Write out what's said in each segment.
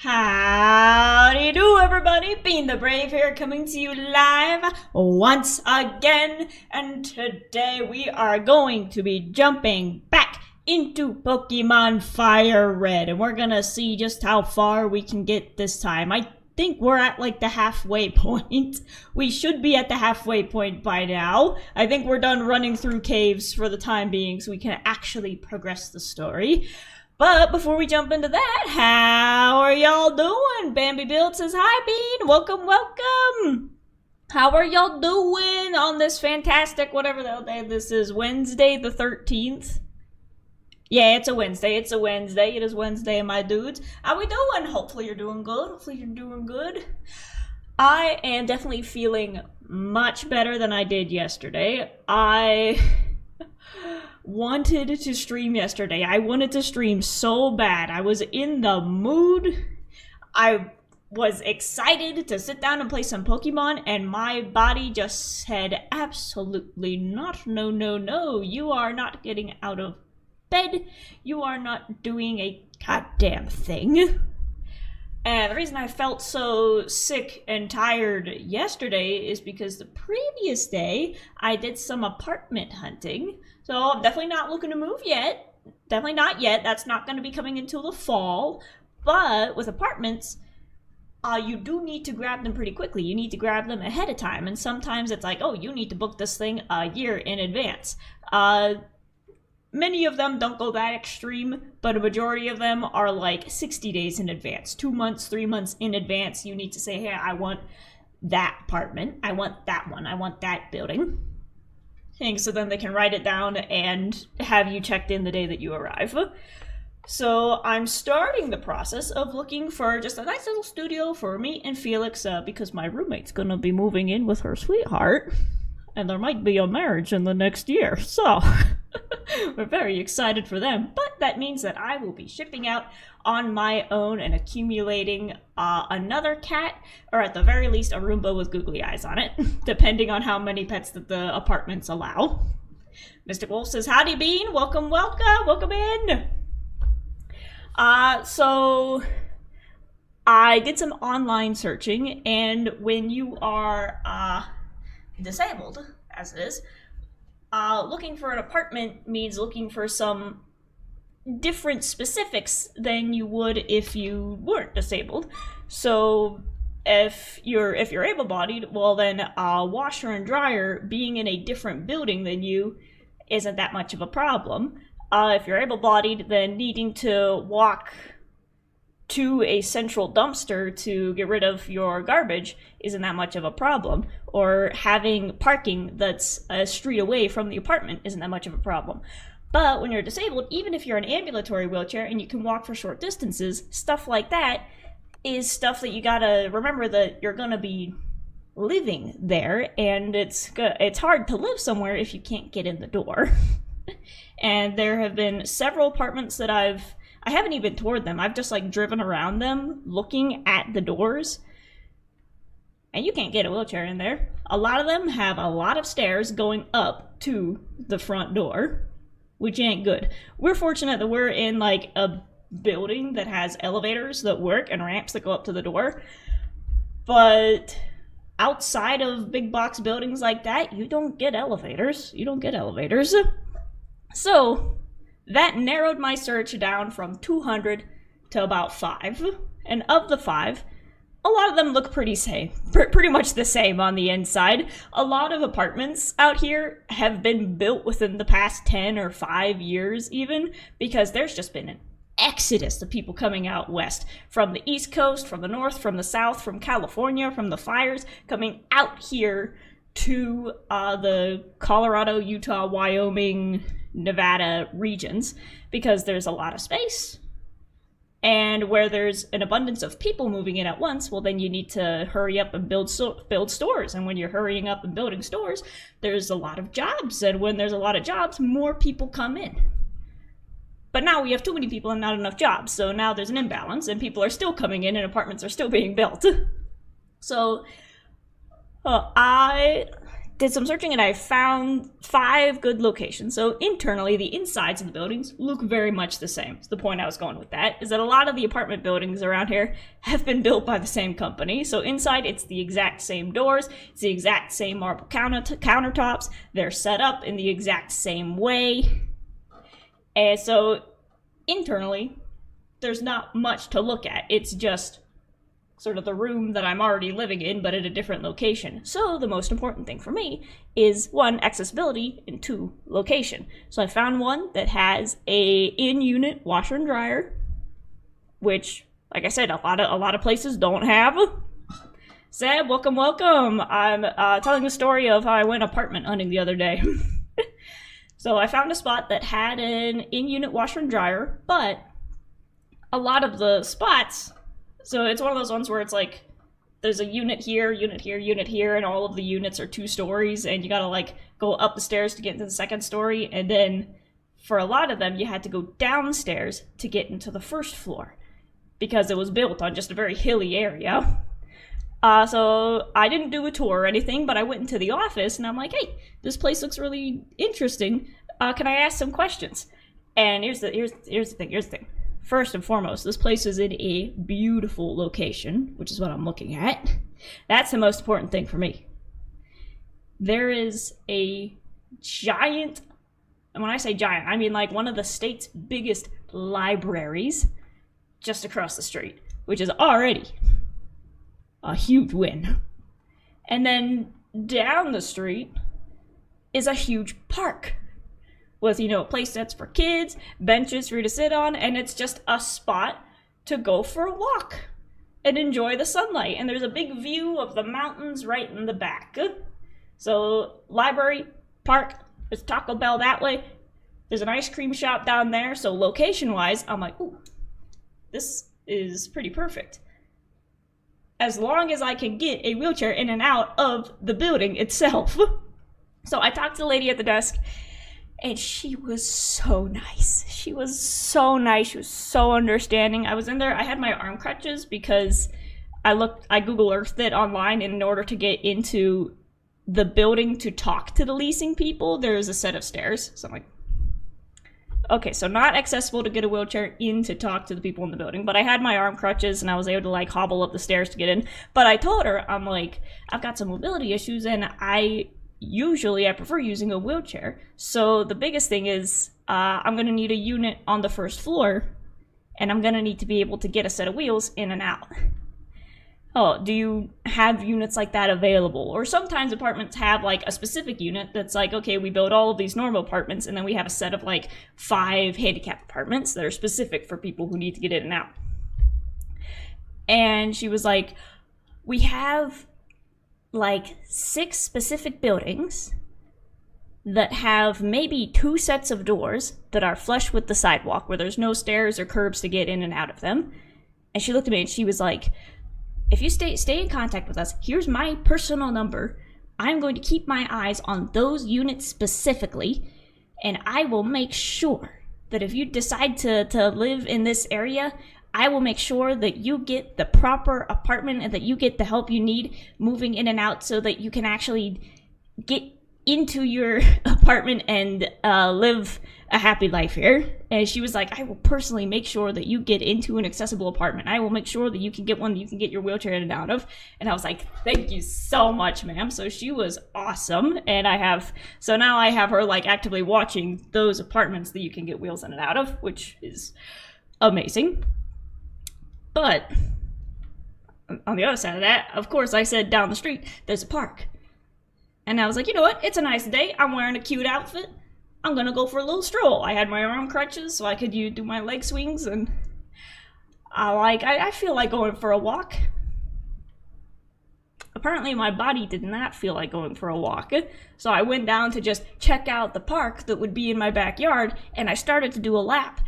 Howdy do, everybody. Being the Brave here, coming to you live once again. And today we are going to be jumping back into Pokemon FireRed. And we're gonna see just how far we can get this time. I think we're at like the halfway point. We should be at the halfway point by now. I think we're done running through caves for the time being so we can actually progress the story. But before we jump into that, how are y'all doing? Bambi Build says, hi, Bean. Welcome, welcome. How are y'all doing on this fantastic, whatever the hell day this is, Wednesday the 13th? Yeah, it's a Wednesday. It's a Wednesday. It is Wednesday, my dudes. How we doing? Hopefully you're doing good. Hopefully you're doing good. I am definitely feeling much better than I did yesterday. I wanted to stream yesterday. I wanted to stream so bad. I was in the mood. I was excited to sit down and play some Pokemon, and my body just said absolutely not. No, no, no. You are not getting out of bed. You are not doing a goddamn thing. And the reason I felt so sick and tired yesterday is because the previous day I did some apartment hunting. So I'm definitely not looking to move yet. Definitely not yet. That's not going to be coming until the fall. But with apartments, you do need to grab them pretty quickly. You need to grab them ahead of time. And sometimes it's like, oh, you need to book this thing a year in advance. Many of them don't go that extreme, but a majority of them are like 60 days in advance. 2 months, 3 months in advance, you need to say, hey, I want that apartment. I want that one. I want that building. And so then they can write it down and have you checked in the day that you arrive. So I'm starting the process of looking for just a nice little studio for me and Felix because my roommate's gonna be moving in with her sweetheart. And there might be a marriage in the next year, so we're very excited for them. But that means that I will be shipping out on my own and accumulating another cat, or at the very least a Roomba with googly eyes on it, depending on how many pets that the apartments allow. Mystic Wolf says, howdy Bean, welcome, welcome, welcome in. So I did some online searching, and when you are disabled, as it is, looking for an apartment means looking for some different specifics than you would if you weren't disabled. So if you're able-bodied, well then washer and dryer being in a different building than you isn't that much of a problem. If you're able-bodied, then needing to walk to a central dumpster to get rid of your garbage isn't that much of a problem. Or having parking that's a street away from the apartment isn't that much of a problem. But when you're disabled, even if you're an ambulatory wheelchair and you can walk for short distances, stuff like that is stuff that you gotta remember that you're gonna be living there, and it's hard to live somewhere if you can't get in the door. And there have been several apartments that I haven't even toured them. I've just like driven around them looking at the doors, and you can't get a wheelchair in there. A lot of them have a lot of stairs going up to the front door, which ain't good. We're fortunate that we're in like a building that has elevators that work and ramps that go up to the door. But outside of big box buildings like that, you don't get elevators. You don't get elevators. So that narrowed my search down from 200 to about 5. And of the 5, a lot of them look pretty much the same on the inside. A lot of apartments out here have been built within the past 10 or 5 years even, because there's just been an exodus of people coming out west. From the East Coast, from the North, from the South, from California, from the fires, coming out here to the Colorado, Utah, Wyoming, Nevada regions, because there's a lot of space. And where there's an abundance of people moving in at once, well then you need to hurry up and build stores. And when you're hurrying up and building stores, there's a lot of jobs. And when there's a lot of jobs, more people come in. But now we have too many people and not enough jobs. So now there's an imbalance, and people are still coming in and apartments are still being built. So I did some searching and I found 5 good locations. So internally, the insides of the buildings look very much the same. So the point I was going with that is that a lot of the apartment buildings around here have been built by the same company. So inside, it's the exact same doors, it's the exact same marble countertops, they're set up in the exact same way. And so internally, there's not much to look at. It's just sort of the room that I'm already living in, but at a different location. So the most important thing for me is 1, accessibility, and 2, location. So I found one that has a in-unit washer and dryer, which, like I said, a lot of places don't have. Seb, welcome. I'm telling the story of how I went apartment hunting the other day. So I found a spot that had an in-unit washer and dryer, but a lot of the spots, so it's one of those ones where it's like, there's a unit here, and all of the units are 2 stories, and you gotta like go up the stairs to get into the 2nd story, and then for a lot of them, you had to go downstairs to get into the 1st floor, because it was built on just a very hilly area. So I didn't do a tour or anything, but I went into the office, and I'm like, hey, this place looks really interesting. Can I ask some questions? And here's the thing. First and foremost, this place is in a beautiful location, which is what I'm looking at. That's the most important thing for me. There is a giant, and when I say giant, I mean like one of the state's biggest libraries just across the street, which is already a huge win. And then down the street is a huge park with, play sets for kids, benches for you to sit on, and it's just a spot to go for a walk and enjoy the sunlight. And there's a big view of the mountains right in the back. So, library, park, there's Taco Bell that way, there's an ice cream shop down there, so location-wise, I'm like, ooh, this is pretty perfect. As long as I can get a wheelchair in and out of the building itself. So I talked to the lady at the desk, and she was so nice. She was so understanding. I was in there, I had my arm crutches because I Google Earthed it online, and in order to get into the building to talk to the leasing people, there's a set of stairs. So I'm like, okay, so not accessible to get a wheelchair in to talk to the people in the building, but I had my arm crutches and I was able to like hobble up the stairs to get in. But I told her, I'm like, I've got some mobility issues and I prefer using a wheelchair. So the biggest thing is I'm going to need a unit on the 1st floor, and I'm going to need to be able to get a set of wheels in and out. Oh, do you have units like that available? Or sometimes apartments have like a specific unit that's like, okay, we build all of these normal apartments, and then we have a set of like 5 handicap apartments that are specific for people who need to get in and out. And she was like, we have like 6 specific buildings that have maybe 2 sets of doors that are flush with the sidewalk, where there's no stairs or curbs to get in and out of them. And she looked at me and she was like, if you stay in contact with us, here's my personal number. I'm going to keep my eyes on those units specifically, and I will make sure that if you decide to live in this area, I will make sure that you get the proper apartment and that you get the help you need moving in and out so that you can actually get into your apartment and live a happy life here. And she was like, I will personally make sure that you get into an accessible apartment. I will make sure that you can get one that you can get your wheelchair in and out of. And I was like, thank you so much, ma'am. So she was awesome. And now I have her like actively watching those apartments that you can get wheels in and out of, which is amazing. But on the other side of that, of course, I said down the street, there's a park. And I was like, you know what? It's a nice day. I'm wearing a cute outfit. I'm going to go for a little stroll. I had my arm crutches so I could do my leg swings. And I feel like going for a walk. Apparently, my body did not feel like going for a walk. So I went down to just check out the park that would be in my backyard. And I started to do a lap.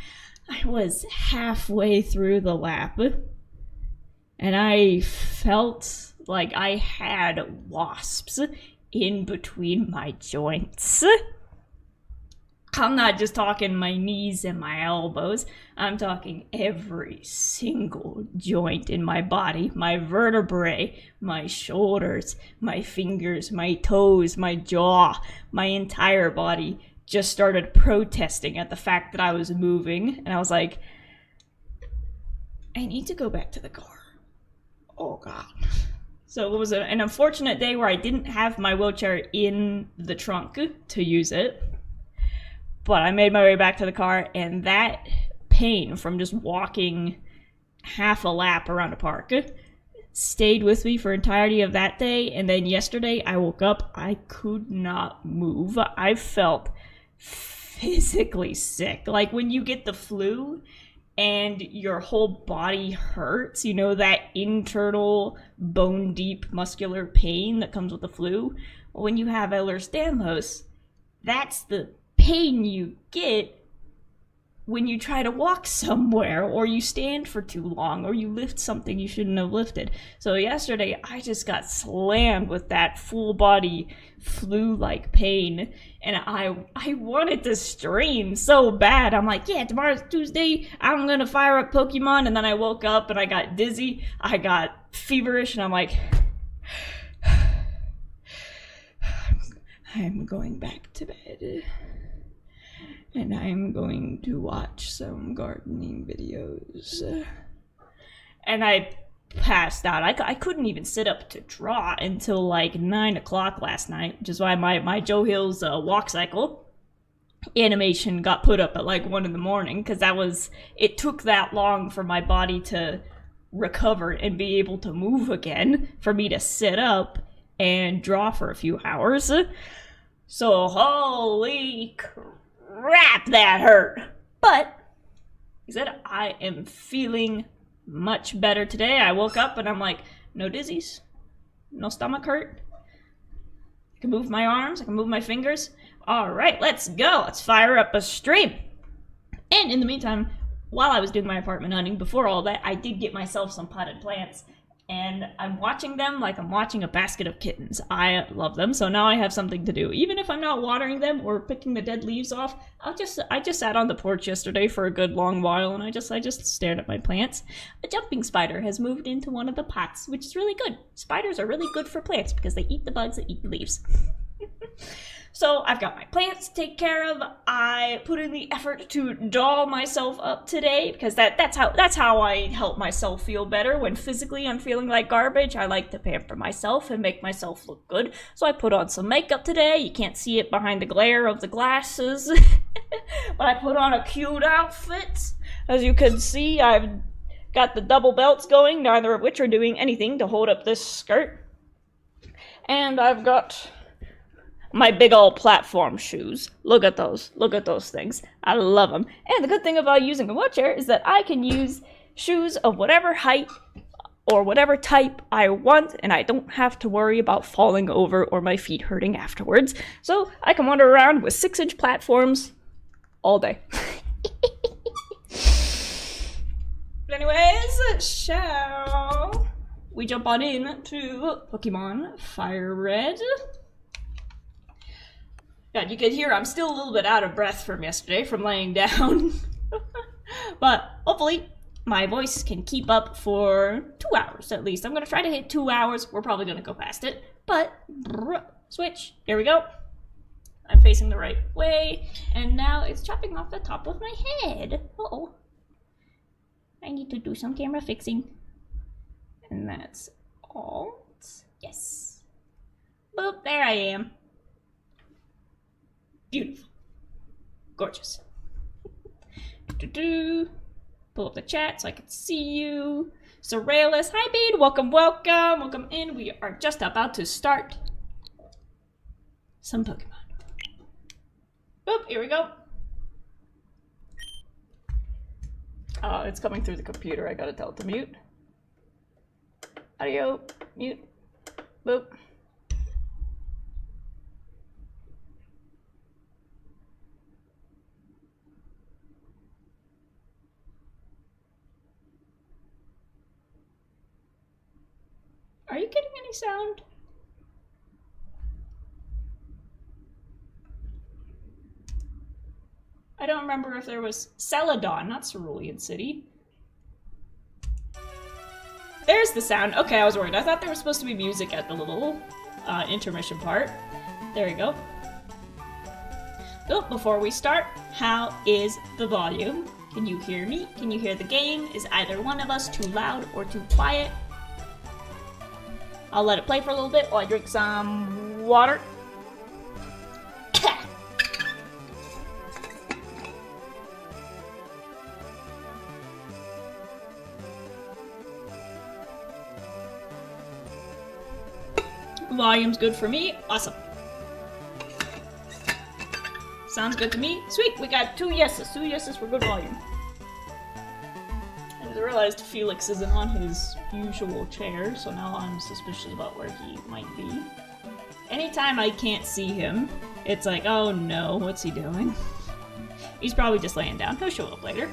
I was halfway through the lap, and I felt like I had wasps in between my joints. I'm not just talking my knees and my elbows. I'm talking every single joint in my body, my vertebrae, my shoulders, my fingers, my toes, my jaw, my entire body just started protesting at the fact that I was moving. And I was like, I need to go back to the car. Oh, God. So it was an unfortunate day where I didn't have my wheelchair in the trunk to use it. But I made my way back to the car, and that pain from just walking half a lap around a park stayed with me for entirety of that day. And then yesterday I woke up, I could not move. I felt physically sick. Like when you get the flu and your whole body hurts, you know, that internal bone deep muscular pain that comes with the flu. Well, when you have Ehlers-Danlos, that's the pain you get when you try to walk somewhere, or you stand for too long, or you lift something you shouldn't have lifted. So yesterday I just got slammed with that full body flu-like pain, and I wanted to stream so bad. I'm like, yeah, tomorrow's Tuesday, I'm gonna fire up Pokemon. And then I woke up and I got dizzy, I got feverish, and I'm like, I'm going back to bed. And I'm going to watch some gardening videos. And I passed out. I couldn't even sit up to draw until like 9 o'clock last night, which is why my Joe Hill's walk cycle animation got put up at like 1 in the morning, because it took that long for my body to recover and be able to move again, for me to sit up and draw for a few hours. So holy crap, that hurt. But he said I am feeling much better today. I woke up and I'm like, no dizzies, no stomach hurt. I can move my arms, I can move my fingers. All right, let's go. Let's fire up a stream. And in the meantime, while I was doing my apartment hunting, before all that, I did get myself some potted plants. And I'm watching them like I'm watching a basket of kittens. I love them, so now I have something to do. Even if I'm not watering them or picking the dead leaves off, I just sat on the porch yesterday for a good long while, and I just stared at my plants. A jumping spider has moved into one of the pots, which is really good. Spiders are really good for plants because they eat the bugs that eat the leaves. So I've got my plants to take care of. I put in the effort to doll myself up today, because that's how I help myself feel better. When physically I'm feeling like garbage, I like to pamper myself and make myself look good. So I put on some makeup today. You can't see it behind the glare of the glasses. But I put on a cute outfit. As you can see, I've got the double belts going, neither of which are doing anything to hold up this skirt. And I've got my big old platform shoes. Look at those things. I love them. And the good thing about using a wheelchair is that I can use shoes of whatever height or whatever type I want, and I don't have to worry about falling over or my feet hurting afterwards. So I can wander around with 6-inch platforms all day. But anyways, shall we jump on in to Pokemon FireRed? God, you can hear I'm still a little bit out of breath from yesterday from laying down. But hopefully my voice can keep up for 2 hours at least. I'm going to try to hit 2 hours. We're probably going to go past it. But, switch. There we go. I'm facing the right way. And now it's chopping off the top of my head. Uh-oh. I need to do some camera fixing. And that's Alt. Yes. Boop, there I am. Beautiful. Gorgeous. Pull up the chat so I can see you. Sorellis, hi Bede, welcome in. We are just about to start some Pokemon. Boop, here we go. Oh, it's coming through the computer. I gotta tell it to mute. Audio, mute. Boop. Are you getting any sound? I don't remember if there was Celadon, not Cerulean City. There's the sound. Okay, I was worried. I thought there was supposed to be music at the little intermission part. There we go. Oh, before we start, how is the volume? Can you hear me? Can you hear the game? Is either one of us too loud or too quiet? I'll let it play for a little bit while I drink some water. Volume's good for me. Awesome. Sounds good to me. Sweet, we got 2 yeses. 2 yeses for good volume. I just realized Felix isn't on his usual chair, so now I'm suspicious about where he might be. Anytime I can't see him, it's like, oh no, what's he doing? He's probably just laying down. He'll show up later.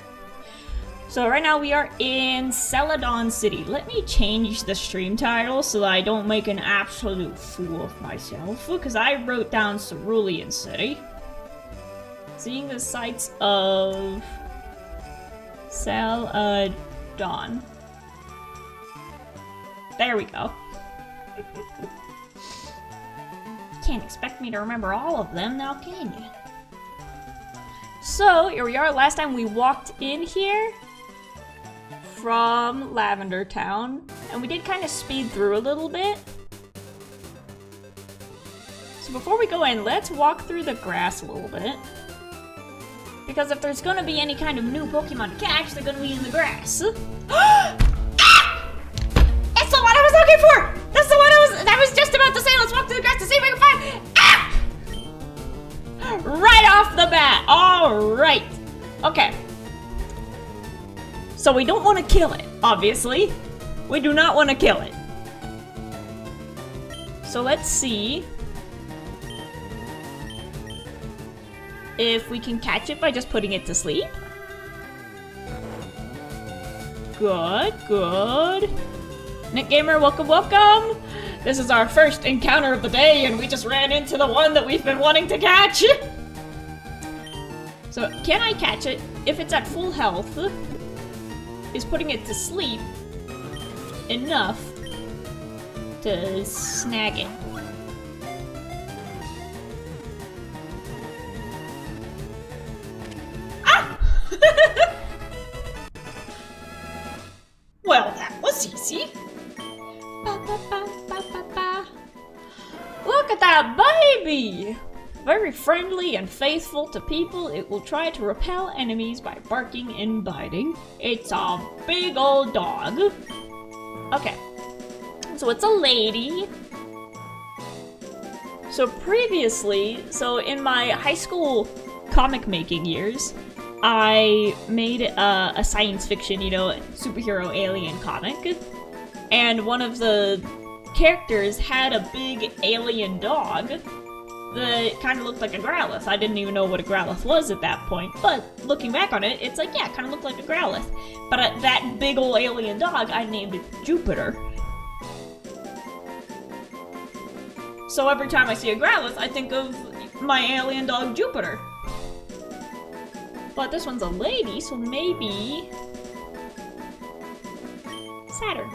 So right now we are in Celadon City. Let me change the stream title so that I don't make an absolute fool of myself, because I wrote down Cerulean City. Seeing the sights of Celadon. There we go. Can't expect me to remember all of them now, can you? So, here we are. Last time we walked in here from Lavender Town, and we did kind of speed through a little bit. So before we go in, let's walk through the grass a little bit. Because if there's gonna be any kind of new Pokemon catch, they're gonna be in the grass. That's the one I was looking for! That's the one I was just about to say. Let's walk through the grass to see if I can find. Right off the bat. Alright. Okay. So we don't want to kill it, obviously. We do not want to kill it. So let's see if we can catch it by just putting it to sleep. Good, good. Nick Gamer, welcome, welcome! This is our first encounter of the day, and we just ran into the one that we've been wanting to catch! So, can I catch it? If it's at full health, is putting it to sleep enough to snag it? Well, that was easy. Look at that baby! Very friendly and faithful to people, it will try to repel enemies by barking and biting. It's a big old dog. Okay, so it's a lady. So previously, in my high school comic making years, I made a science fiction, superhero alien comic. And one of the characters had a big alien dog that kind of looked like a Growlithe. I didn't even know what a Growlithe was at that point, but looking back on it, it's like, yeah, it kind of looked like a Growlithe. But that big old alien dog, I named it Jupiter. So every time I see a Growlithe, I think of my alien dog Jupiter. But this one's a lady, so maybe Saturn.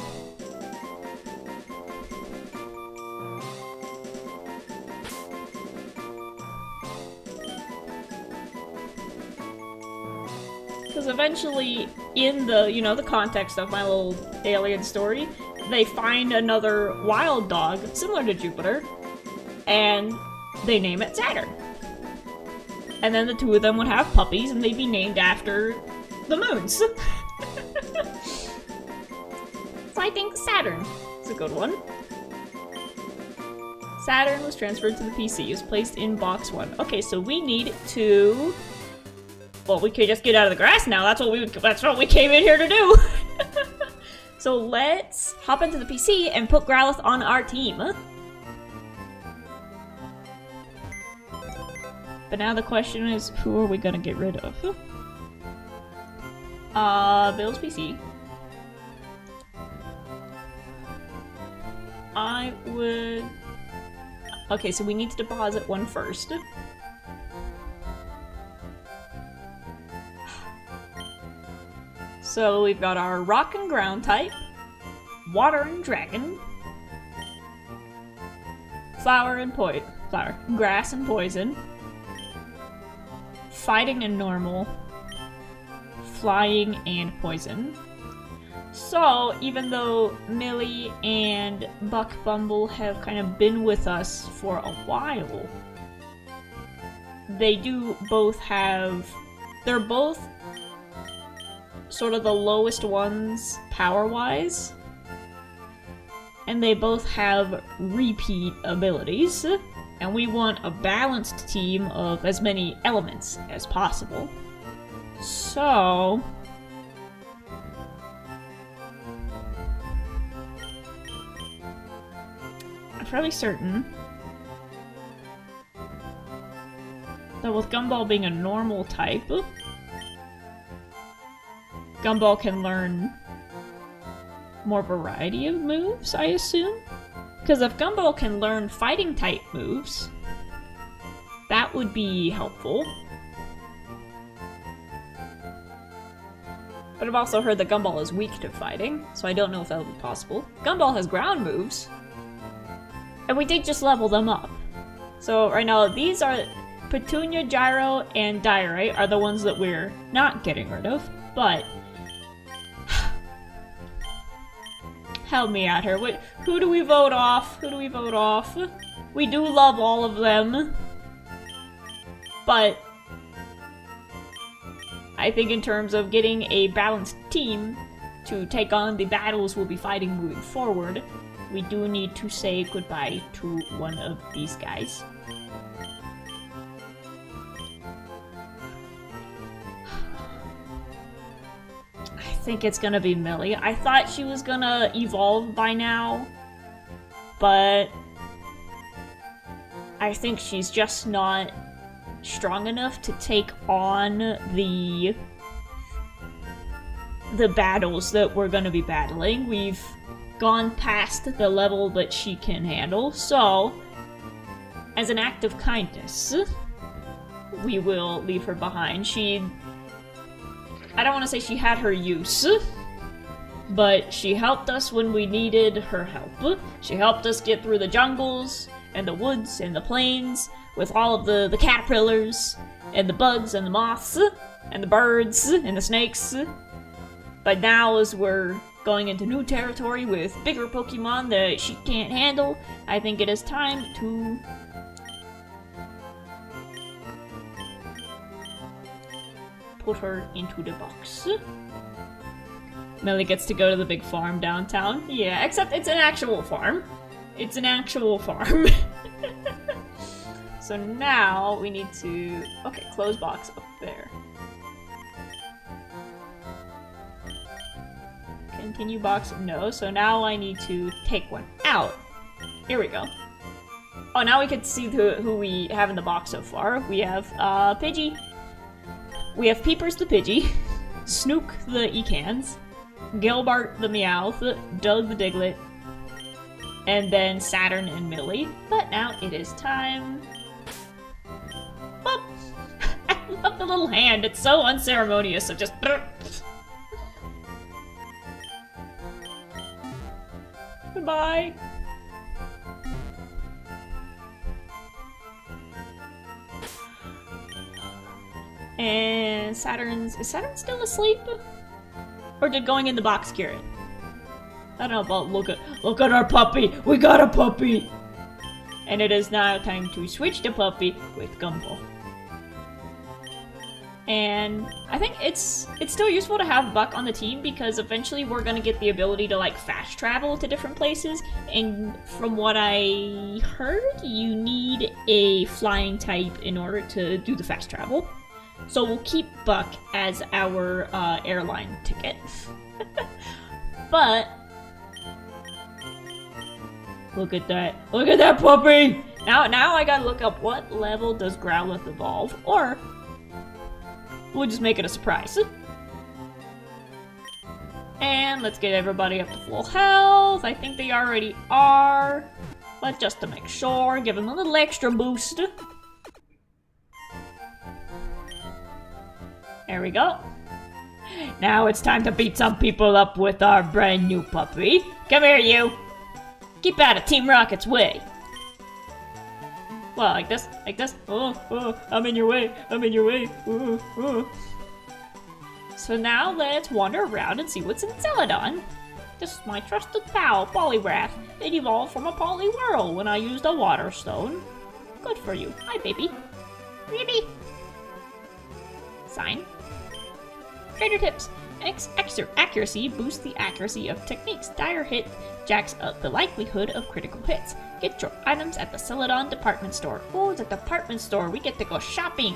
Because eventually, in the, the context of my little alien story, they find another wild dog similar to Jupiter, and they name it Saturn. And then the two of them would have puppies, and they'd be named after the moons. So I think Saturn is a good one. Saturn was transferred to the PC. It was placed in box 1. Okay, so we need to... Well, we could just get out of the grass now. That's what we came in here to do. So let's hop into the PC and put Growlithe on our team. But now the question is, who are we gonna get rid of? Bill's PC. I would... Okay, so we need to deposit one first. So we've got our rock and ground type, water and dragon, grass and poison, fighting and normal, flying and poison. So even though Millie and Buck Bumble have kind of been with us for a while, they do both have, they're both sort of the lowest ones power-wise, and they both have repeat abilities, and we want a balanced team of as many elements as possible. So I'm fairly certain that with Gumball being a normal type, Gumball can learn more variety of moves, I assume? Because if Gumball can learn fighting type moves, that would be helpful. But I've also heard that Gumball is weak to fighting, so I don't know if that would be possible. Gumball has ground moves, and we did just level them up. So right now, these are Petunia, Gyro, and Diorite are the ones that we're not getting rid of, but help me out here. Wait, who do we vote off? Who do we vote off? We do love all of them, but I think in terms of getting a balanced team to take on the battles we'll be fighting moving forward, we do need to say goodbye to one of these guys. I think it's gonna be Millie. I thought she was gonna evolve by now, but I think she's just not strong enough to take on the battles that we're gonna be battling. We've gone past the level that she can handle, so as an act of kindness, we will leave her behind. I don't want to say she had her use, but she helped us when we needed her help. She helped us get through the jungles, and the woods, and the plains, with all of the caterpillars, and the bugs, and the moths, and the birds, and the snakes. But now, as we're going into new territory with bigger Pokemon that she can't handle, I think it is time to put her into the box. Millie gets to go to the big farm downtown. Yeah, except it's an actual farm. It's an actual farm. So now we need to... Okay, close box up there. Continue box, no. So now I need to take one out. Here we go. Oh, now we can see who we have in the box so far. We have Pidgey. We have Peepers the Pidgey, Snook the Ecans, Gilbert the Meowth, Doug the Diglett, and then Saturn and Millie. But now it is time... Boop! I love the little hand, it's so unceremonious, so just... Goodbye! And is Saturn still asleep? Or did going in the box cure it? I don't know, but look at our puppy! We got a puppy! And it is now time to switch the puppy with Gumball. And I think it's still useful to have Buck on the team because eventually we're gonna get the ability to like fast travel to different places, and from what I heard, you need a flying type in order to do the fast travel. So we'll keep Buck as our airline ticket. But look at that. Look at that puppy! Now I gotta look up what level does Growlithe evolve, or we'll just make it a surprise. And let's get everybody up to full health. I think they already are. But just to make sure, give them a little extra boost. There we go. Now it's time to beat some people up with our brand new puppy. Come here, you. Keep out of Team Rocket's way. Well, like this, like this. Oh, I'm in your way, I'm in your way. So now let's wander around and see what's in Celadon. This is my trusted pal, Poliwrath. It evolved from a Poliwhirl when I used a Water Stone. Good for you. Hi, baby. Baby. Sign. Trader tips. Accuracy boosts the accuracy of techniques. Dire hit jacks up the likelihood of critical hits. Get your items at the Celadon department store. Oh, the department store. We get to go shopping.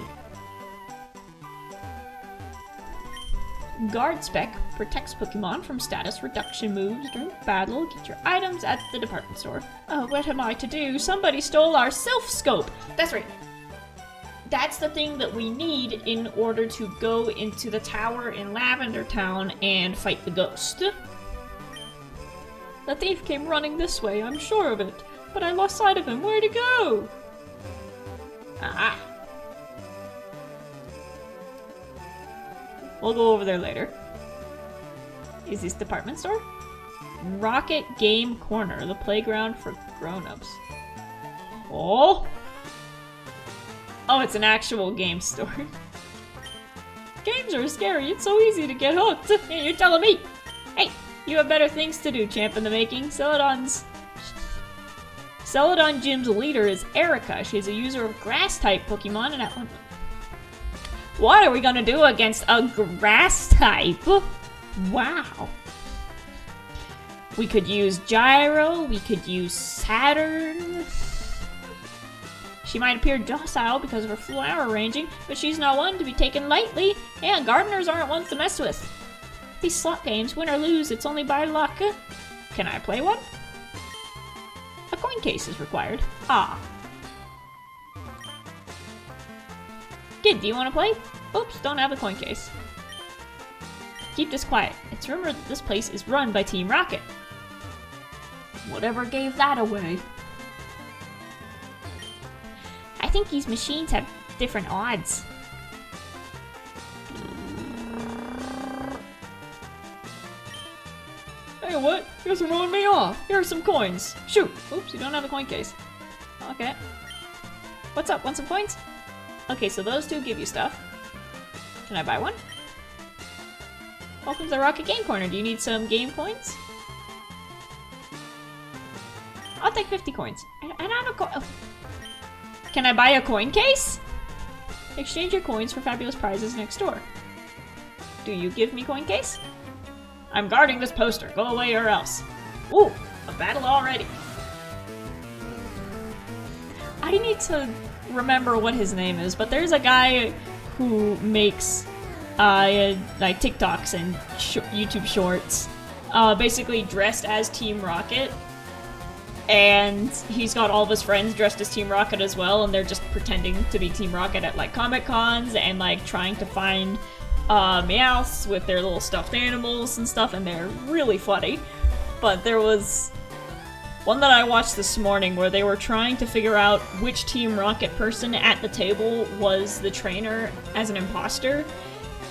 Guard Spec protects Pokemon from status reduction moves during battle. Get your items at the department store. Oh, what am I to do? Somebody stole our Sylph Scope. That's right. That's the thing that we need in order to go into the tower in Lavender Town and fight the ghost. The thief came running this way, I'm sure of it. But I lost sight of him. Where'd he go? Ah. We'll go over there later. Is this department store? Rocket Game Corner, the playground for grown-ups. Oh! Oh, it's an actual game store. Games are scary. It's so easy to get hooked. Hey, you're telling me. Hey, you have better things to do, champ in the making. Celadon Gym's leader is Erica. She's a user of Grass-type Pokemon and at one... What are we gonna do against a Grass-type? Wow. We could use Gyro. We could use Saturn. She might appear docile because of her flower ranging, but she's not one to be taken lightly, and gardeners aren't ones to mess with. These slot games, win or lose, it's only by luck. Can I play one? A coin case is required. Ah. Kid, do you want to play? Oops, don't have a coin case. Keep this quiet. It's rumored that this place is run by Team Rocket. Whatever gave that away? I think these machines have different odds. Hey, what? You're throwing me off. Here are some coins. Shoot. Oops, you don't have a coin case. Okay. What's up? Want some coins? Okay, so those two give you stuff. Can I buy one? Welcome to the Rocket Game Corner. Do you need some game coins? I'll take 50 coins. I don't have a coin. Oh. Can I buy a coin case? Exchange your coins for fabulous prizes next door. Do you give me coin case? I'm guarding this poster. Go away or else. Ooh, a battle already. I need to remember what his name is, but there's a guy who makes like TikToks and YouTube shorts, basically dressed as Team Rocket. And he's got all of his friends dressed as Team Rocket as well, and they're just pretending to be Team Rocket at like Comic Cons and like trying to find Meowths with their little stuffed animals and stuff, and they're really funny. But there was one that I watched this morning where they were trying to figure out which Team Rocket person at the table was the trainer as an imposter.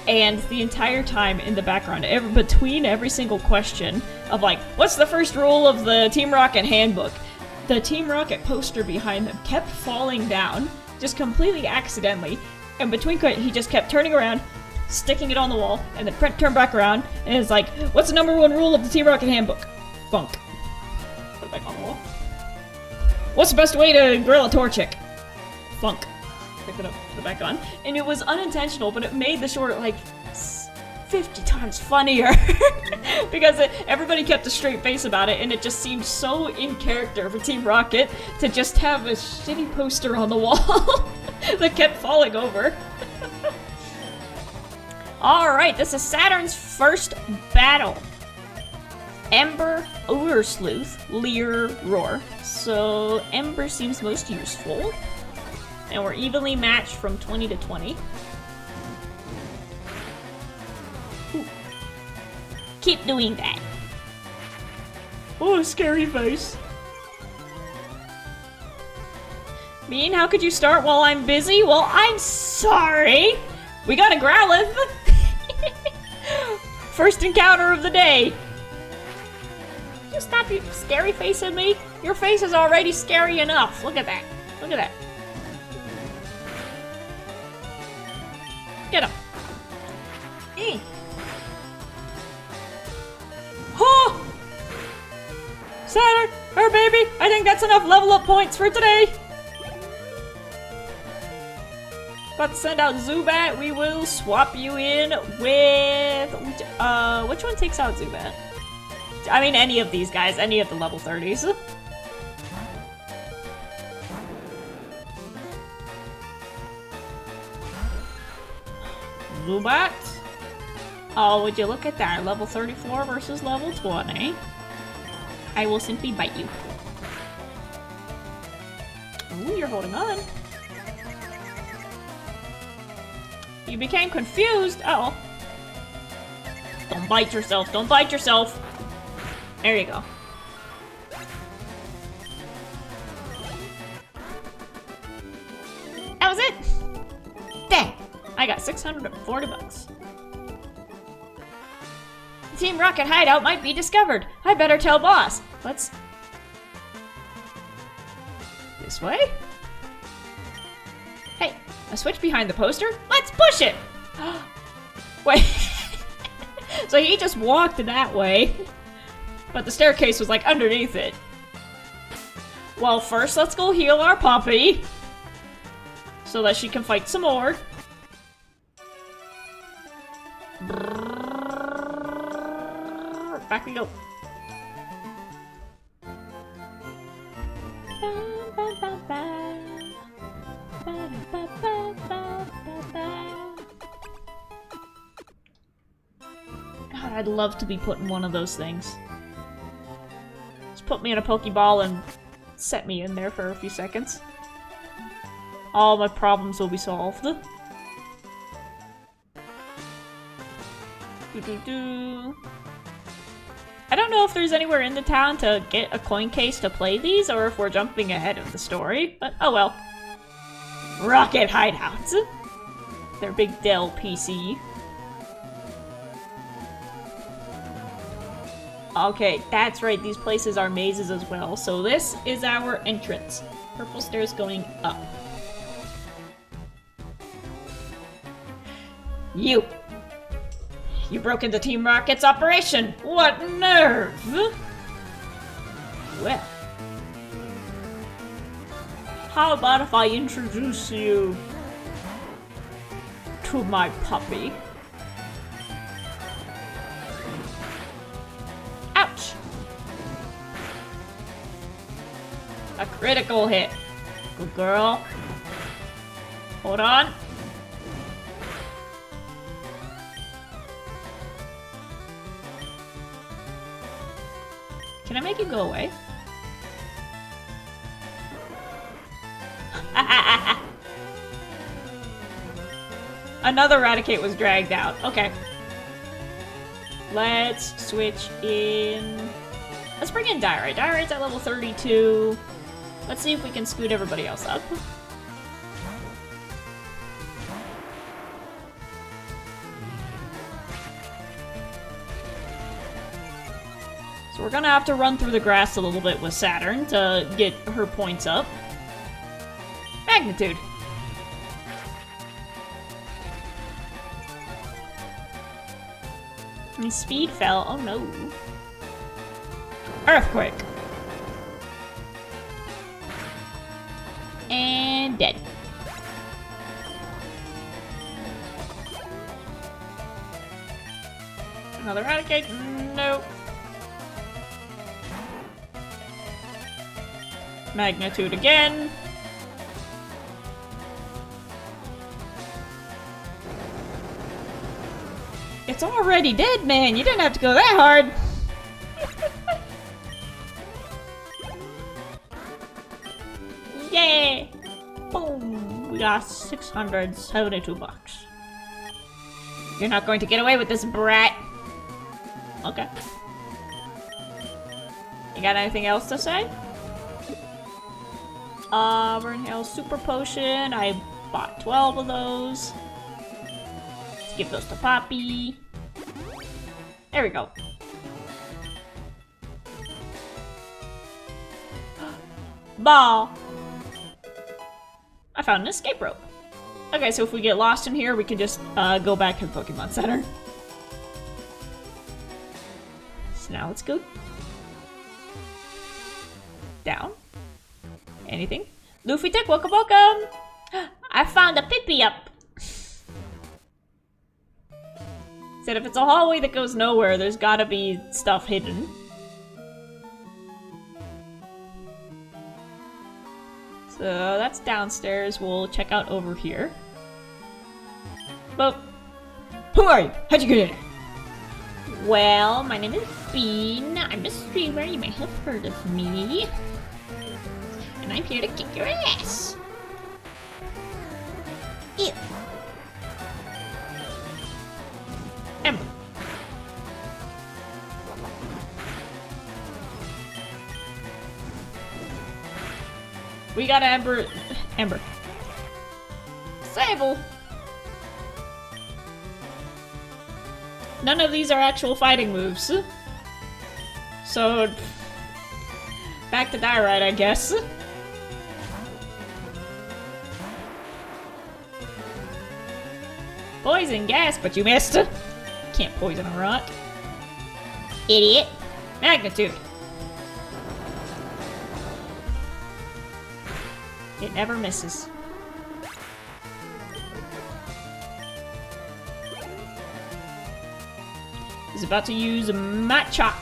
And the entire time in the background, between every single question of like, what's the first rule of the Team Rocket handbook? The Team Rocket poster behind them kept falling down, just completely accidentally. And between, he just kept turning around, sticking it on the wall, and then turn back around, and it's like, what's the number one rule of the Team Rocket handbook? Funk. Put it back on the wall. What's the best way to grill a Torchic? Funk. Pick it up, put it back on. And it was unintentional, but it made the short like 50 times funnier. Because everybody kept a straight face about it, and it just seemed so in character for Team Rocket to just have a shitty poster on the wall that kept falling over. Alright, this is Saturn's first battle. Ember, Odor Sleuth, Leer, Roar. So Ember seems most useful. And we're evenly matched from 20 to 20. Ooh. Keep doing that. Oh, scary face. Bean, how could you start while I'm busy? Well, I'm sorry. We got a Growlithe. first encounter of the day! You stop your scary face at me? Your face is already scary enough. Look at that. Look at that. Get him. Oh! Saturn! Her baby! I think that's enough level up points for today! About to send out Zubat. We will swap you in with... which one takes out Zubat? I mean, any of these guys. Any of the level 30s. Zubat? Oh, would you look at that? Level 34 versus level 20. I will simply bite you. Ooh, you're holding on. You became confused. Uh oh. Don't bite yourself. Don't bite yourself. There you go. That was it. Dang. I got 640 bucks. Team Rocket hideout might be discovered. I better tell boss. Let's... This way? Hey, a switch behind the poster? Let's push it! Wait. So he just walked that way, but the staircase was like underneath it. Well, first let's go heal our puppy so that she can fight some more. Back we go. God, I'd love to be put in one of those things. Just put me in a Pokeball and set me in there for a few seconds. All my problems will be solved. I don't know if there's anywhere in the town to get a coin case to play these, or if we're jumping ahead of the story, but oh well. Rocket hideouts. Their big Dell PC. Okay, that's right, these places are mazes as well, so this is our entrance. Purple stairs going up. You broke into Team Rocket's operation! What nerve! Well, how about if I introduce you to my puppy? Ouch! A critical hit. Good girl. Hold on. Can I make it go away? Another Raticate was dragged out. Okay. Let's switch in... Let's bring in Diorite. Diorite's at level 32. Let's see if we can scoot everybody else up. So we're gonna have to run through the grass a little bit with Saturn to get her points up. Magnitude. And speed fell. Oh no. Earthquake. And dead. Another Raticate? Nope. Magnitude again. It's already dead, man. You didn't have to go that hard. Yay! Boom! We got 672 bucks. You're not going to get away with this, brat. Okay. You got anything else to say? Auburn Hill Super Potion. I bought 12 of those. Let's give those to Poppy. There we go. Ball! I found an escape rope. Okay, so if we get lost in here, we can just go back to the Pokemon Center. So now let's go down. Anything? Luffy Tick, welcome, welcome! I found a Pippi-up! Said if it's a hallway that goes nowhere, there's gotta be stuff hidden. So that's downstairs. We'll check out over here. But who are you? How'd you get in? Well, my name is Bean. I'm a streamer. You may have heard of me. And I'm here to kick your ass. Ew. Ember. We got Ember. Sable. None of these are actual fighting moves. So, back to Diorite, I guess. Poison gas, but you missed. Can't poison a rock. Idiot. Magnitude. It never misses. He's about to use a matcha.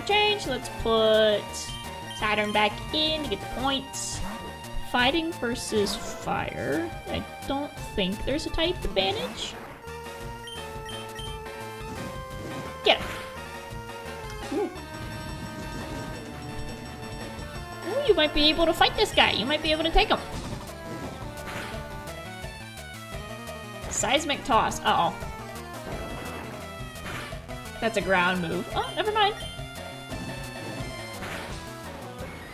Change. Let's put Saturn back in to get the points. Fighting versus fire. I don't think there's a type advantage. Get him. Ooh. Ooh, you might be able to fight this guy. You might be able to take him. Seismic toss. Uh-oh. That's a ground move. Oh, never mind.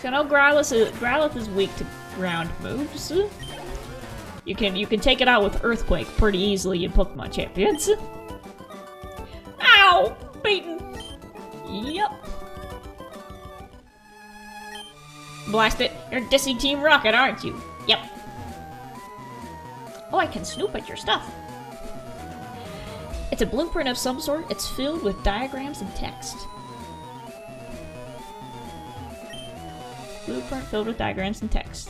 So I know Growlithe is weak to ground moves. You can take it out with Earthquake pretty easily in Pokemon Champions. Ow! Beaten! Yep. Blast it. You're dissing Team Rocket, aren't you? Yep. Oh, I can snoop at your stuff. It's a blueprint of some sort. It's filled with diagrams and text. Blueprint filled with diagrams and text.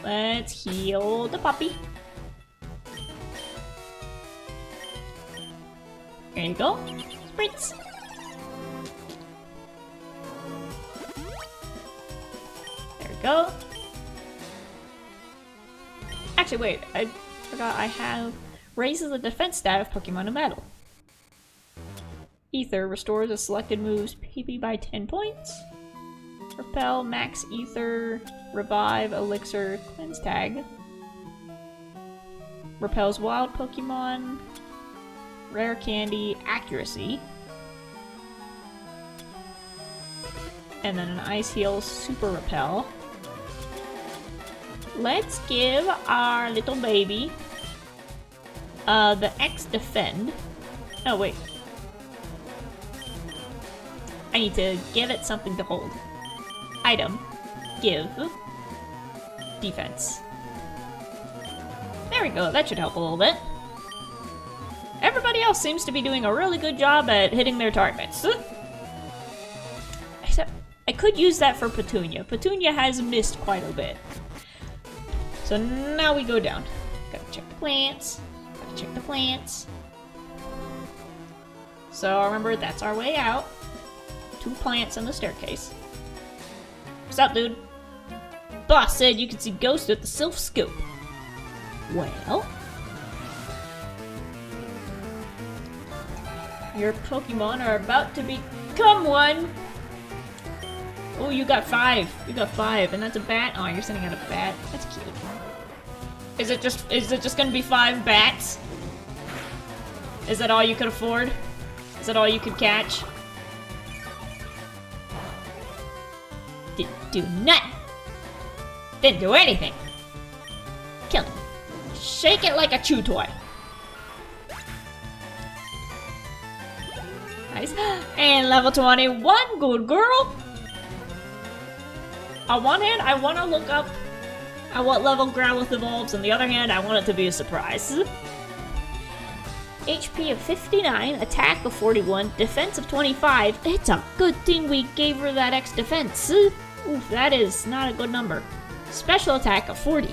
Let's heal the puppy. There you go. Spritz. There we go. Actually, wait. I forgot I have... Raises the defense stat of Pokemon in battle. Ether restores a selected move's PP by 10 points. Repel, Max Ether, Revive, Elixir, Cleanse Tag. Repels wild Pokemon. Rare Candy, Accuracy. And then an Ice Heal, Super Repel. Let's give our little baby the X Defend. Oh, wait. I need to give it something to hold. Item. Give. Defense. There we go. That should help a little bit. Everybody else seems to be doing a really good job at hitting their targets. Except, I could use that for Petunia. Petunia has missed quite a bit. So now we go down. Gotta check the plants. Check the plants. So remember, that's our way out. 2 plants on the staircase. What's up, dude? Boss said you could see ghosts with the Sylph Scope. Well, your Pokemon are about to become one. Oh, you got 5. You got 5, and that's a bat. Oh, you're sending out a bat. That's cute. Is it just gonna be 5 bats? Is that all you could afford? Is that all you could catch? Didn't do nothing. Didn't do anything. Kill him. Shake it like a chew toy. Nice. And level 21, good girl. On one hand, I want to look up at what level Growlithe evolves. On the other hand, I want it to be a surprise. HP of 59, attack of 41, defense of 25. It's a good thing we gave her that X defense. Oof, that is not a good number. Special attack of 40.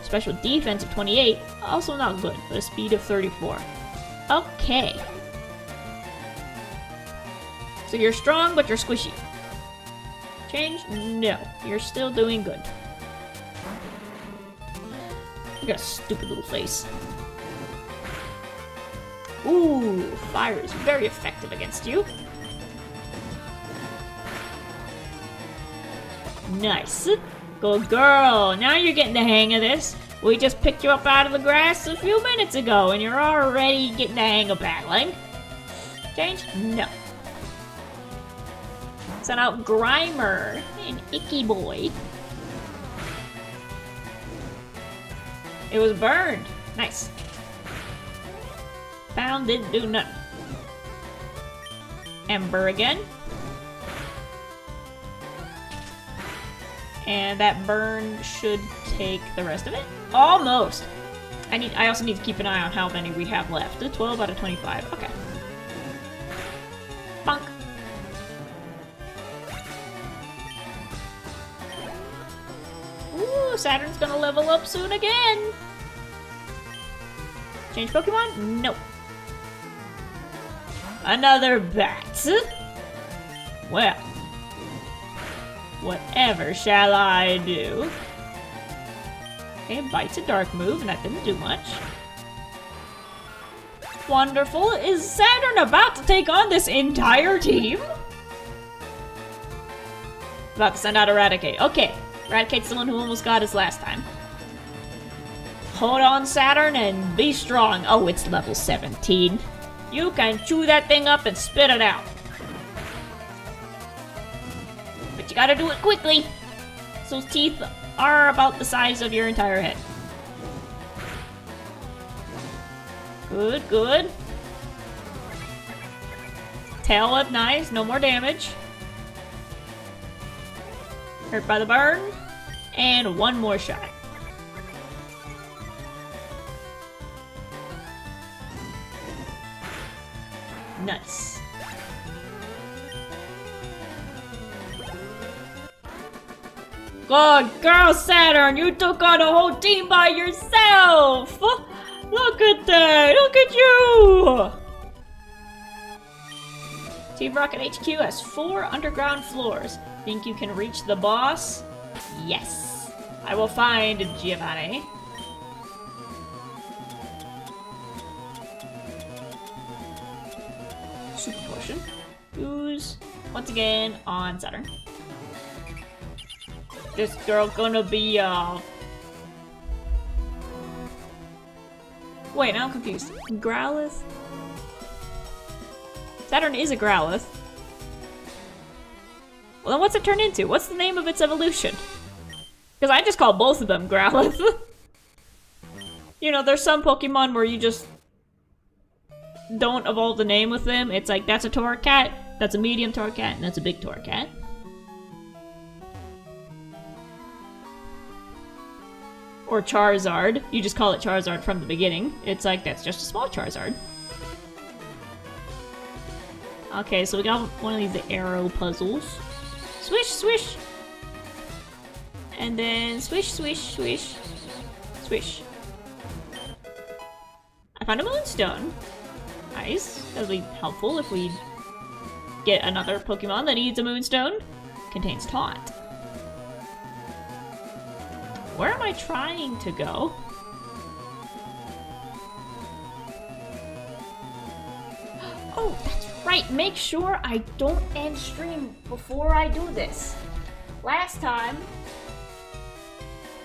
Special defense of 28. Also not good, but a speed of 34. Okay. So you're strong, but you're squishy. Change? No. You're still doing good. You got a stupid little face. Ooh, fire is very effective against you. Nice. Good girl. Now you're getting the hang of this. We just picked you up out of the grass a few minutes ago, and you're already getting the hang of battling. Change? No. Send out Grimer, an icky boy. It was burned. Nice. Pound didn't do nothing. Ember again. And that burn should take the rest of it. Almost. I also need to keep an eye on how many we have left. 12 out of 25. Okay. Bonk. Ooh, Saturn's gonna level up soon again. Change Pokemon? Nope. Another bat. Well, whatever shall I do? Okay, Bite's a dark move, and that didn't do much. Wonderful. Is Saturn about to take on this entire team? About to send out Eradicate. Okay, Eradicate's the one who almost got us last time. Hold on, Saturn, and be strong. Oh, it's level 17. You can chew that thing up and spit it out. But you gotta do it quickly. Those teeth are about the size of your entire head. Good, good. Tail whip, nice. No more damage. Hurt by the burn. And one more shot. Nice. Good girl, Saturn! You took on a whole team by yourself! Look at that! Look at you! Team Rocket HQ has 4 underground floors. Think you can reach the boss? Yes. I will find Giovanni. Super Potion. Use once again on Saturn. This girl gonna be Wait, now I'm confused. Growlithe? Saturn is a Growlithe. Well, then what's it turn into? What's the name of its evolution? Because I just call both of them Growlithe. You know, there's some Pokemon where you just don't evolve the name with them. It's like, that's a Torracat, that's a medium Torracat, and that's a big Torracat. Or Charizard. You just call it Charizard from the beginning. It's like, that's just a small Charizard. Okay, so we got one of these arrow puzzles. Swish, swish! And then swish, swish, swish. Swish. I found a Moonstone. Nice. That'll be helpful if we get another Pokemon that needs a Moonstone. Contains Taunt. Where am I trying to go? Oh, that's right. Make sure I don't end stream before I do this. Last time...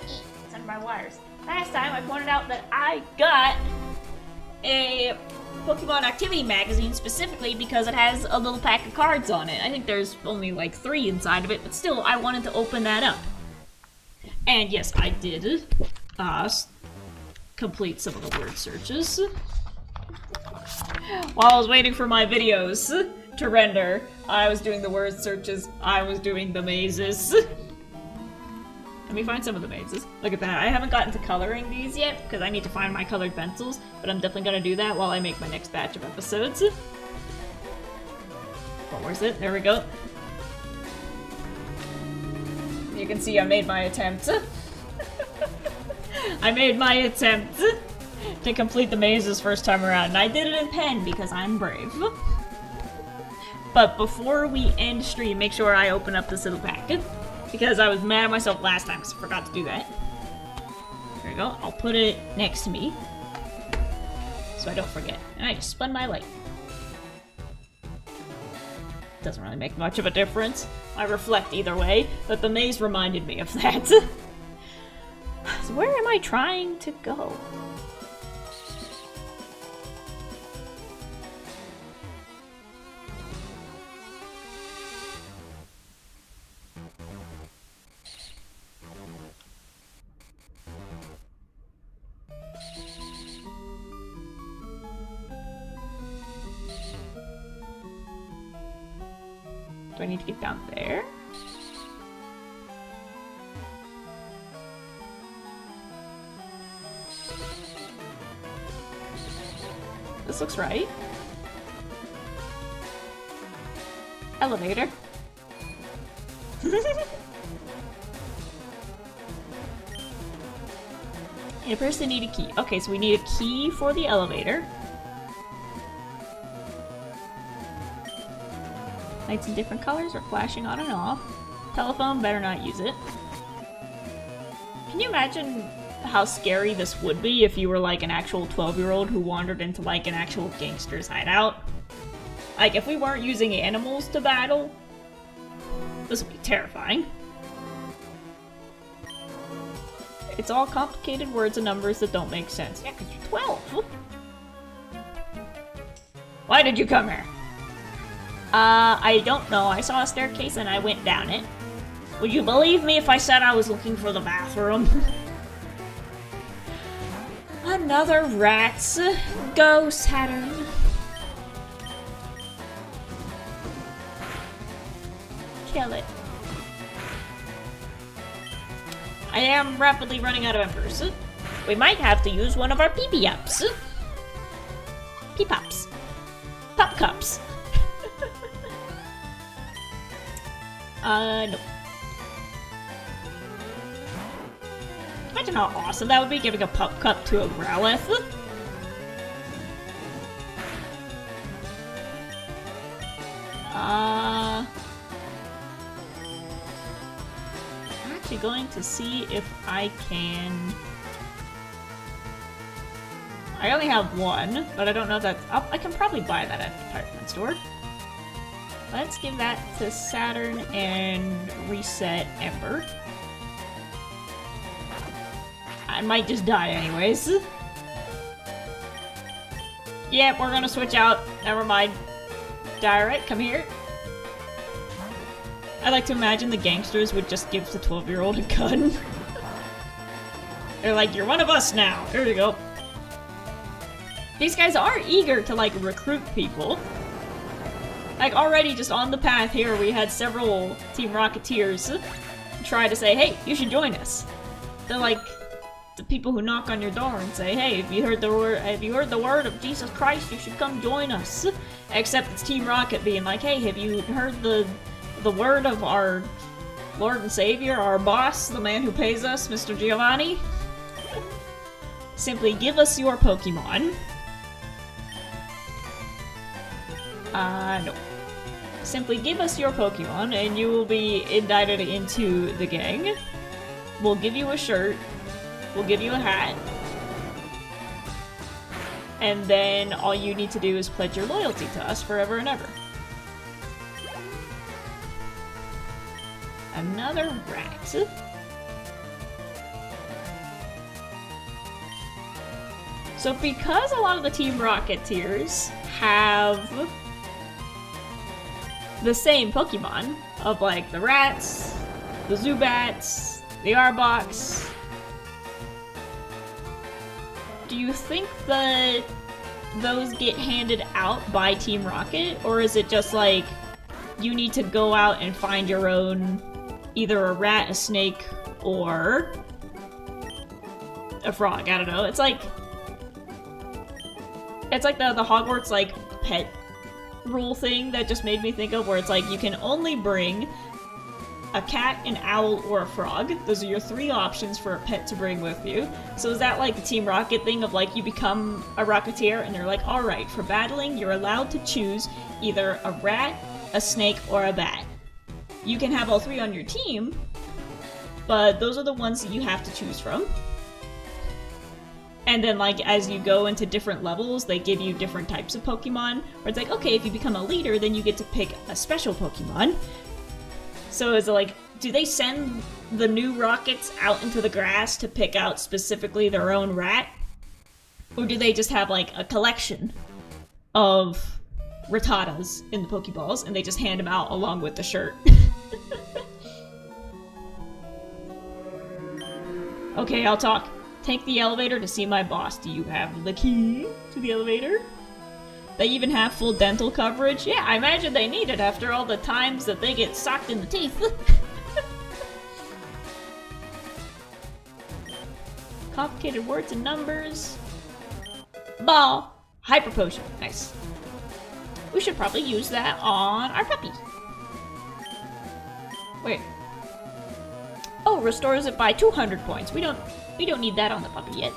It's under my wires. Last time I pointed out that I got a Pokemon Activity Magazine specifically because it has a little pack of cards on it. I think there's only like 3 inside of it, but still, I wanted to open that up. And yes, I did complete some of the word searches while I was waiting for my videos to render. I was doing the word searches. I was doing the mazes. Let me find some of the mazes. Look at that. I haven't gotten to coloring these yet because I need to find my colored pencils, but I'm definitely gonna do that while I make my next batch of episodes. Oh, where's it? There we go. You can see I made my attempt. I made my attempt to complete the mazes first time around, and I did it in pen because I'm brave. But before we end stream, make sure I open up this little packet, because I was mad at myself last time because I forgot to do that. There we go. I'll put it next to me so I don't forget. And I just spun my light. Doesn't really make much of a difference. I reflect either way, but the maze reminded me of that. So where am I trying to go? Do I need to get down there? This looks right. Elevator. You first need a key. Okay, so we need a key for the elevator. Lights in different colors are flashing on and off. Telephone, better not use it. Can you imagine how scary this would be if you were like an actual 12-year-old who wandered into like an actual gangster's hideout? Like, if we weren't using animals to battle, this would be terrifying. It's all complicated words and numbers that don't make sense. Yeah, 'cause you're 12! Why did you come here? I don't know. I saw a staircase and I went down it. Would you believe me if I said I was looking for the bathroom? Another rat. Go, Saturn. Kill it. I am rapidly running out of embers. We might have to use one of our pee-pee-ups. Pee-pops. Pop cups. Nope. Imagine how awesome that would be, giving a pop cup to a Growlithe. I'm actually going to see if I can... I only have one, but I don't know if that's... I can probably buy that at the department store. Let's give that to Saturn and reset Ember. I might just die anyways. Yep, we're gonna switch out. Never mind. Direct, come here. I like to imagine the gangsters would just give the 12-year-old a gun. They're like, you're one of us now. Here you go. These guys are eager to, like, recruit people. Like, already just on the path here, we had several Team Rocketeers try to say, hey, you should join us. They're like the people who knock on your door and say, hey, if you heard the word of Jesus Christ, you should come join us. Except it's Team Rocket being like, hey, have you heard the word of our Lord and Savior, our boss, the man who pays us, Mr. Giovanni? Simply give us your Pokemon. No. Simply give us your Pokemon and you will be indicted into the gang. We'll give you a shirt. We'll give you a hat. And then all you need to do is pledge your loyalty to us forever and ever. Another rat. So because a lot of the Team Rocketeers have the same Pokemon of like the rats, the Zubats, the Arboks, do you think that those get handed out by Team Rocket, or is it just like you need to go out and find your own, either a rat, a snake, or a frog? I don't know. It's like the Hogwarts like pet rule thing that just made me think of, where it's like you can only bring a cat, an owl, or a frog. Those are your 3 options for a pet to bring with you. So is that like the Team Rocket thing of like you become a Rocketeer and they're like, alright, for battling you're allowed to choose either a rat, a snake, or a bat. You can have all 3 on your team, but those are the ones that you have to choose from. And then like as you go into different levels, they give you different types of Pokemon, where it's like, okay, if you become a leader, then you get to pick a special Pokemon. So is it like, do they send the new Rockets out into the grass to pick out specifically their own rat? Or do they just have like a collection of Rattatas in the Pokeballs and they just hand them out along with the shirt? Okay, I'll talk. Take the elevator to see my boss. Do you have the key to the elevator? They even have full dental coverage. Yeah, I imagine they need it after all the times that they get socked in the teeth. Complicated words and numbers. Ball. Hyper potion. Nice. We should probably use that on our puppy. Wait. Oh, restores it by 200 points. We don't need that on the puppy yet.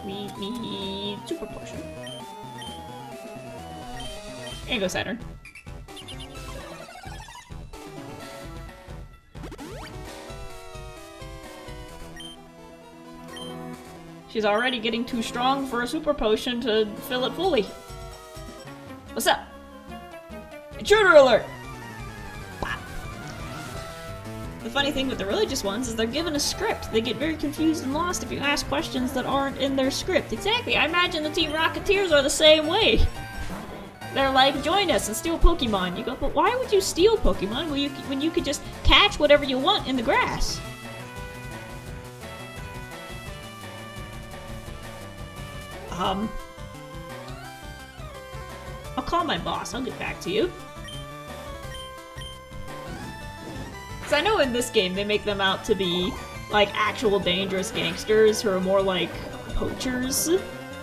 We need super potion. There you go, Saturn. She's already getting too strong for a super potion to fill it fully. What's up? Intruder alert! Wow. The funny thing with the religious ones is they're given a script. They get very confused and lost if you ask questions that aren't in their script. Exactly, I imagine the Team Rocketeers are the same way. They're like, join us and steal Pokemon. You go, but why would you steal Pokemon when you could just catch whatever you want in the grass? I'll call my boss. I'll get back to you. Because I know in this game they make them out to be like actual dangerous gangsters who are more like poachers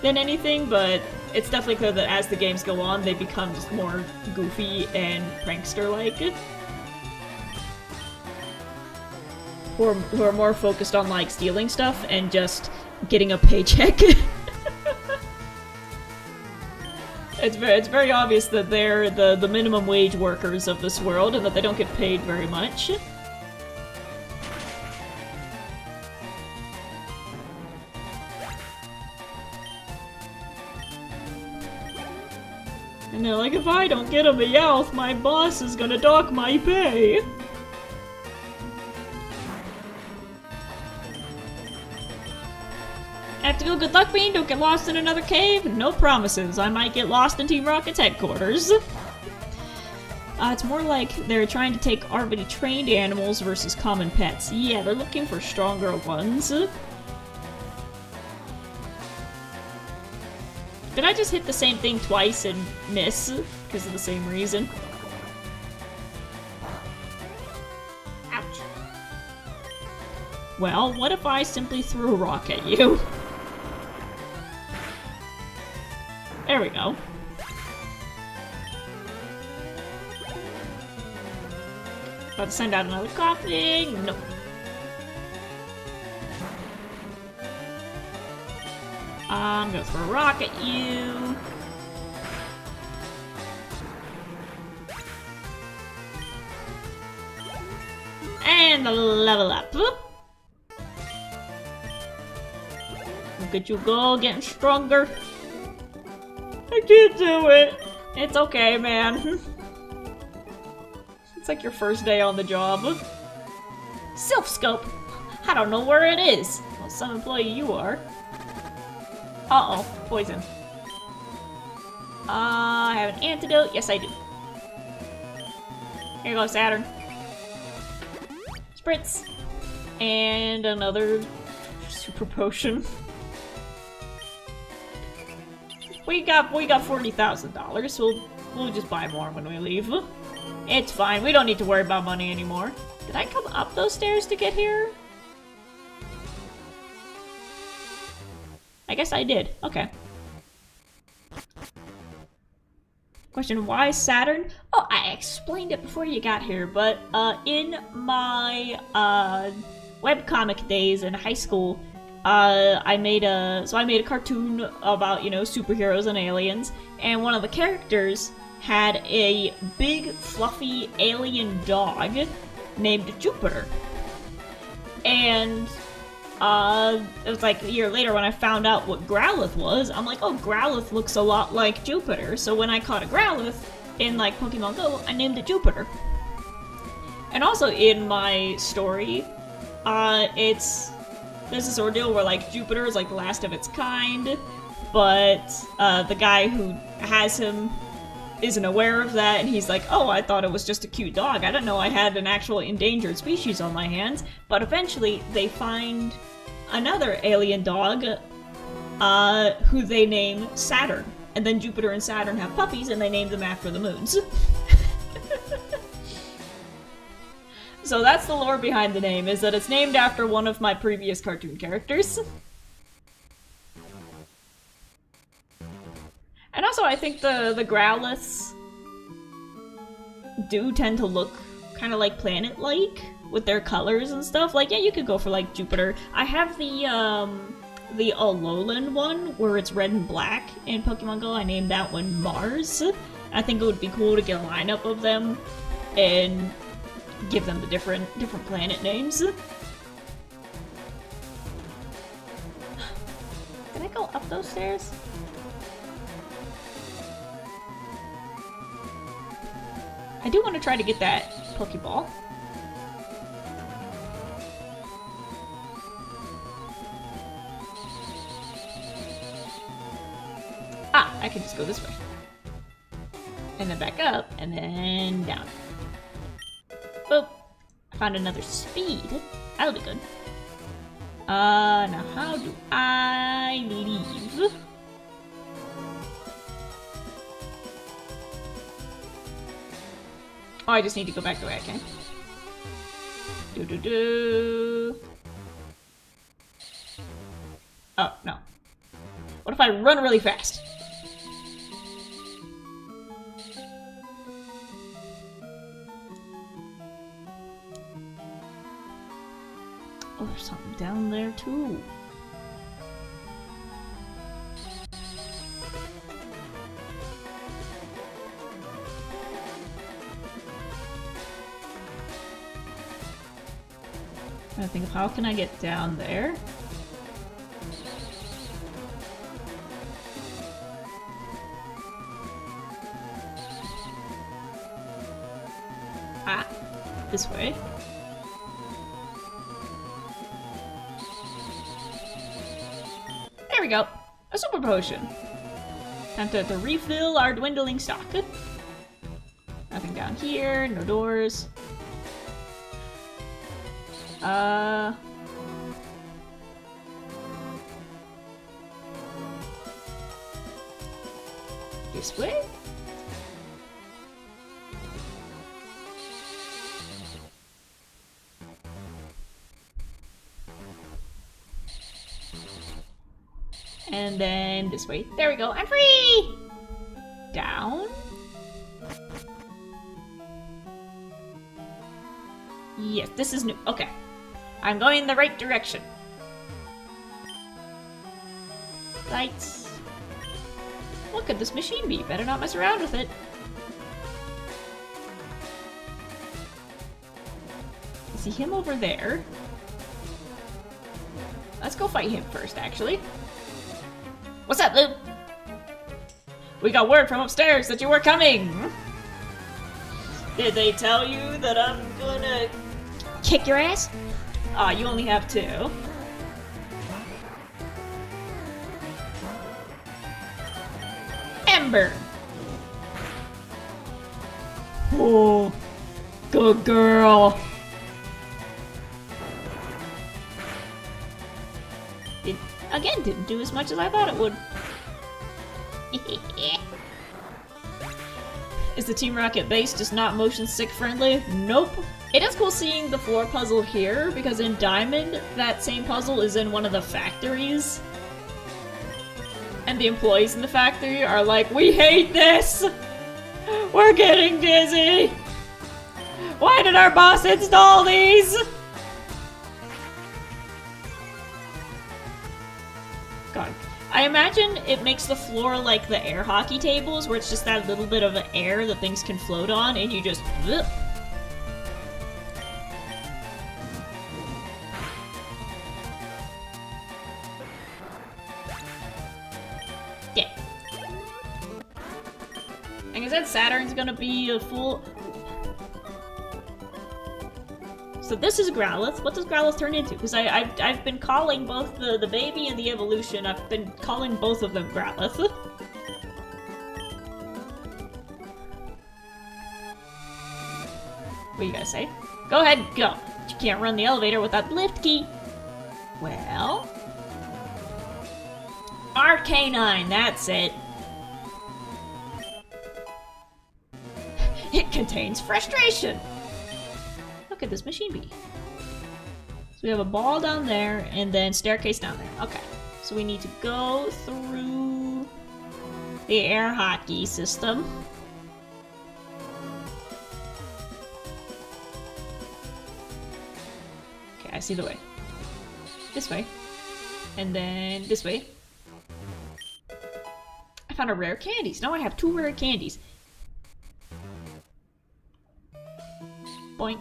than anything, but it's definitely clear that as the games go on, they become just more goofy and prankster-like. Who are more focused on, like, stealing stuff and just getting a paycheck. It's very obvious that they're the minimum wage workers of this world and that they don't get paid very much. And they're like, if I don't get a Meowth, my boss is gonna dock my pay. Have to go, good luck, Bean. Don't get lost in another cave. No promises. I might get lost in Team Rocket's headquarters. It's more like they're trying to take already trained animals versus common pets. Yeah, they're looking for stronger ones. Did I just hit the same thing twice and miss because of the same reason? Ouch. Well, what if I simply threw a rock at you? There we go. About to send out another coughing. Nope. I'm gonna throw a rock at you. And level up. Look at you go, getting stronger. I can't do it. It's okay, man. It's like your first day on the job. Self scope. I don't know where it is. Well, some employee you are. Uh-oh, poison. I have an antidote. Yes, I do. Here you go, Saturn. Spritz. And another super potion. we got $40,000. We'll just buy more when we leave. It's fine. We don't need to worry about money anymore. Did I come up those stairs to get here? I guess I did. Okay. Question, why Saturn? Oh, I explained it before you got here, but in my webcomic days in high school, I made a cartoon about, you know, superheroes and aliens, and one of the characters had a big fluffy alien dog named Jupiter. And it was like a year later when I found out what Growlithe was, I'm like, oh, Growlithe looks a lot like Jupiter. So when I caught a Growlithe in, like, Pokemon Go, I named it Jupiter. And also in my story, there's this ordeal where, like, Jupiter is, like, the last of its kind, but the guy who has him isn't aware of that, and he's like, oh, I thought it was just a cute dog. I didn't know I had an actual endangered species on my hands. But eventually, they find another alien dog, who they name Saturn. And then Jupiter and Saturn have puppies, and they name them after the moons. So that's the lore behind the name, is that it's named after one of my previous cartoon characters. And also, I think the Growliths do tend to look kind of like planet-like with their colors and stuff. Like, yeah, you could go for, like, Jupiter. I have the Alolan one, where it's red and black in Pokemon Go. I named that one Mars. I think it would be cool to get a lineup of them and give them the different planet names. Did I go up those stairs? I do want to try to get that Pokeball. Ah, I can just go this way. And then back up, and then down. Boop. I found another speed. That'll be good. Now how do I leave? Oh, I just need to go back the way I came. Oh, no. What if I run really fast? Oh, there's something down there, too. I think of how can I get down there? Ah, this way. There we go. A super potion. Time to refill our dwindling stock. Nothing down here, no doors. This way? And then this way. There we go. I'm free! Down. Yes, this is new. Okay. I'm going in the right direction. Lights. What could this machine be? Better not mess around with it. I see him over there. Let's go fight him first, actually. What's up, Lou? We got word from upstairs that you were coming! Did they tell you that I'm gonna kick your ass? Aw, you only have 2. Ember! Oh, good girl! It, again, didn't do as much as I thought it would. Is the Team Rocket base just not motion sick friendly? Nope. It is cool seeing the floor puzzle here, because in Diamond, that same puzzle is in one of the factories. And the employees in the factory are like, we hate this! We're getting dizzy! Why did our boss install these? God. I imagine it makes the floor like the air hockey tables, where it's just that little bit of air that things can float on, and you just... Ugh. Yeah. Like I said, Saturn's gonna be a full... So this is Growlithe. What does Growlithe turn into? Because I've been calling both the baby and the evolution. I've been calling both of them Growlithe. What do you guys say? Go ahead, go. You can't run the elevator without the lift key. Well... Arcanine, that's it. It contains frustration. Look at this machine bee. So we have a ball down there and then staircase down there. Okay. So we need to go through the air hockey system. Okay, I see the way. This way. And then this way. I found a rare candies. Now I have 2 rare candies. Boink.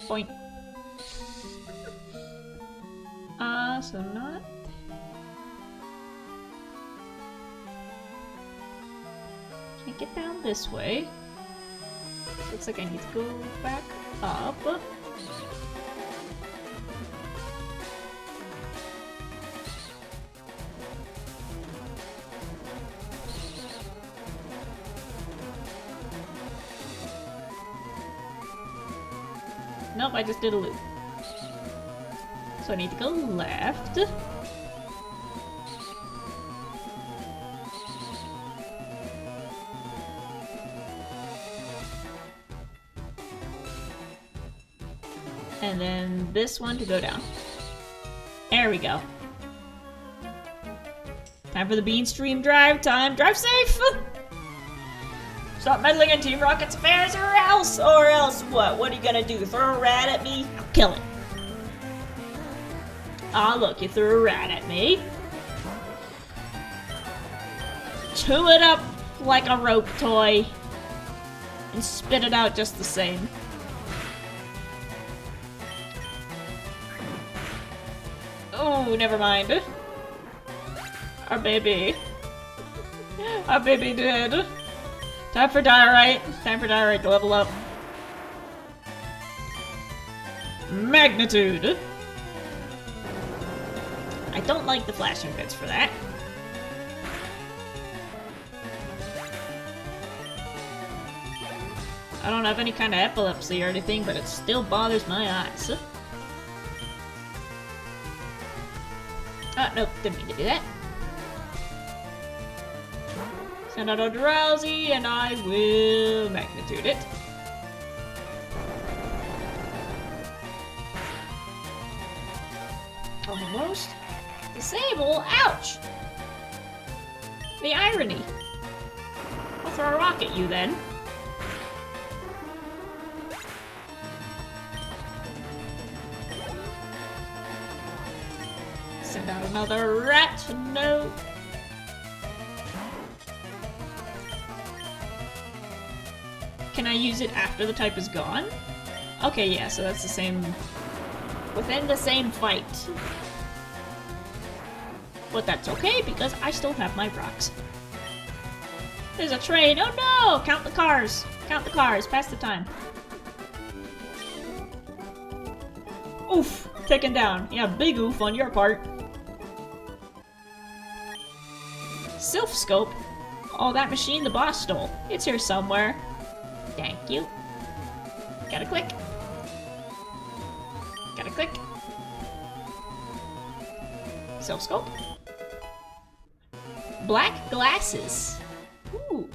Boink. So not... Can't get down this way. Looks like I need to go back up. Nope, I just did a loop. So I need to go left. And then this one to go down. There we go. Time for the Bean Stream drive time. Drive safe! Stop meddling in Team Rocket's affairs or else what? What are you gonna do? Throw a rat at me? I'll kill it. Ah, look, you threw a rat at me. Chew it up like a rope toy. And spit it out just the same. Oh, never mind. Our baby. Our baby did. Time for Diorite. Time for Diorite to level up. Magnitude. I don't like the flashing bits for that. I don't have any kind of epilepsy or anything, but it still bothers my eyes. Oh, nope, didn't mean to do that. Send out a Drowsy, and I will magnitude it. Almost. Disable? Ouch! The irony. I'll throw a rock at you then. Send out another rat. No. Can I use it after the type is gone? Okay, yeah, so that's the same... within the same fight. But that's okay, because I still have my rocks. There's a train! Oh no! Count the cars! Count the cars! Pass the time. Oof! Taken down. Yeah, big oof on your part. Sylph Scope? Oh, that machine the boss stole. It's here somewhere. Thank you. Gotta click. Gotta click. Sylph Scope. Black glasses. Ooh.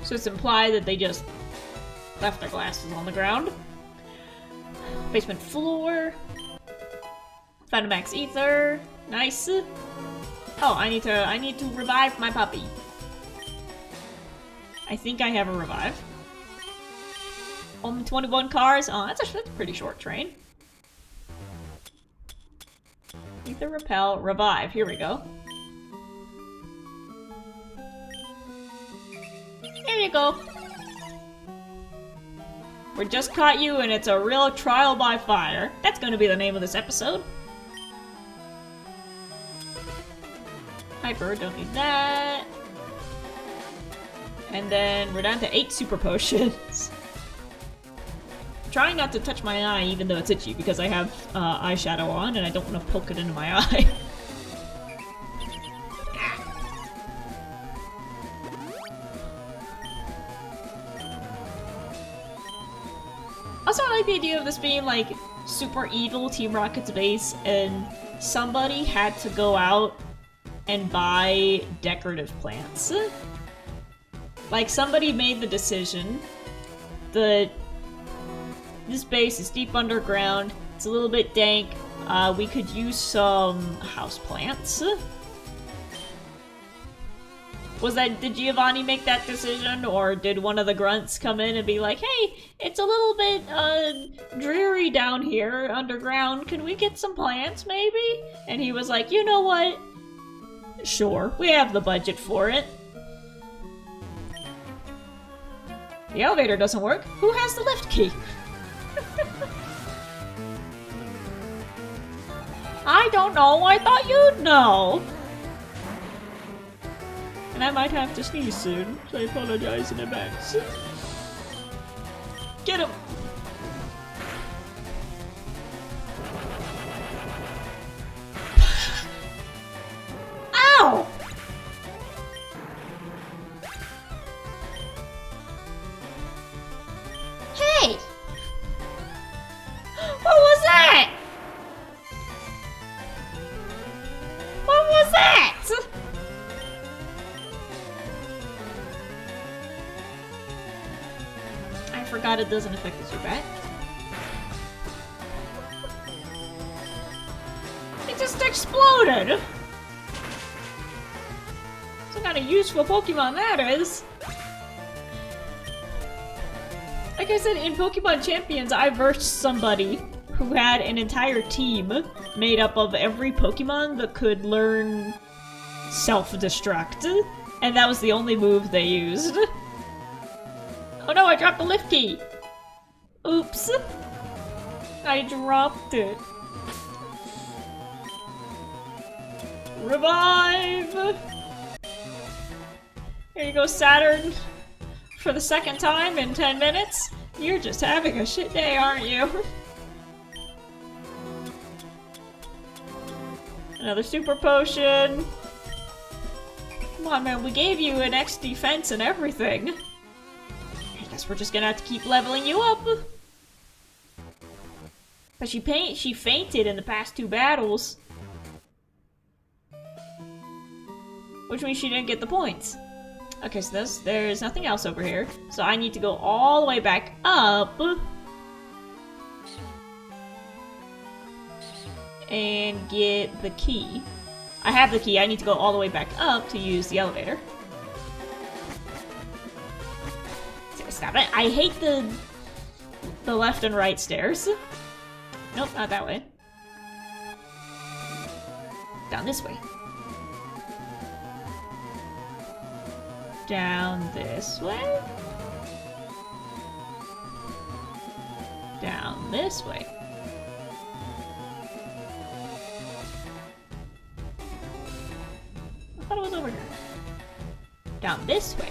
So it's implied that they just left their glasses on the ground. Basement floor. Found a max ether. Nice. Oh, I need to revive my puppy. I think I have a revive. Only 21 cars. Oh, that's a pretty short train. Ether, repel, revive. Here we go. There you go. We just caught you and it's a real trial by fire. That's gonna be the name of this episode. Hyper, don't need that. And then we're down to 8 super potions. Trying not to touch my eye even though it's itchy because I have eyeshadow on and I don't want to poke it into my eye. Also, I like the idea of this being like super evil Team Rocket's base and somebody had to go out and buy decorative plants. Like somebody made the decision that this base is deep underground, it's a little bit dank, we could use some houseplants. Did Giovanni make that decision, or did one of the grunts come in and be like, hey, it's a little bit, dreary down here underground, can we get some plants, maybe? And he was like, you know what? Sure, we have the budget for it. The elevator doesn't work. Who has the lift key? I don't know, I thought you'd know. And I might have to sneeze soon, so I apologize in advance. Get him! Ow! Hey! What was that? What was that? I forgot it doesn't affect the Zubat. It just exploded! Some kind of useful Pokemon that is. Like I said, in Pokemon Champions, I versed somebody who had an entire team made up of every Pokemon that could learn self-destruct. And that was the only move they used. Oh no, I dropped the lift key! Oops. I dropped it. Revive! Here you go, Saturn. For the second time in 10 minutes. You're just having a shit day, aren't you? Another super potion. Come on, man, we gave you an X defense and everything. I guess we're just gonna have to keep leveling you up. But she fainted in the past 2 battles. Which means she didn't get the points. Okay, so there's nothing else over here. So I need to go all the way back up. And get the key. I have the key, I need to go all the way back up to use the elevator. Stop it. I hate the left and right stairs. Nope, not that way. Down this way. Down this way. Down this way. I thought it was over here. Down this way.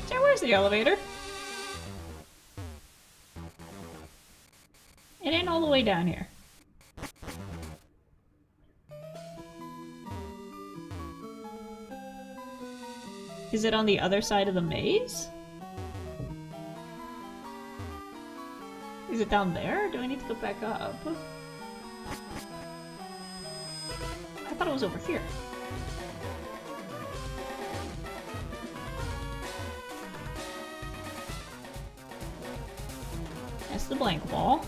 So where's the elevator? It ain't all the way down here. Is it on the other side of the maze? Is it down there? Do I need to go back up? I thought it was over here. That's the blank wall.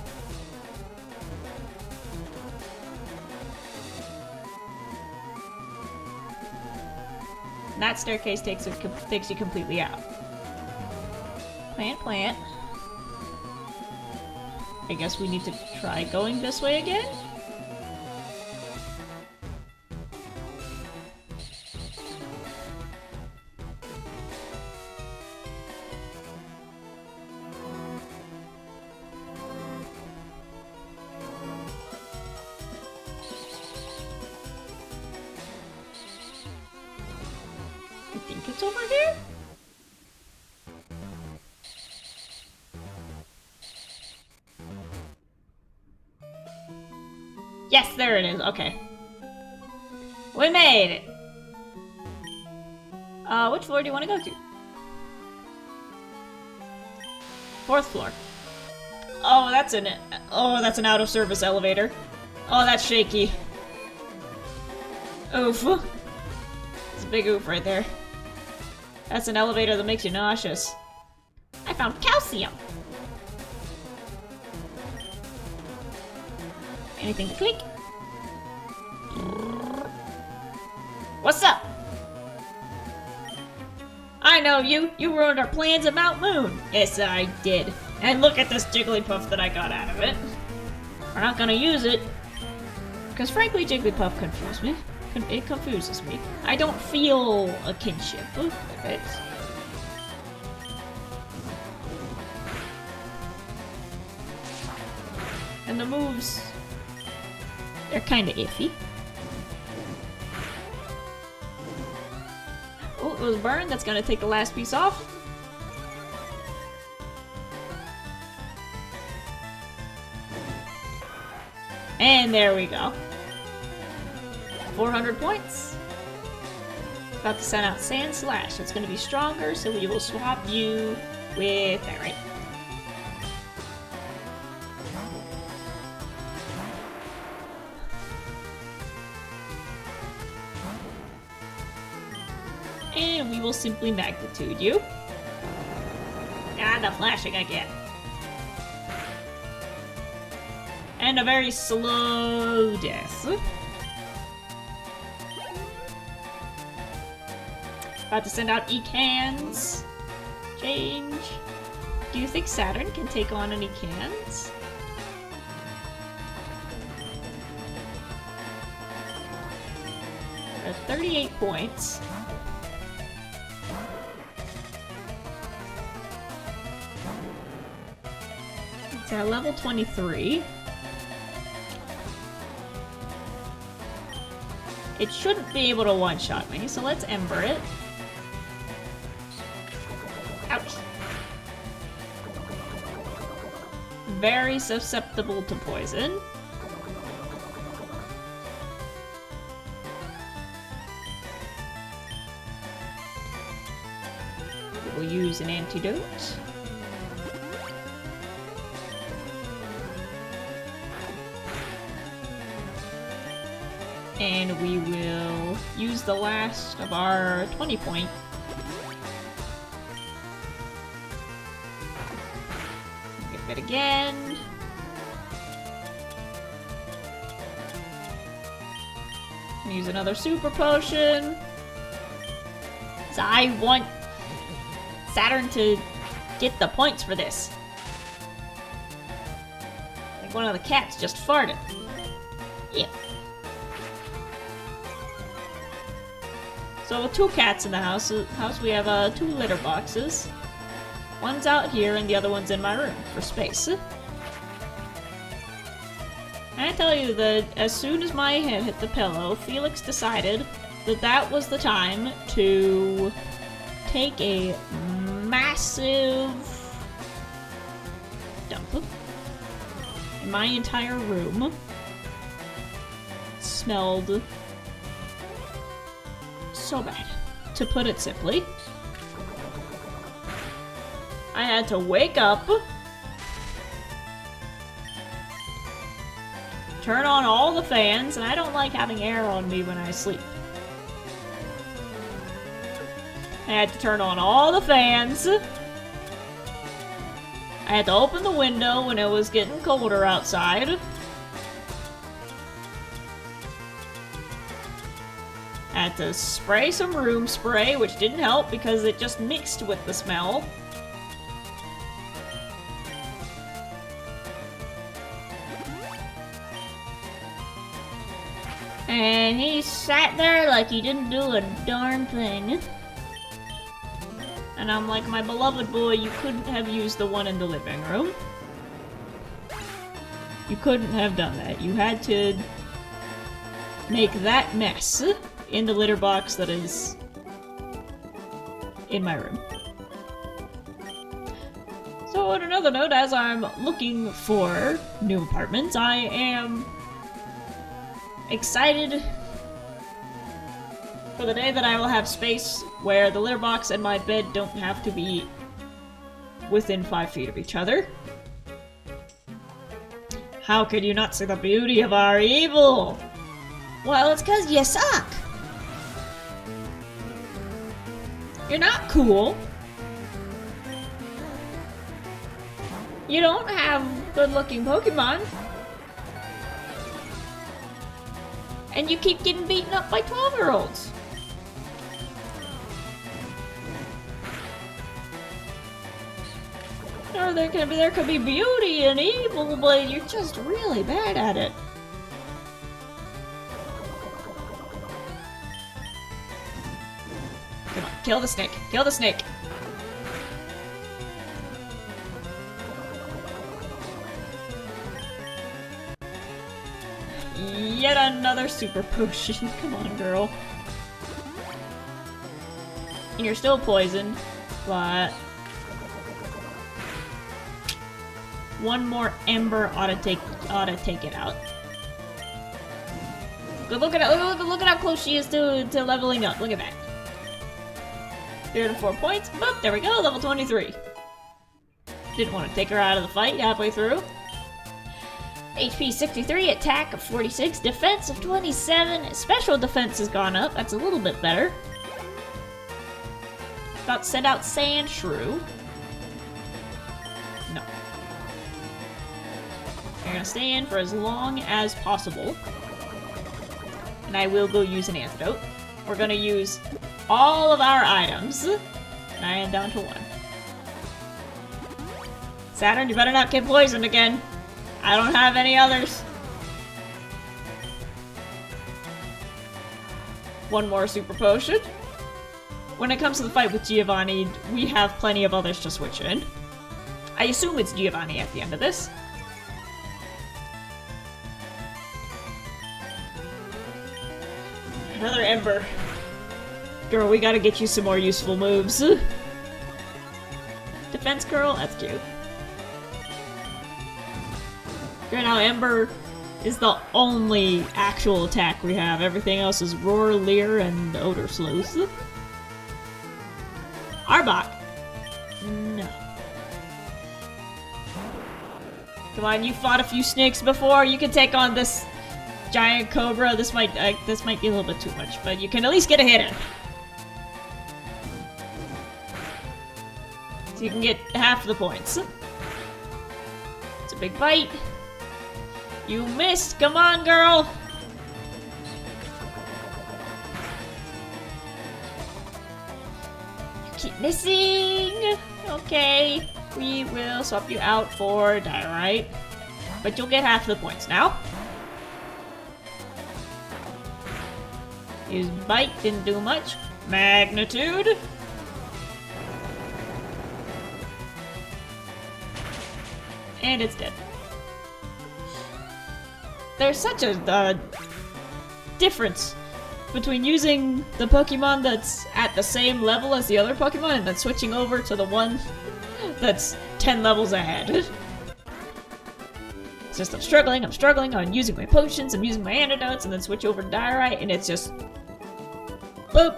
And that staircase takes you completely out. Plant. I guess we need to try going this way again? I think it's over here? Yes, there it is. Okay. We made it! Which floor do you want to go to? 4th floor. Oh, that's an out-of-service elevator. Oh, that's shaky. Oof. It's a big oof right there. That's an elevator that makes you nauseous. I found calcium! Anything to click? What's up? I know you! You ruined our plans at Mount Moon! Yes, I did. And look at this Jigglypuff that I got out of it. We're not gonna use it. Because frankly, Jigglypuff confuses me. It confuses me. I don't feel a kinship with it. And the moves... they're kinda iffy. Oh, it was burned. That's gonna take the last piece off. And there we go. 400 points. About to send out Sand Slash. It's gonna be stronger, so we will swap you with... alright. And we will simply magnitude you. Ah, the flashing again. And a very slow death. About to send out E-cans. Change. Do you think Saturn can take on any cans? There are 38 points. It's at level 23. It shouldn't be able to one-shot me, so let's Ember it. Ouch. Very susceptible to poison. We'll use an antidote. And we will use the last of our 20 point. Give it again. Use another super potion. So I want Saturn to get the points for this. Like one of the cats just farted. Yeah. So with 2 cats in the house, we have 2 litter boxes. One's out here and the other one's in my room for space. And I tell you that as soon as my head hit the pillow, Felix decided that that was the time to take a massive dump. And my entire room smelled so bad. to put it simply. I had to wake up, turn on all the fans, and I don't like having air on me when I sleep. I had to turn on all the fans. I had to open the window when it was getting colder outside. I had to spray some room spray, which didn't help because it just mixed with the smell. And he sat there like he didn't do a darn thing. And I'm like, my beloved boy, you couldn't have used the one in the living room. You couldn't have done that. You had to make that mess in the litter box that is in my room. So on another note, as I'm looking for new apartments, I am excited for the day that I will have space where the litter box and my bed don't have to be within 5 feet of each other. How could you not see the beauty of our evil? Well, it's 'cause you suck. You're not cool. You don't have good-looking Pokemon. And you keep getting beaten up by 12-year-olds. Or there could be beauty and evil, but you're just really bad at it. Come on, kill the snake. Kill the snake. Yet another super potion. Come on, girl. And you're still poisoned, but one more ember ought to take it out. Good, look at how close she is to leveling up. Look at that. 3 to 4 points. Boop, there we go, level 23. Didn't want to take her out of the fight halfway through. HP 63, attack of 46, defense of 27, special defense has gone up, that's a little bit better. About to send out Sand Shrew. No. You're gonna stay in for as long as possible. And I will go use an antidote. We're gonna use all of our items. And I am down to 1. Saturn, you better not get poisoned again. I don't have any others. One more super potion. When it comes to the fight with Giovanni, we have plenty of others to switch in. I assume it's Giovanni at the end of this. Another Ember. Girl, we gotta get you some more useful moves. Defense Curl? That's cute. Right now, Ember is the only actual attack we have. Everything else is Roar, Leer, and Odor Sleuth. Arbok. No. Come on, you fought a few snakes before. You can take on this giant cobra. This might be a little bit too much, but you can at least get a hit in. So you can get half the points. It's a big bite. You missed! Come on, girl! You keep missing! Okay, we will swap you out for Diorite. But you'll get half the points now. Use Bite, didn't do much. Magnitude! And it's dead. There's such a difference between using the Pokemon that's at the same level as the other Pokemon and then switching over to the one that's 10 levels ahead. It's just I'm struggling, I'm using my potions, I'm using my antidotes, and then switch over to Diorite, and it's just boop,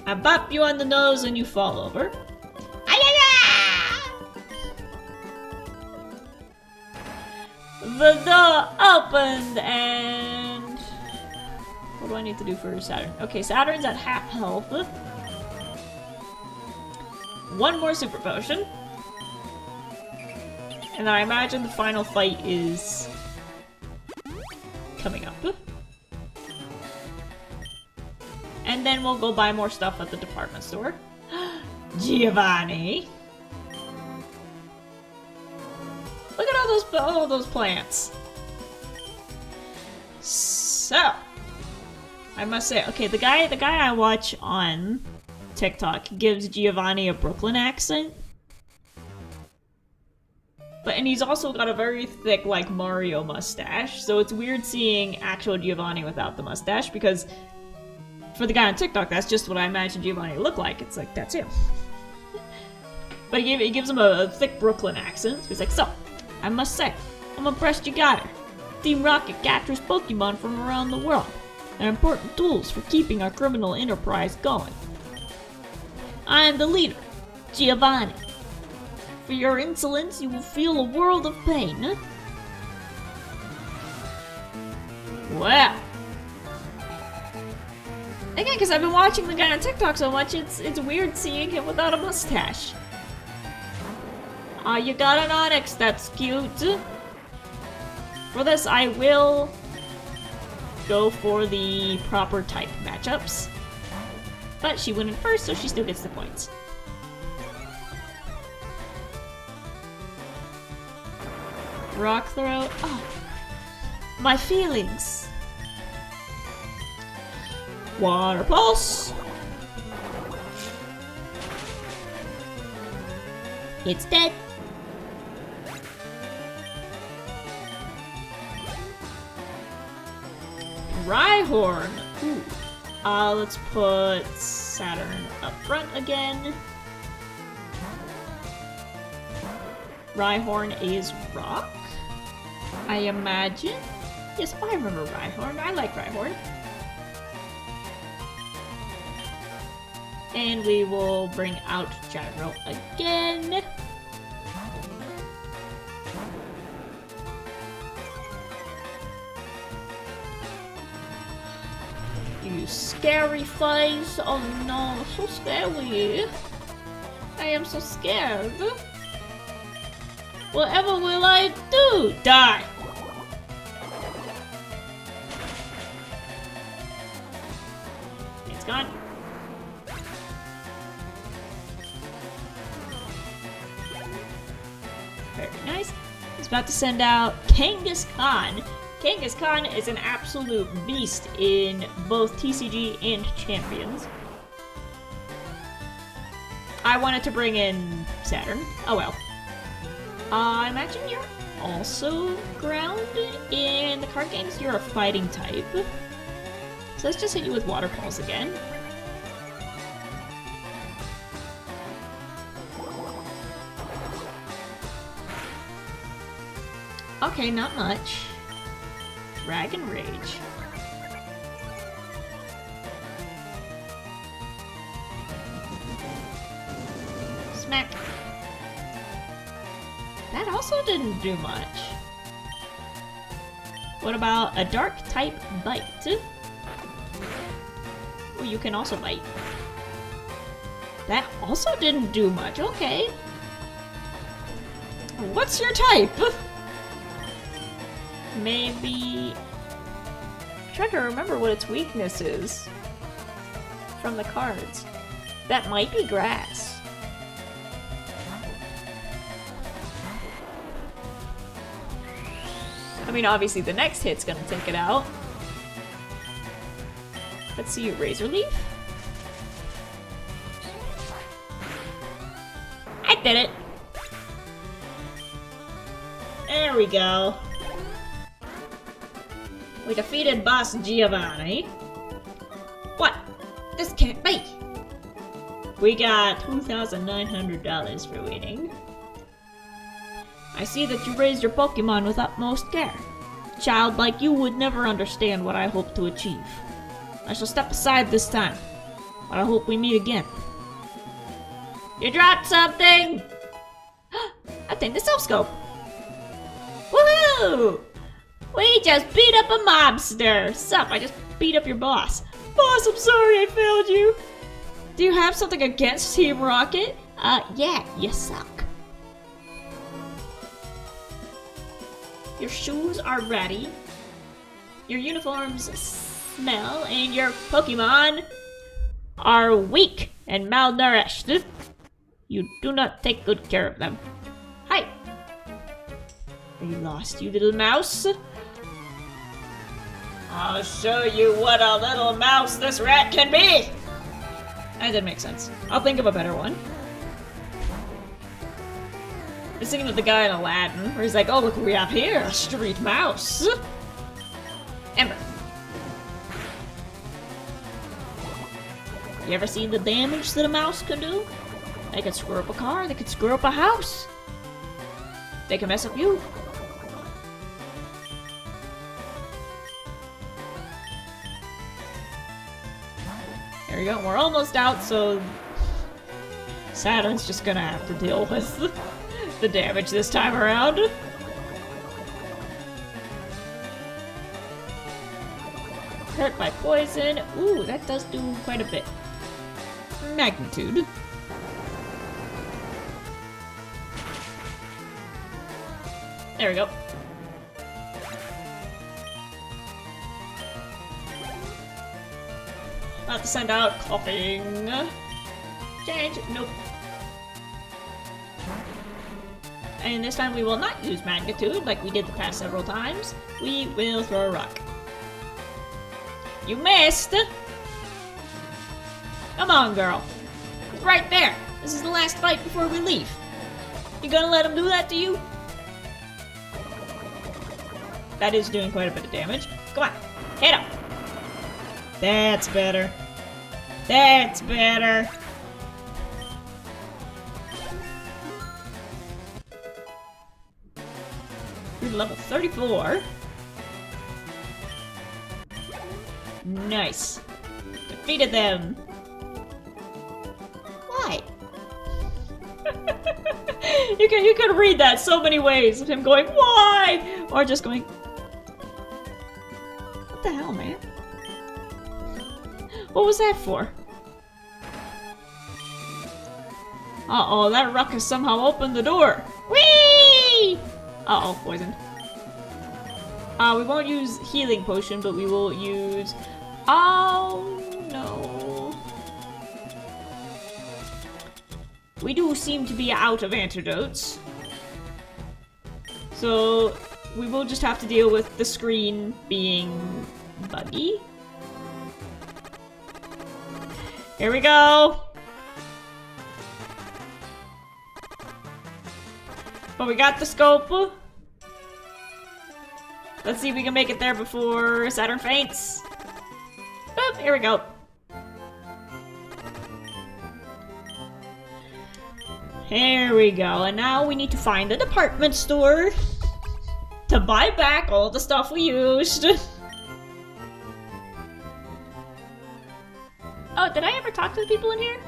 I bop you on the nose and you fall over. The door opened and... What do I need to do for Saturn? Okay, Saturn's at half health. One more super potion. And I imagine the final fight is coming up. And then we'll go buy more stuff at the department store. Giovanni! Look at all those plants. So, I must say, okay, the guy I watch on TikTok gives Giovanni a Brooklyn accent. And he's also got a very thick, like, Mario mustache, so it's weird seeing actual Giovanni without the mustache, because for the guy on TikTok, that's just what I imagine Giovanni to look like. It's like, that's him. But he gives him a thick Brooklyn accent. He's like, so, I must say, I'm impressed you got her. Team Rocket captures Pokemon from around the world. They're important tools for keeping our criminal enterprise going. I am the leader, Giovanni. For your insolence, you will feel a world of pain. Wow. Again, because I've been watching the guy on TikTok so much, it's weird seeing him without a mustache. You got an Onyx, that's cute. For this, I will go for the proper type matchups. But she went in first, so she still gets the points. Rock throw. Oh, my feelings. Water pulse. It's dead. Rhyhorn. Ooh. Let's put Saturn up front again. Rhyhorn is rock, I imagine. Yes, I remember Rhyhorn. I like Rhyhorn. And we will bring out Gyro again. You scary face. Oh no, so scary. I am so scared. Whatever will I do? Die! It's gone. Very nice. He's about to send out Kangaskhan. Kangaskhan is an absolute beast in both TCG and Champions. I wanted to bring in Saturn. Oh well. I imagine you're also ground. In the card games, you're a fighting type. So let's just hit you with Water Pulse again. Okay, not much. Dragon Rage. Smack. That also didn't do much. What about a dark type bite? Oh, you can also bite. That also didn't do much, okay. What's your type? Maybe... I'm trying to remember what its weakness is from the cards. That might be grass. I mean, obviously the next hit's gonna take it out. Let's see, Razor Leaf? I did it! There we go. We defeated Boss Giovanni. What? This can't be! We got $2,900 for winning. I see that you raised your Pokemon with utmost care. A child like you would never understand what I hope to achieve. I shall step aside this time. I hope we meet again. You dropped something! I think the self scope. Woohoo! We just beat up a mobster. Sup, I just beat up your boss. Boss, I'm sorry I failed you. Do you have something against Team Rocket? Yeah, you suck. Your shoes are ready. Your uniforms smell, and your Pokemon are weak and malnourished. You do not take good care of them. Hi. Are you lost, you little mouse? I'll show you what a little mouse this rat can be! That didn't make sense. I'll think of a better one. I was thinking of the guy in Aladdin, where he's like, oh, look what we have here, a street mouse. Ember. You ever seen the damage that a mouse can do? They can screw up a car, they can screw up a house. They can mess up you. There we go, we're almost out, so Saturn's just gonna have to deal with the damage this time around. Hurt by poison. Ooh, that does do quite a bit. Magnitude. There we go. About to send out coughing. Change. Nope. And this time we will not use magnitude like we did the past several times. We will throw a rock. You missed! Come on, girl. It's right there. This is the last fight before we leave. You gonna let him do that to you? That is doing quite a bit of damage. Come on. Hit him. That's better. That's better. You're level 34. Nice. Defeated them. Why? you can read that so many ways of him going, why? Or just going, what the hell, man? What was that for? Uh-oh, that ruckus somehow opened the door. Whee! Uh-oh, poisoned. We won't use healing potion, but we will use... Oh, no. We do seem to be out of antidotes. So, we will just have to deal with the screen being buggy. Here we go! But we got the scope. Let's see if we can make it there before Saturn faints. Boop, here we go. Here we go, and now we need to find a department store to buy back all the stuff we used. Oh, did I ever talk to the people in here?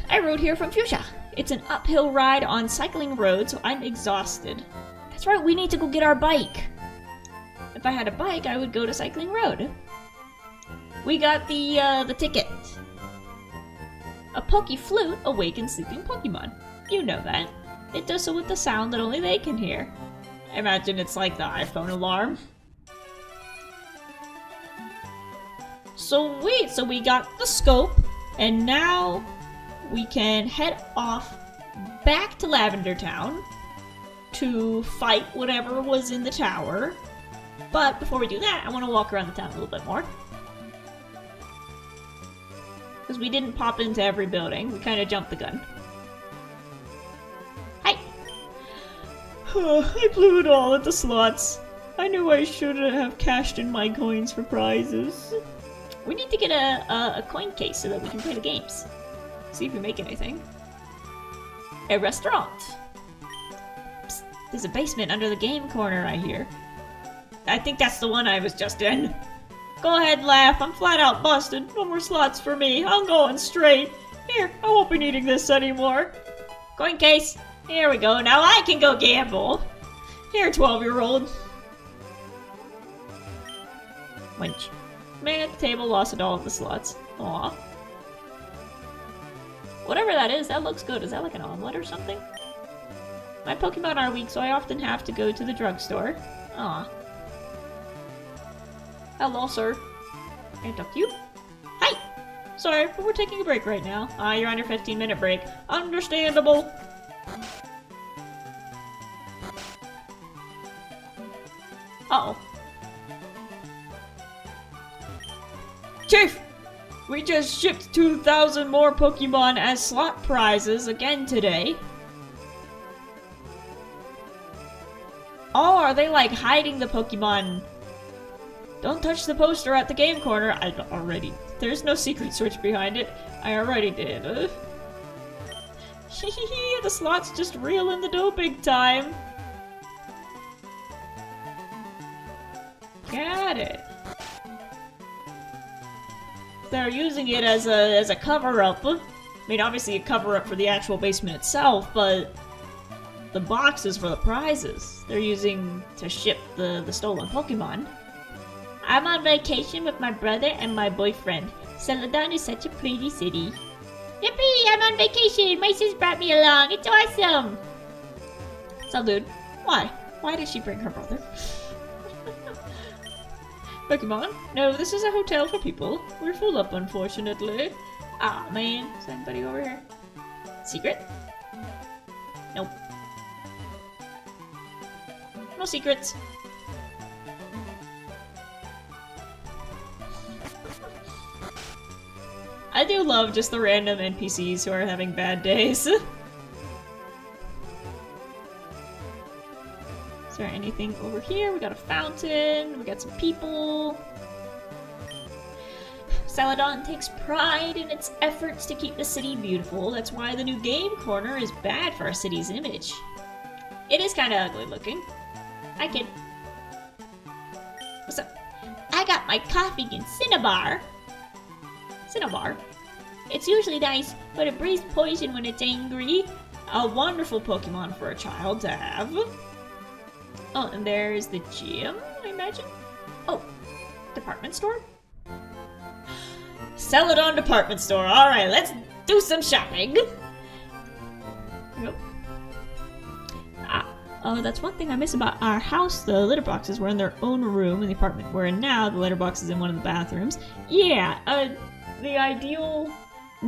I rode here from Fuchsia. It's an uphill ride on cycling road, so I'm exhausted. That's right, we need to go get our bike. If I had a bike, I would go to Cycling Road. We got the ticket. A Poke Flute awakens sleeping Pokemon. You know that. It does so with the sound that only they can hear. Imagine it's like the iPhone alarm. Sweet, so we got the scope, and now we can head off back to Lavender Town to fight whatever was in the tower. But before we do that, I want to walk around the town a little bit more. Because we didn't pop into every building. We kind of jumped the gun. Hi! I blew it all at the slots. I knew I should have cashed in my coins for prizes. We need to get a coin case so that we can play the games. See if we make anything. A restaurant. Psst, there's a basement under the game corner, I hear. I think that's the one I was just in. Go ahead, laugh. I'm flat out busted. No more slots for me. I'm going straight. Here, I won't be needing this anymore. Coin case. Here we go. Now I can go gamble. Here, 12-year-old. Winch. Man at the table lost at all of the slots. Aw. Whatever that is, that looks good. Is that like an omelet or something? My Pokemon are weak, so I often have to go to the drugstore. Aw. Hello, sir. Can I talk to you? Hi! Sorry, but we're taking a break right now. You're on your 15-minute break. Understandable. Uh-oh. Chief! We just shipped 2,000 more Pokemon as slot prizes again today. Oh, are they like hiding the Pokemon? Don't touch the poster at the game corner. I already. There's no secret switch behind it. I already did. The slot's just real in the dough big time. Got it. They're using it as a cover-up. I mean, obviously a cover-up for the actual basement itself, but the boxes for the prizes they're using to ship the stolen Pokemon. I'm on vacation with my brother and my boyfriend. Celadon is such a pretty city. Yippee! I'm on vacation! My sis brought me along! It's awesome! So, dude, why? Why did she bring her brother? Pokemon? No, this is a hotel for people. We're full up, unfortunately. Ah, man. Is anybody over here? Secret? Nope. No secrets. I do love just the random NPCs who are having bad days. Is there anything over here? We got a fountain, we got some people. Celadon takes pride in its efforts to keep the city beautiful. That's why the new game corner is bad for our city's image. It is kind of ugly looking. Hi, kid. What's up? I got my coffee in Cinnabar. Cinnabar? It's usually nice, but it breathes poison when it's angry. A wonderful Pokemon for a child to have. Oh, and there's the gym, I imagine? Oh, department store? Celadon department store. Alright, let's do some shopping. Yep. Oh, that's one thing I miss about our house. The litter boxes were in their own room in the apartment we're in now. The litter box is in one of the bathrooms. Yeah, the ideal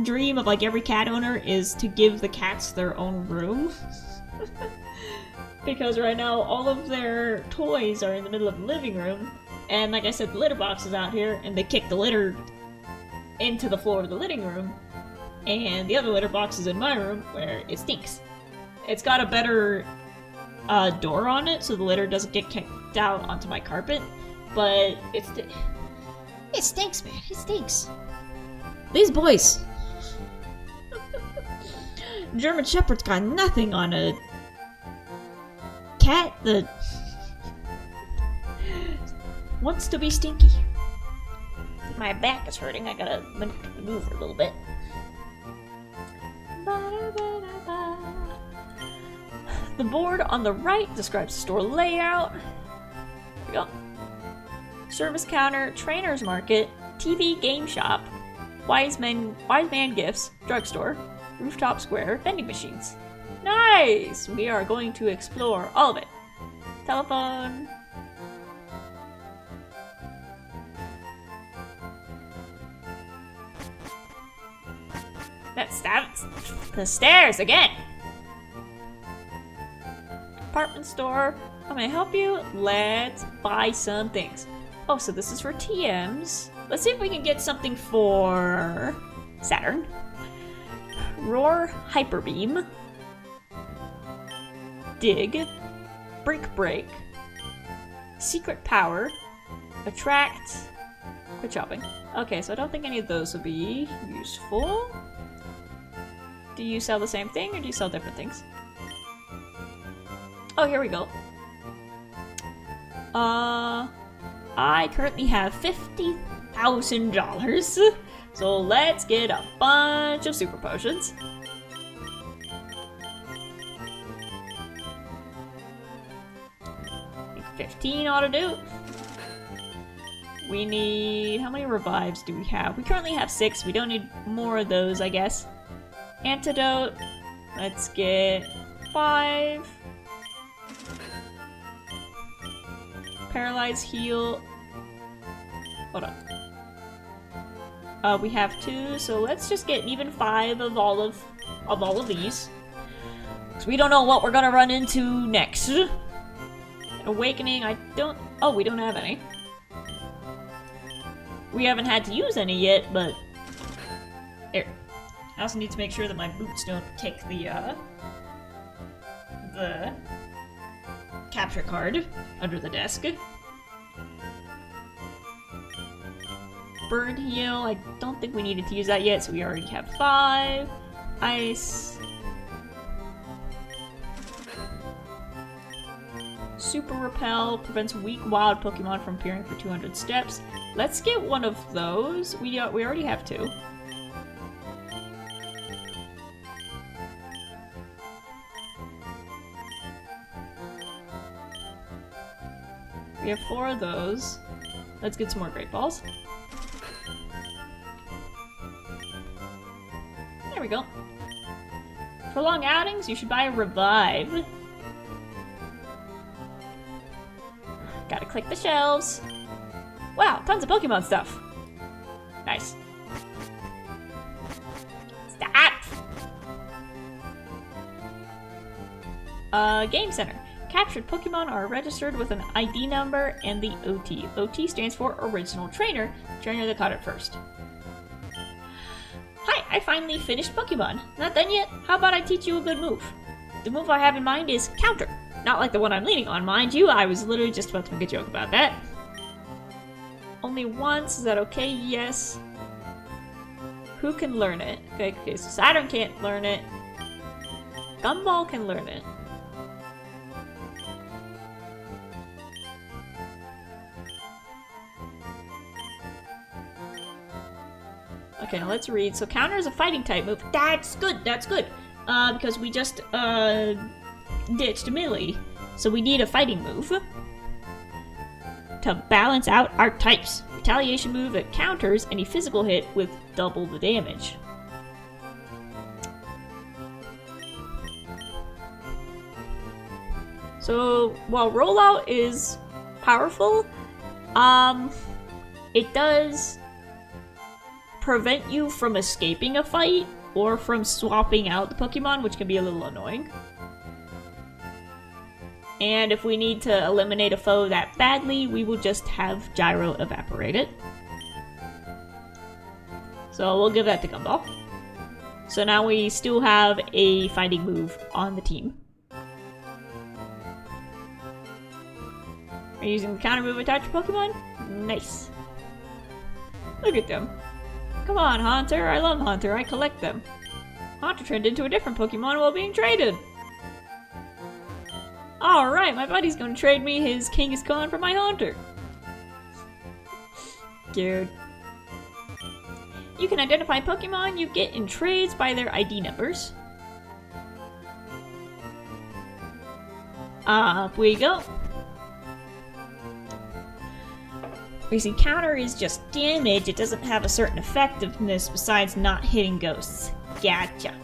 dream of like every cat owner is to give the cats their own room. Because right now all of their toys are in the middle of the living room, and like I said, the litter box is out here, and they kick the litter into the floor of the living room, and the other litter box is in my room where it stinks. It's got a better door on it so the litter doesn't get kicked out onto my carpet, but it stinks, man. It stinks. These boys. German Shepherd's got nothing on a cat that wants to be stinky. My back is hurting. I gotta maneuver a little bit. The board on the right describes the store layout. Here we go. Service counter, trainer's market, TV game shop, wise man gifts, drugstore, rooftop square, vending machines. Nice! We are going to explore all of it. Telephone. That's the stairs again. Department store. How may I help you? Let's buy some things. Oh, so this is for TMs. Let's see if we can get something for Saturn. Roar Hyper Beam. Dig. Brick Break. Secret Power. Attract. Quit shopping. Okay, so I don't think any of those would be useful. Do you sell the same thing or do you sell different things? Oh, here we go. I currently have $50,000. So let's get a bunch of super potions. I think 15 ought to do. We need... how many revives do we have? We currently have 6. We don't need more of those, I guess. Antidote. Let's get 5. Paralyze heal. Hold on. We have 2, so let's just get even 5 of all of these. Because we don't know what we're gonna run into next. Awakening, I don't... oh, we don't have any. We haven't had to use any yet, but... here. I also need to make sure that my boots don't kick the capture card under the desk. Burn heal, I don't think we needed to use that yet, so we already have 5. Ice. Super repel, prevents weak wild Pokemon from appearing for 200 steps. Let's get one of those. We already have 2. We have 4 of those. Let's get some more Great Balls. There we go. For long outings, you should buy a Revive. Gotta click the shelves. Wow, tons of Pokemon stuff. Nice. Stop! Game Center. Captured Pokemon are registered with an ID number and the OT. OT stands for Original Trainer, trainer that caught it first. Hi, I finally finished Pokemon. Not done yet? How about I teach you a good move? The move I have in mind is Counter. Not like the one I'm leaning on, mind you. I was literally just about to make a joke about that. Only once, is that okay? Yes. Who can learn it? Okay, so Saturn can't learn it. Gumball can learn it. Okay, now let's read. So Counter is a fighting type move. That's good, that's good. Because we just, ditched melee. So we need a fighting move to balance out our types. Retaliation move that counters any physical hit with double the damage. So while rollout is powerful, it does prevent you from escaping a fight or from swapping out the Pokemon, which can be a little annoying. And if we need to eliminate a foe that badly, we will just have Gyro evaporate it. So we'll give that to Gumball. So now we still have a fighting move on the team. Are you using the counter move attached to Pokemon? Nice. Look at them. Come on, Haunter. I love Haunter. I collect them. Haunter turned into a different Pokemon while being traded. Alright, my buddy's gonna trade me his Kangaskhan for my Haunter. Dude. You can identify Pokemon you get in trades by their ID numbers. Up we go. We see counter is just damage, it doesn't have a certain effectiveness besides not hitting ghosts. Gotcha.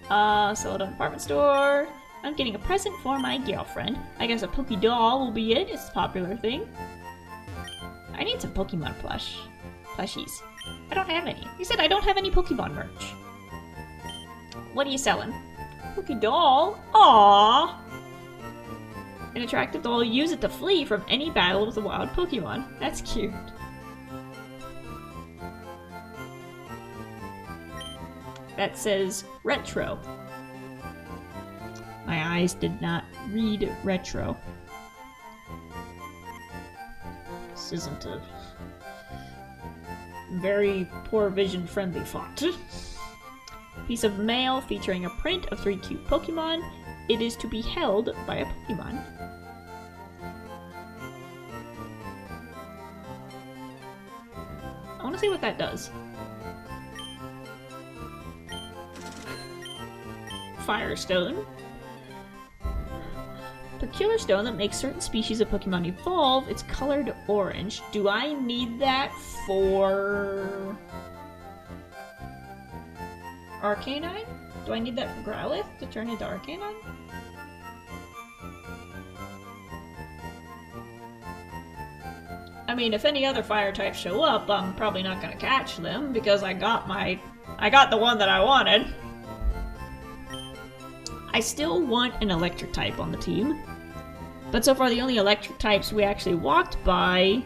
Celadon department store. I'm getting a present for my girlfriend. I guess a Poké doll will be it, it's a popular thing. I need some Pokemon plushies. I don't have any. You said I don't have any Pokemon merch. What are you selling? Poké doll? Aww. An attractive doll, use it to flee from any battle with a wild Pokemon. That's cute. That says retro. My eyes did not read retro. This isn't a very poor vision friendly font. Piece of mail featuring a print of 3 cute Pokemon. It is to be held by a Pokemon. I want to see what that does. Firestone. Peculiar stone that makes certain species of Pokemon evolve. It's colored orange. Do I need that for Arcanine? Do I need that for Growlithe to turn into Arcanine? I mean, if any other fire types show up, I'm probably not gonna catch them because I got the one that I wanted. I still want an electric type on the team. But so far the only electric types we actually walked by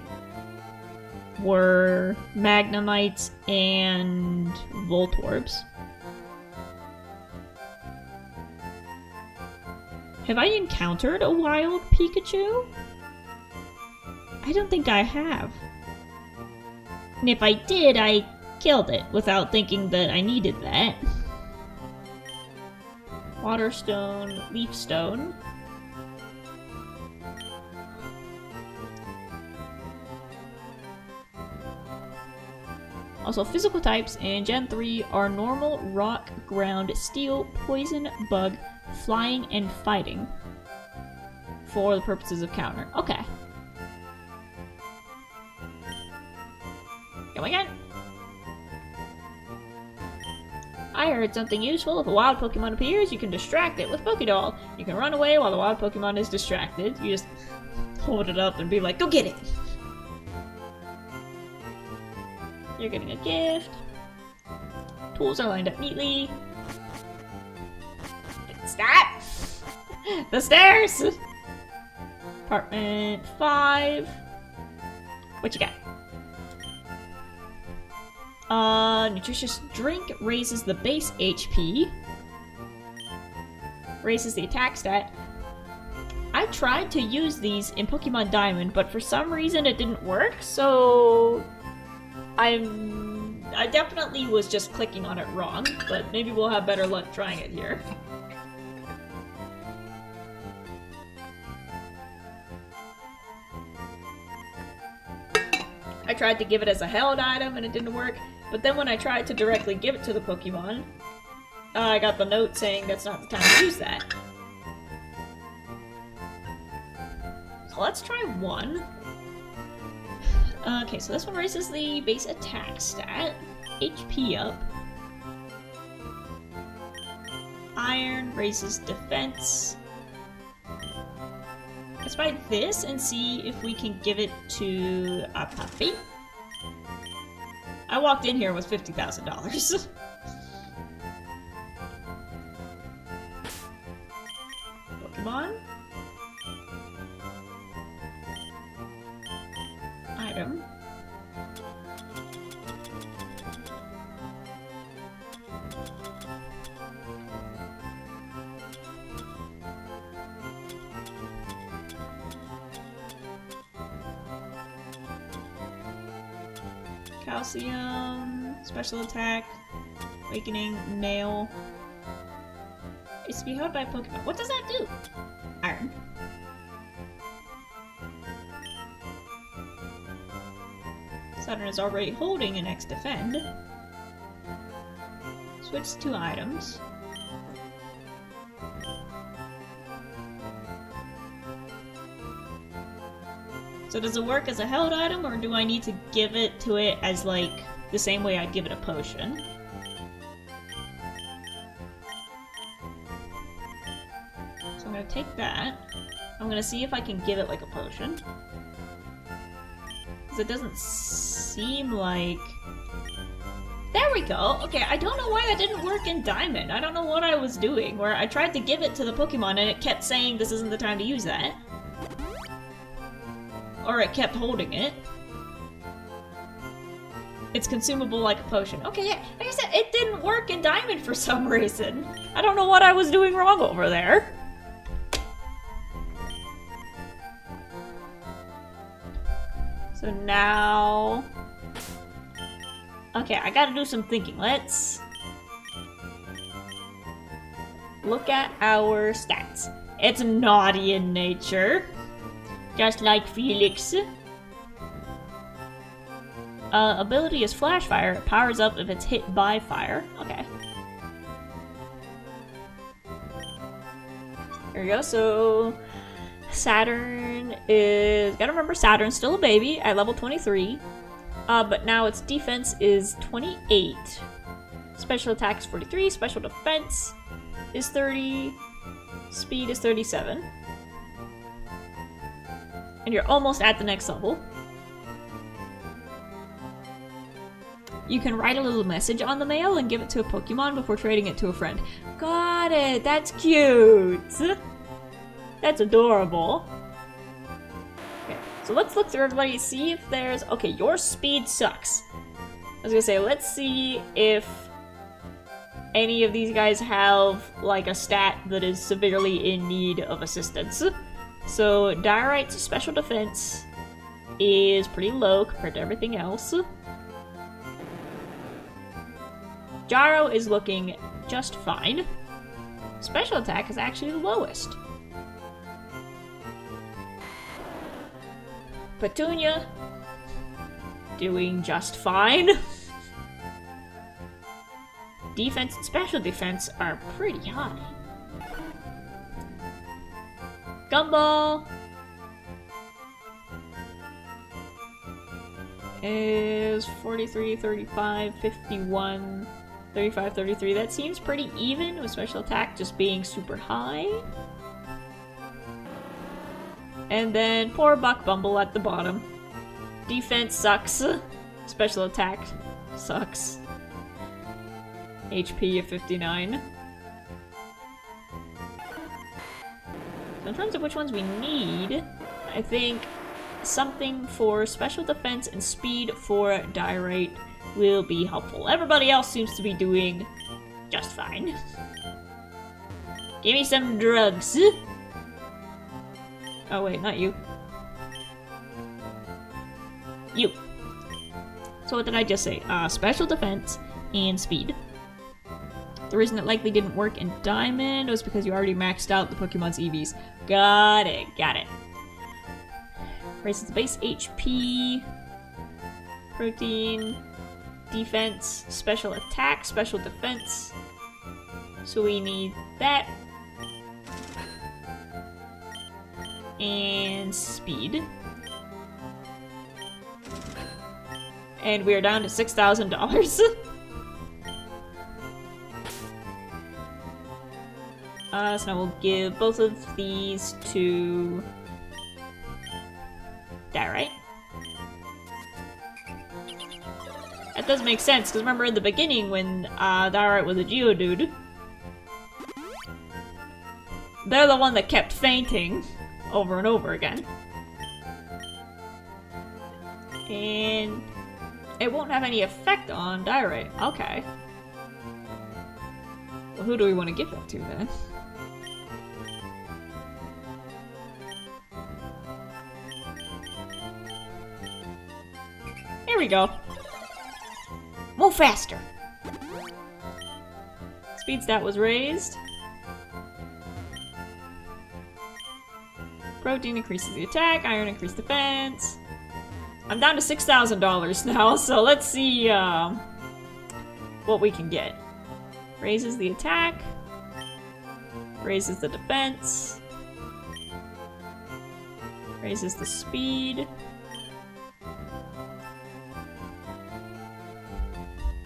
were Magnemites and Voltorbs. Have I encountered a wild Pikachu? I don't think I have. And if I did, I killed it without thinking that I needed that. Waterstone, Leafstone. Also, physical types in Gen 3 are normal, rock, ground, steel, poison, bug, flying, and fighting. For the purposes of counter. Okay. Go again. I heard something useful. If a wild Pokemon appears, you can distract it with Pokédoll. You can run away while the wild Pokemon is distracted. You just hold it up and be like, go get it! You're getting a gift. Tools are lined up neatly. Stop! The stairs! Apartment 5. What you got? Nutritious drink raises the base HP. Raises the attack stat. I tried to use these in Pokemon Diamond, but for some reason it didn't work, so I definitely was just clicking on it wrong, but maybe we'll have better luck trying it here. I tried to give it as a held item and it didn't work, but then when I tried to directly give it to the Pokemon, I got the note saying that's not the time to use that. So let's try one. Okay, so this one raises the base attack stat, HP up. Iron raises defense. Let's try this and see if we can give it to a puppy. I walked in here with $50,000. Pokemon. Item. Calcium, special attack, awakening, nail. It's to be held by a Pokemon. What does that do? Iron. Saturn is already holding an X defend. Switch to items. So does it work as a held item, or do I need to give it to it as, like, the same way I'd give it a potion? So I'm gonna take that. I'm gonna see if I can give it, like, a potion. Because it doesn't seem like... There we go! Okay, I don't know why that didn't work in Diamond. I don't know what I was doing, where I tried to give it to the Pokemon and it kept saying this isn't the time to use that. Or it kept holding it. It's consumable like a potion. Okay, yeah, like I said, it didn't work in Diamond for some reason. I don't know what I was doing wrong over there. So now... Okay, I gotta do some thinking. Let's... look at our stats. It's naughty in nature. Just like Felix. ability is Flash Fire. It powers up if it's hit by fire. Okay. There we go. So Saturn is... Gotta remember, Saturn's still a baby at level 23. But now its defense is 28. Special attack is 43. Special defense is 30. Speed is 37. And you're almost at the next level. You can write a little message on the mail and give it to a Pokemon before trading it to a friend. Got it! That's cute! That's adorable. Okay, so let's look through everybody, see if there's... Okay, your speed sucks. I was gonna say, let's see if any of these guys have, like, a stat that is severely in need of assistance. So, Diorite's special defense is pretty low compared to everything else. Gyro is looking just fine. Special attack is actually the lowest. Petunia, doing just fine. Defense and special defense are pretty high. Gumball is 43, 35, 51, 35, 33. That seems pretty even, with special attack just being super high. And then poor Buck Bumble at the bottom. Defense sucks. Special attack sucks. HP of 59. So in terms of which ones we need, I think something for special defense and speed for Diorite will be helpful. Everybody else seems to be doing just fine. Give me some drugs. Oh wait, not you. You. So what did I just say? Special defense and speed. The reason it likely didn't work in Diamond was because you already maxed out the Pokemon's EVs. Got it, got it. Raises the base HP, protein, defense, special attack, special defense. So we need that. And speed. And we are down to $6,000. So now we'll give both of these to Diorite. That does make sense, because remember in the beginning when Diorite was a Geodude, they're the one that kept fainting over and over again. And it won't have any effect on Diorite. Okay. Well, who do we want to give that to then? Here we go. Move faster. Speed stat was raised. Protein increases the attack, iron increased defense. I'm down to $6,000 now, so let's see what we can get. Raises the attack. Raises the defense. Raises the speed.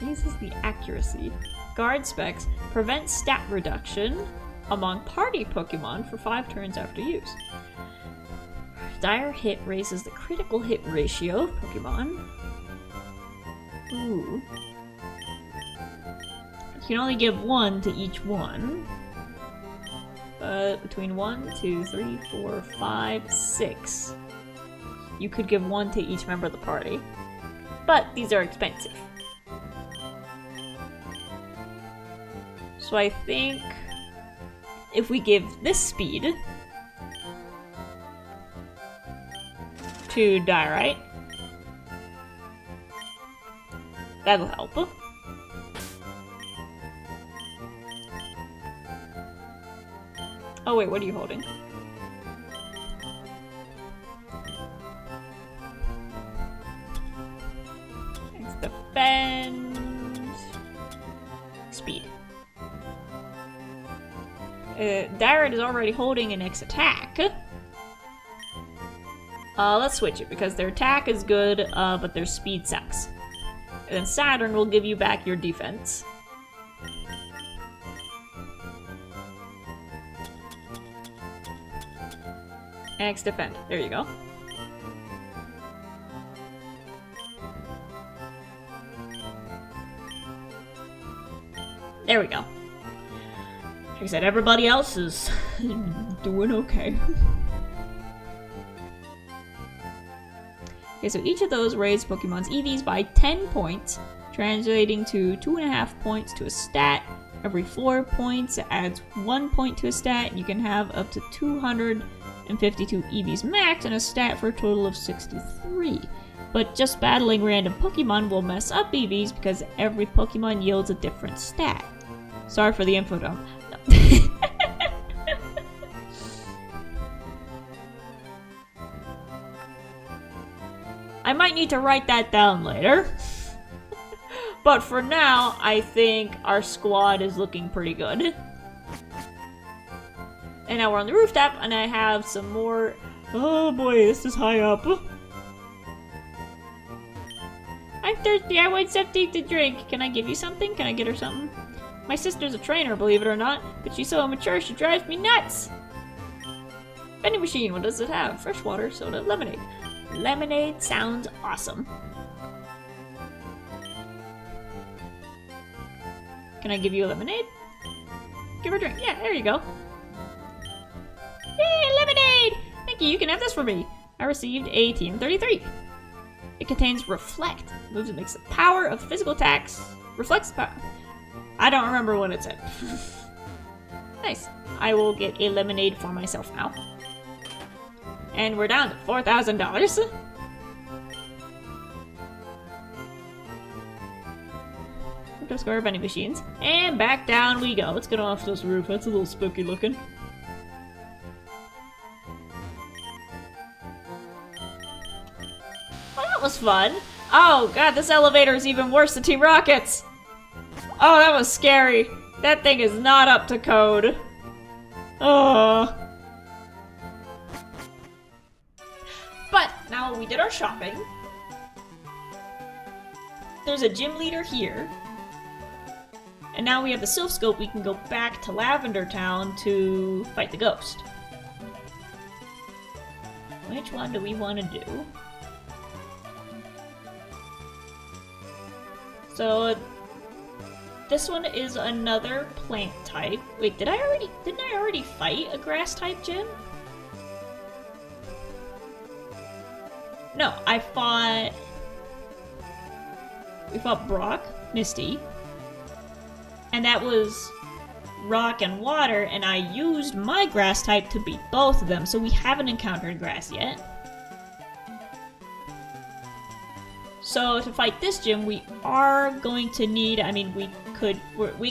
Raises the accuracy. Guard specs prevents stat reduction among party Pokemon for 5 turns after use. Dire hit raises the critical hit ratio of Pokemon. Ooh. You can only give 1 to each one. But between 1, 2, 3, 4, 5, 6. You could give 1 to each member of the party. But these are expensive. So I think if we give this speed to Diorite, that'll help. Oh wait, what are you holding? spend speed. Darren is already holding an X attack. Let's switch it because their attack is good, but their speed sucks. And then Saturn will give you back your defense. X defend. There you go. There we go. Like I said, everybody else is doing okay. Okay, so each of those raise Pokemon's EVs by 10 points, translating to 2.5 points to a stat. Every 4 points it adds 1 point to a stat. You can have up to 252 EVs max and a stat for a total of 63. But just battling random Pokemon will mess up EVs because every Pokemon yields a different stat. Sorry for the info dump. No. I might need to write that down later. But for now, I think our squad is looking pretty good. And now we're on the rooftop, and I have some more... Oh boy, this is high up. I'm thirsty, I want something to drink. Can I give you something? Can I get her something? My sister's a trainer, believe it or not, but she's so immature she drives me nuts! Vending machine, what does it have? Freshwater, soda, lemonade. Lemonade sounds awesome. Can I give you a lemonade? Give her a drink. Yeah, there you go. Yay, lemonade! Thank you, you can have this for me. I received a TM33. It contains Reflect. Moves that makes the power of physical attacks. Reflects the power. I don't remember what it said. Nice. I will get a lemonade for myself now. And we're down to $4,000. Let's go to our vending machines. And back down we go. Let's get off this roof. That's a little spooky looking. Well, that was fun. Oh god, this elevator is even worse than Team Rocket's. Oh, that was scary. That thing is not up to code. Oh. But now we did our shopping. There's a gym leader here. And now we have the Sylph Scope, we can go back to Lavender Town to fight the ghost. Which one do we want to do? So, this one is another plant type. Wait, didn't I already fight a grass type gym? No, we fought Brock, Misty, and that was rock and water, and I used my grass type to beat both of them, so we haven't encountered grass yet. So to fight this gym, we are going to need, I mean, we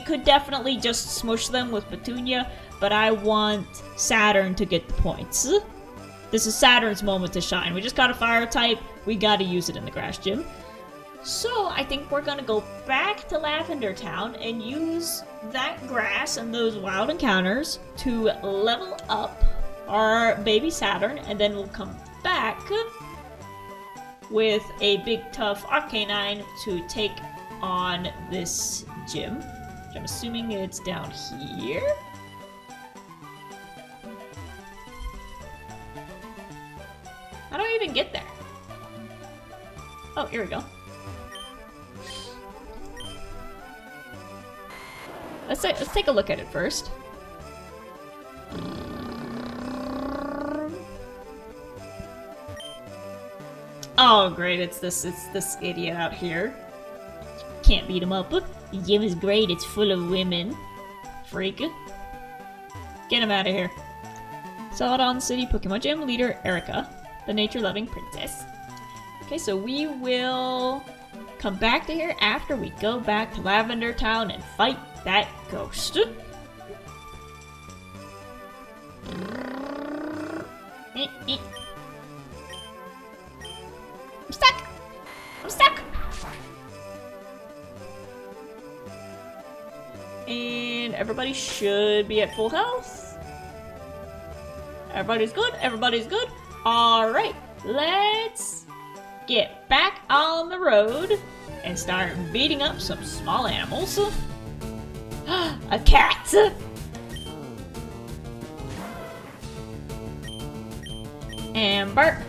could definitely just smush them with Petunia, but I want Saturn to get the points. This is Saturn's moment to shine. We just got a fire type, we gotta use it in the grass gym. So I think we're gonna go back to Lavender Town and use that grass and those wild encounters to level up our baby Saturn, and then we'll come back with a big tough Arcanine to take on this gym, which I'm assuming it's down here. How do I even get there? Oh, here we go. Let's take a look at it first. Oh great, it's this idiot out here. Can't beat him up. The gym is great, it's full of women. Freak. Get him out of here. Celadon City Pokemon Gym leader Erica, the nature-loving princess. Okay, so we will come back to here after we go back to Lavender Town and fight that ghost. I'm stuck! I'm stuck! And everybody should be at full health. Everybody's good. Everybody's good. Alright, let's get back on the road and start beating up some small animals. A cat! Amber.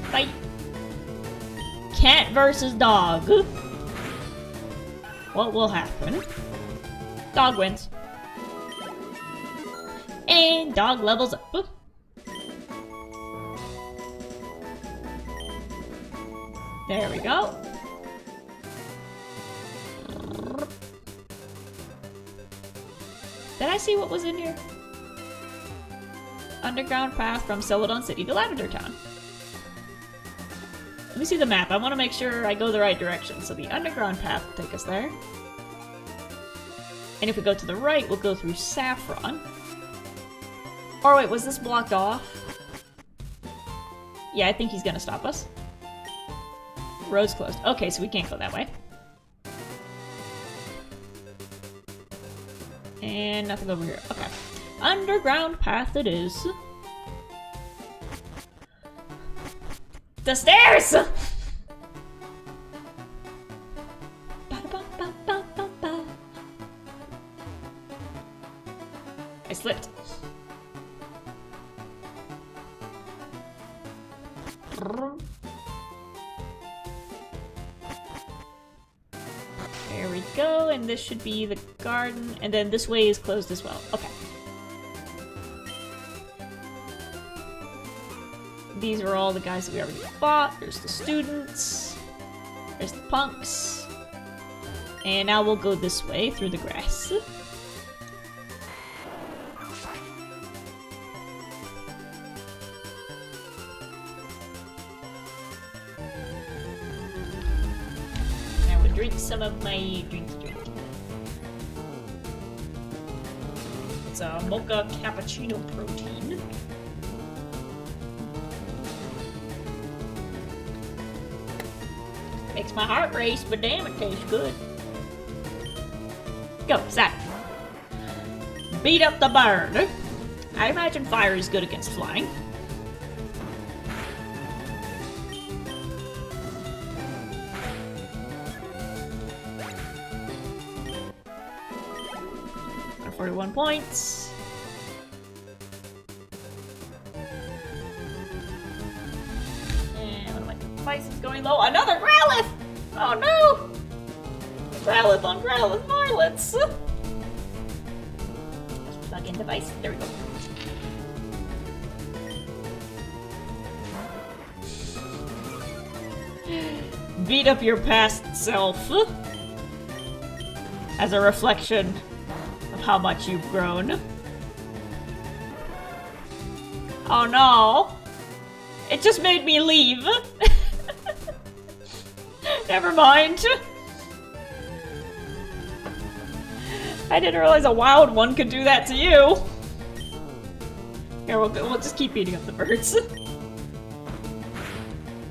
Fight. Cat versus dog. What will happen? Dog wins. And dog levels up. There we go. Did I see what was in here? Underground path from Celadon City to Lavender Town. Let me see the map. I want to make sure I go the right direction. So the underground path will take us there. And if we go to the right, we'll go through Saffron. Or wait, was this blocked off? Yeah, I think he's gonna stop us. Road's closed. Okay, so we can't go that way. And nothing over here. Okay. Underground path it is. The stairs! I slipped. There we go, and this should be the garden, and then this way is closed as well. Okay. These are all the guys that we already fought. There's the students. There's the punks. And now we'll go this way through the grass. Now we'll drink some of my drinky drink. It's a mocha cappuccino protein. Makes my heart race, but damn, it tastes good. Go, Zach. Beat up the bird. I imagine fire is good against flying. For 41 points. Spice is going low. Another Growlithe! Oh no! Growlithe on Growlithe violence! Let's plug in device. There we go. Beat up your past self as a reflection of how much you've grown. Oh no! It just made me leave! Never mind. I didn't realize a wild one could do that to you. Here, we'll just keep beating up the birds.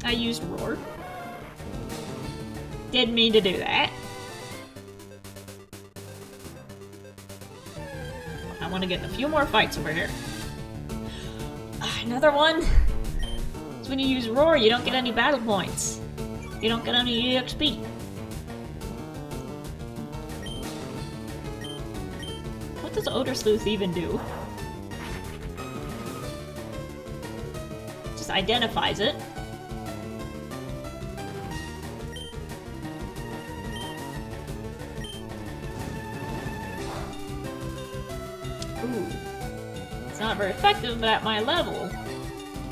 I used Roar. Didn't mean to do that. I want to get in a few more fights over here. Another one. So when you use Roar, you don't get any battle points. You don't get any EXP. What does Odor Sleuth even do? Just identifies it. Ooh. It's not very effective, but at my level,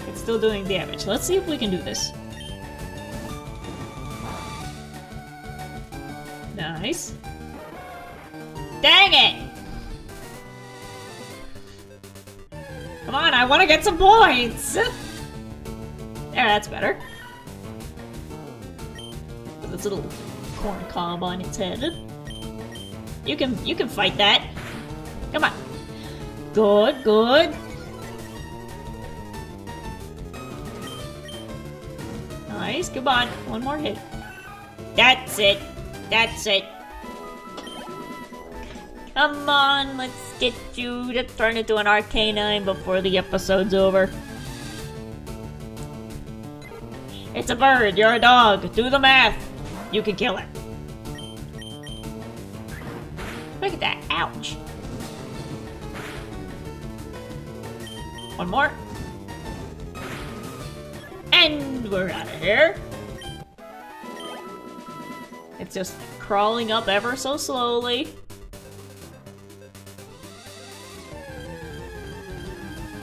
it's still doing damage. Let's see if we can do this. Nice. Dang it! Come on, I want to get some points! There, that's better. With this little corn cob on its head. You can fight that. Come on. Good, good. Nice, come on. One more hit. That's it. That's it. Come on, let's get you to turn into an Arcanine before the episode's over. It's a bird, you're a dog. Do the math. You can kill it. Look at that, ouch. One more. And we're out of here. It's just crawling up ever so slowly.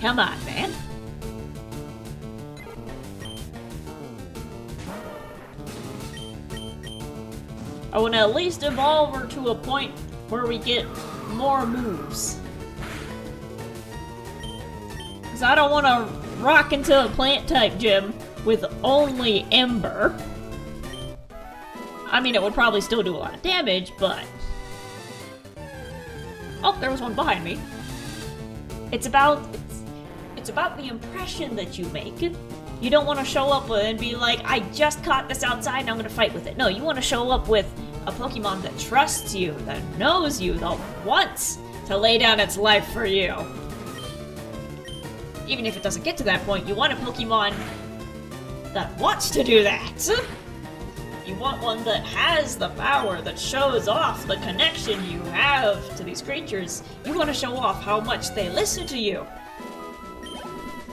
Come on, man. I want to at least evolve her to a point where we get more moves. Because I don't want to rock into a plant-type gym with only Ember. I mean, it would probably still do a lot of damage, but... Oh, there was one behind me. It's about the impression that you make. You don't want to show up and be like, I just caught this outside and I'm going to fight with it. No, you want to show up with a Pokemon that trusts you, that knows you, that wants to lay down its life for you. Even if it doesn't get to that point, you want a Pokemon that wants to do that. You want one that has the power, that shows off the connection you have to these creatures. You want to show off how much they listen to you.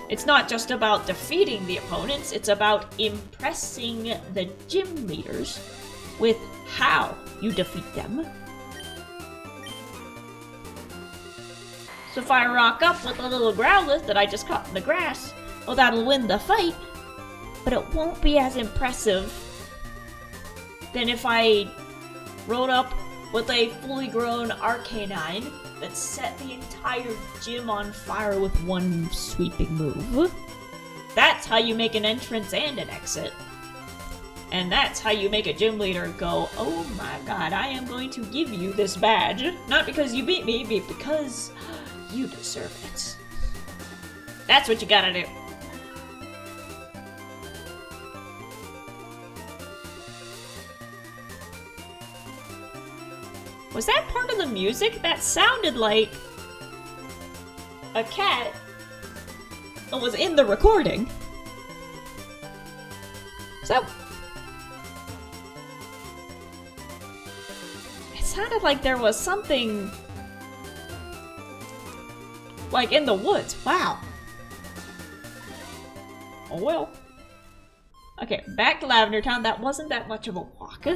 It's not just about defeating the opponents, it's about impressing the gym leaders with how you defeat them. So if I rock up with a little Growlithe that I just caught in the grass, well, that'll win the fight, but it won't be as impressive than if I rode up with a fully grown Arcanine that set the entire gym on fire with one sweeping move. That's how you make an entrance and an exit. And that's how you make a gym leader go, oh my god, I am going to give you this badge. Not because you beat me, but because you deserve it. That's what you gotta do. Was that part of the music? That sounded like a cat that was in the recording. So it sounded like there was something like in the woods. Wow. Oh well. Okay, back to Lavender Town. That wasn't that much of a walk.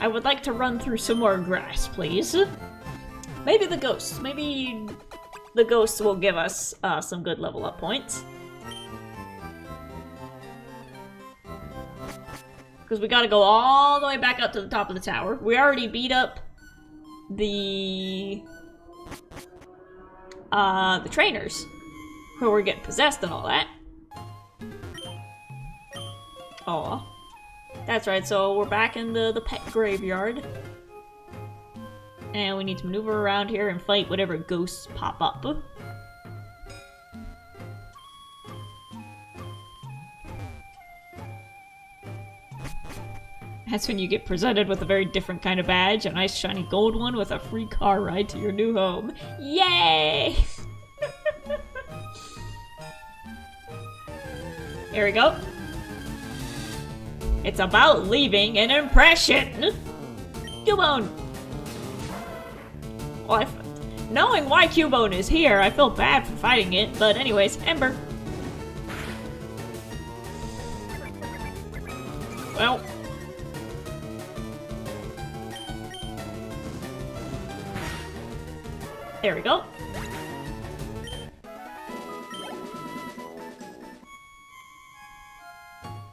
I would like to run through some more grass, please. Maybe the ghosts. Maybe the ghosts will give us some good level up points. Because we gotta go all the way back up to the top of the tower. We already beat up the trainers who were getting possessed and all that. Aw. That's right, so we're back in the pet graveyard. And we need to maneuver around here and fight whatever ghosts pop up. That's when you get presented with a very different kind of badge, a nice shiny gold one with a free car ride to your new home. Yay! Here we go. It's about leaving an impression! Cubone! Well, knowing why Cubone is here, I feel bad for fighting it, but anyways, Ember. Well. There we go.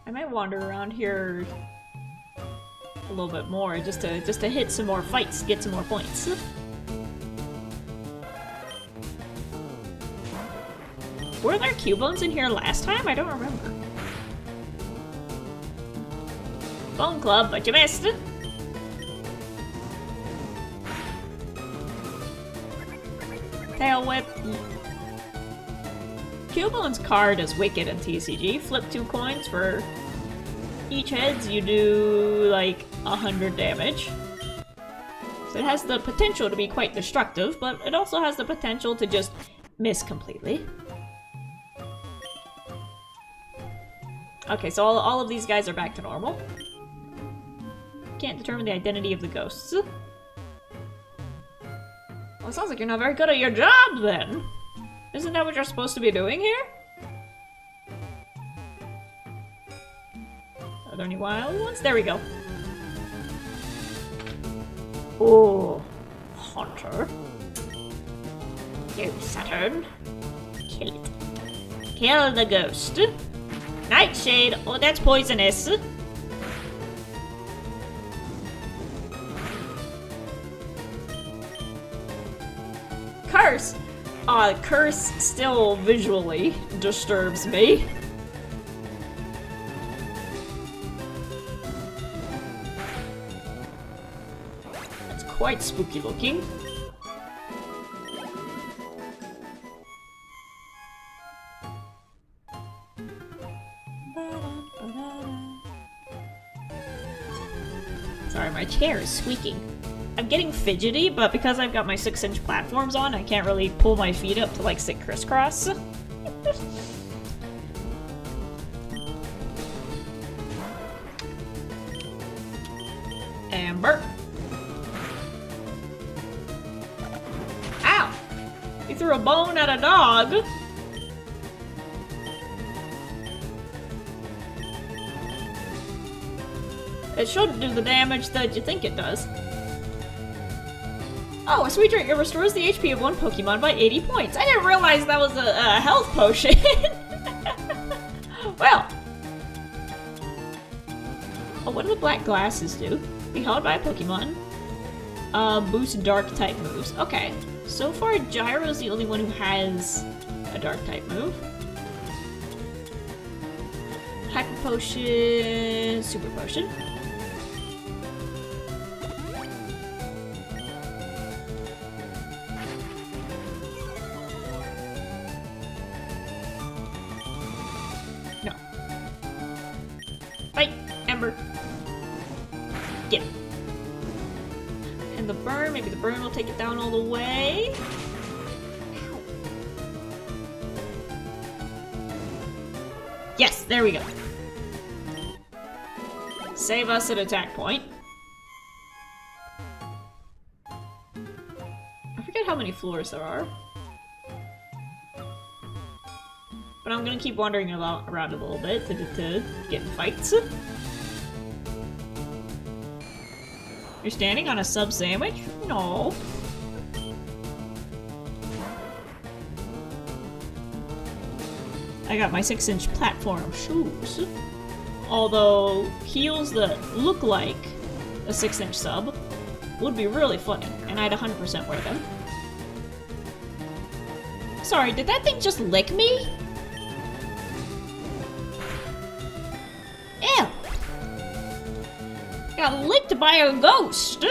I might wander around here a little bit more just to hit some more fights, get some more points. Were there Cubones in here last time? I don't remember. Bone Club, but you missed. Tail Whip. Cubone's card is wicked in TCG. Flip 2 coins for each heads you do like 100 damage. So it has the potential to be quite destructive, but it also has the potential to just miss completely. Okay, so all of these guys are back to normal. Can't determine the identity of the ghosts. Well, it sounds like you're not very good at your job, then. Isn't that what you're supposed to be doing here? Are there any wild ones? There we go. Oh, Hunter. You, Saturn. Kill it. Kill the ghost. Nightshade. Oh, that's poisonous. Curse. Curse still visually disturbs me. That's quite spooky looking. Sorry, my chair is squeaking. I'm getting fidgety, but because I've got my 6-inch platforms on, I can't really pull my feet up to, like, sit crisscross. Amber. Ow! You threw a bone at a dog! It shouldn't do the damage that you think it does. Oh, a sweet drink. It restores the HP of one Pokemon by 80 points. I didn't realize that was a health potion. Well. Oh, what do the black glasses do? Be held by a Pokemon. Boost dark type moves. Okay. So far, Gyro's the only one who has a dark type move. Hyper Potion, Super Potion. No. Fight, Ember. Get it. And the burn, maybe the burn will take it down all the way. Ow. Yes, there we go. Save us an attack point. I forget how many floors there are. But I'm gonna keep wandering around a little bit to get in fights. You're standing on a sub sandwich? No. I got my 6-inch platform shoes. Although heels that look like a 6-inch sub would be really funny, and I'd 100% wear them. Sorry, did that thing just lick me? Ew! Got licked by a ghost!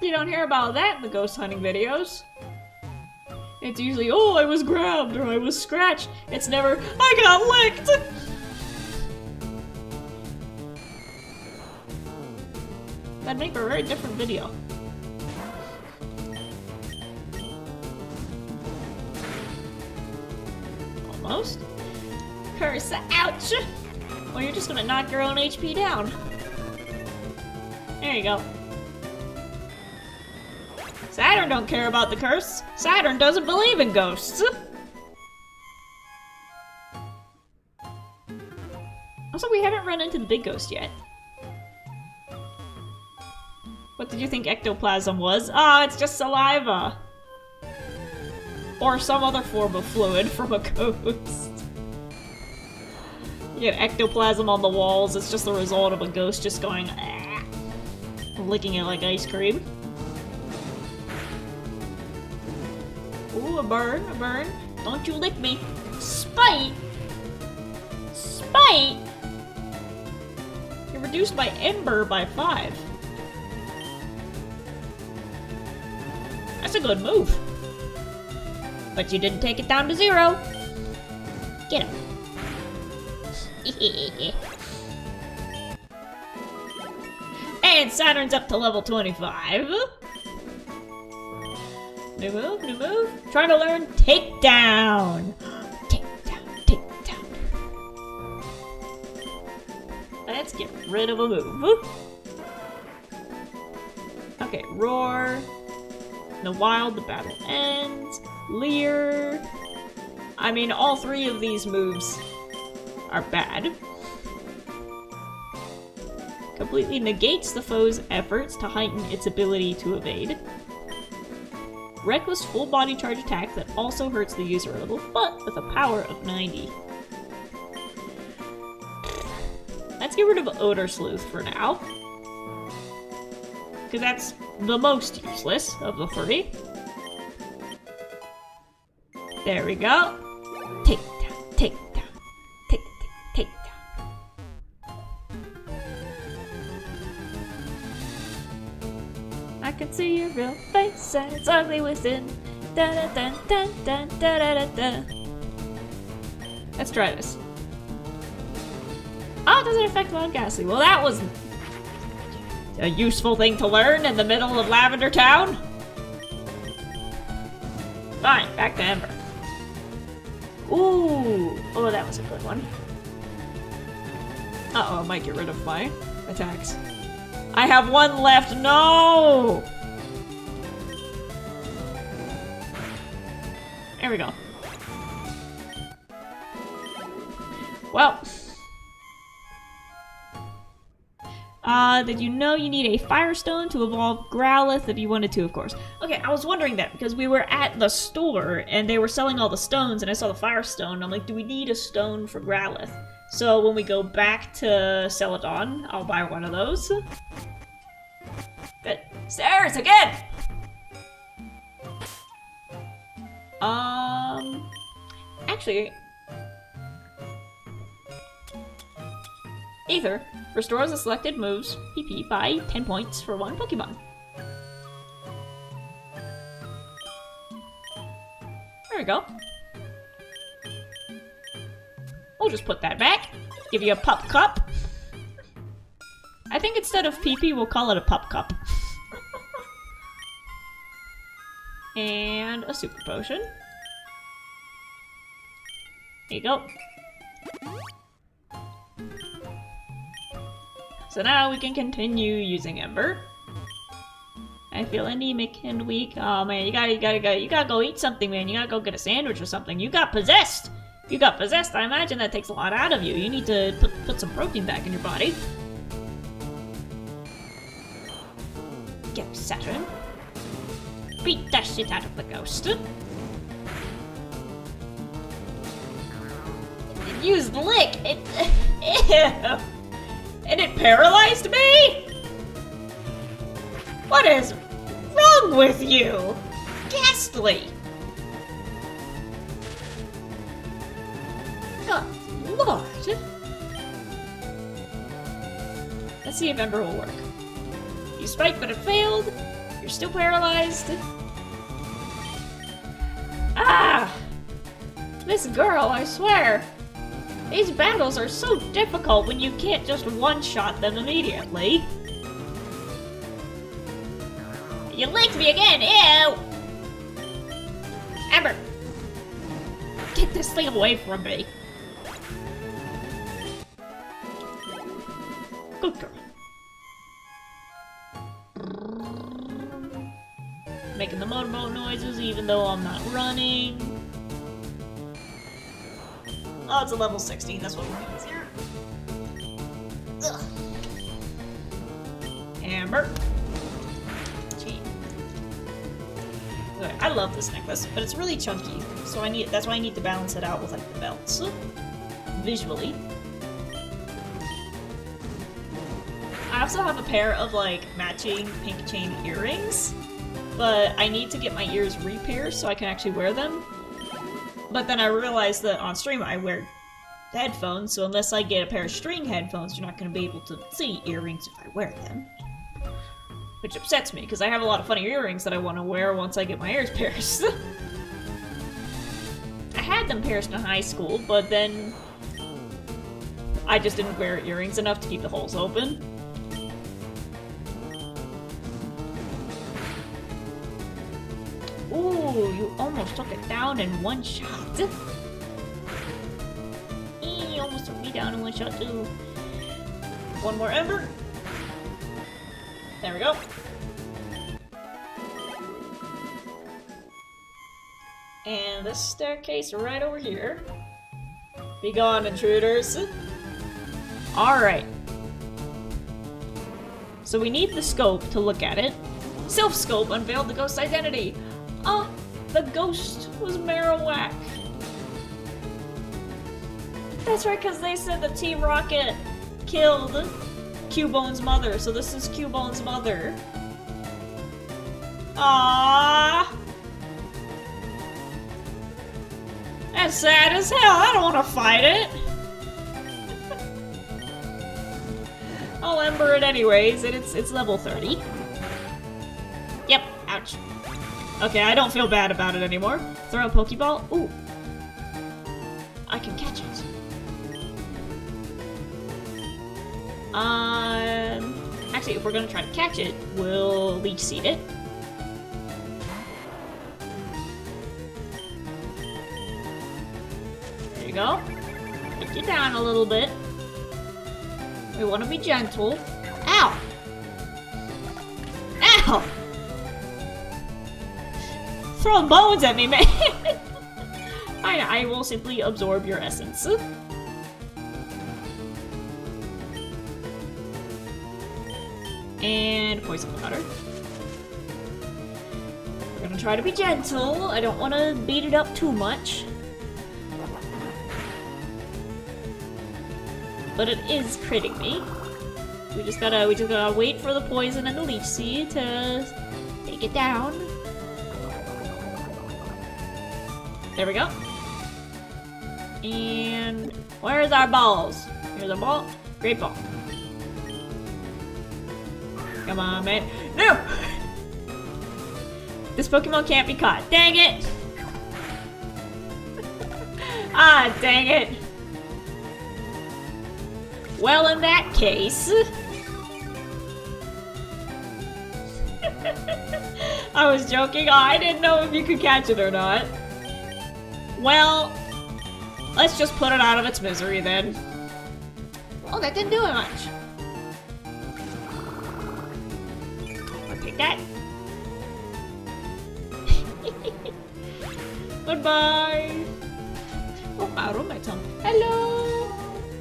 You don't hear about that in the ghost hunting videos. It's usually, oh, I was grabbed or I was scratched. It's never, I got licked! That'd make a very different video. Almost. Curse, ouch! Well, you're just gonna knock your own HP down. There you go. Saturn don't care about the curse. Saturn doesn't believe in ghosts. Also, we haven't run into the big ghost yet. What did you think ectoplasm was? Ah, it's just saliva. Or some other form of fluid from a ghost. You get ectoplasm on the walls, it's just the result of a ghost just going ah, licking it like ice cream. Ooh, a burn, a burn. Don't you lick me. Spite! Spite! You're reduced by Ember by 5. That's a good move. But you didn't take it down to 0. Get him. And Saturn's up to level 25. New move, new move. Trying to learn Takedown. Takedown, takedown. Let's get rid of a move. Okay, Roar. In the wild, the battle ends. Leer. I mean, all three of these moves are bad. Completely negates the foe's efforts to heighten its ability to evade. Reckless full body charge attack that also hurts the user a little, but with a power of 90. Let's get rid of Odor Sleuth for now. Because that's the most useless of the three. There we go. Take down, take down, take down. I can see your real face and it's ugly within. Da da da da da da da da. Let's try this. Oh, it doesn't affect Wild Ghastly. Well, that was a useful thing to learn in the middle of Lavender Town. Fine, back to Ember. Ooh, oh, that was a good one. Uh-oh, I might get rid of my attacks. I have one left, no! There we go. Well. Did you know you need a Firestone to evolve Growlithe if you wanted to, of course? Okay, I was wondering that because we were at the store and they were selling all the stones and I saw the Firestone and I'm like, do we need a stone for Growlithe? So when we go back to Celadon, I'll buy one of those. Good. Stairs again! Actually... Aether restores the selected move's PP by 10 points for one Pokemon. There we go. We'll just put that back. Give you a Pup Cup. I think instead of PP, we'll call it a Pup Cup. And a Super Potion. There you go. So now we can continue using Ember. I feel anemic and weak. Oh man, you gotta go eat something, man. You gotta go get a sandwich or something. You got possessed! You got possessed, I imagine that takes a lot out of you. You need to put some protein back in your body. Get Saturn. Beat that shit out of the ghost. Use Lick! Ew! And it paralyzed me? What is wrong with you? Ghastly! Good Lord! Let's see if Ember will work. You spiked, but it failed. You're still paralyzed. Ah! This girl, I swear. These battles are so difficult when you can't just one-shot them immediately. You licked me again! Ew! Ember! Get this thing away from me! Good girl. Making the motorboat noises even though I'm not running. Oh, it's a level 16, that's what we need here. Ugh. Amber. Chain. Okay, I love this necklace, but it's really chunky, so that's why I need to balance it out with like the belts. Visually. I also have a pair of like matching pink chain earrings, but I need to get my ears re-pierced so I can actually wear them. But then I realized that on stream I wear headphones, so unless I get a pair of string headphones, you're not going to be able to see earrings if I wear them. Which upsets me, because I have a lot of funny earrings that I want to wear once I get my ears pierced. I had them pierced in high school, but then I just didn't wear earrings enough to keep the holes open. Ooh, you almost took it down in one shot. You almost took me down in one shot too. One more ember. There we go. And this staircase right over here. Be gone, intruders. Alright. So we need the scope to look at it. Sylph scope unveiled the ghost's identity. Ah, the ghost was Marowak. That's right, because they said that Team Rocket killed Cubone's mother, so this is Cubone's mother. Ah. That's sad as hell. I don't want to fight it. I'll ember it anyways, and it's level 30. Yep. Ouch. Okay, I don't feel bad about it anymore. Throw a Pokeball. Ooh. I can catch it. Actually, if we're gonna try to catch it, we'll Leech Seed it. There you go. Take you down a little bit. We want to be gentle. Ow! Ow! Throwing bones at me, man! I will simply absorb your essence. And poison water. We're gonna try to be gentle. I don't want to beat it up too much. But it is critting me. We just gotta wait for the poison and the leech seed to take it down. There we go. And where's our balls? Here's a ball. Great ball. Come on, man. No! This Pokemon can't be caught. Dang it! Ah, dang it! Well, in that case... I was joking. Oh, I didn't know if you could catch it or not. Well, let's just put it out of its misery then. Oh, that didn't do it much. I'll take that. Goodbye. Oh, out on my tongue. Hello.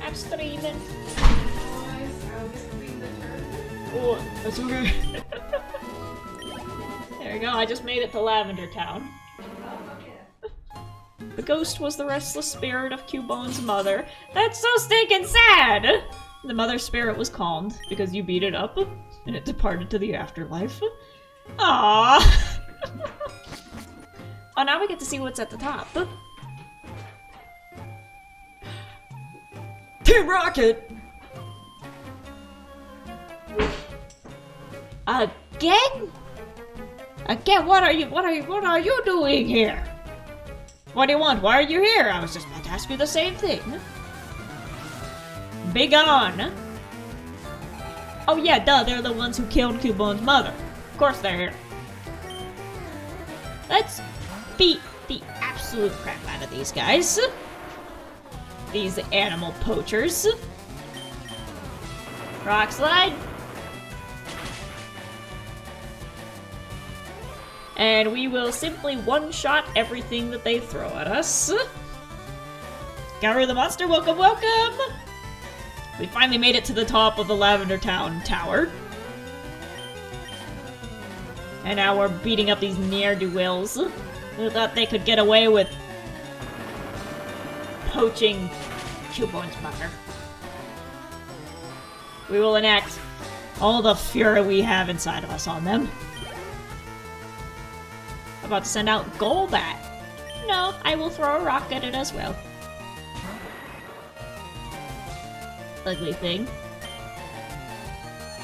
I'm streaming. Oh, that's okay. There you go. I just made it to Lavender Town. The ghost was the restless spirit of Cubone's mother. That's so stinking sad! The mother's spirit was calmed because you beat it up, and it departed to the afterlife. Aww! Oh, now we get to see what's at the top. Team Rocket! Again? Again, what are you doing here? What do you want? Why are you here? I was just about to ask you the same thing. Be gone. Oh yeah, duh, they're the ones who killed Cubone's mother. Of course they're here. Let's beat the absolute crap out of these guys. These animal poachers. Rock slide. And we will simply one-shot everything that they throw at us. Garu the monster, welcome, welcome! We finally made it to the top of the Lavender Town Tower. And now we're beating up these ne'er-do-wells who thought they could get away with poaching Cubone's mother. We will enact all the fury we have inside of us on them. About to send out Golbat. No, I will throw a rock at it as well. Ugly thing.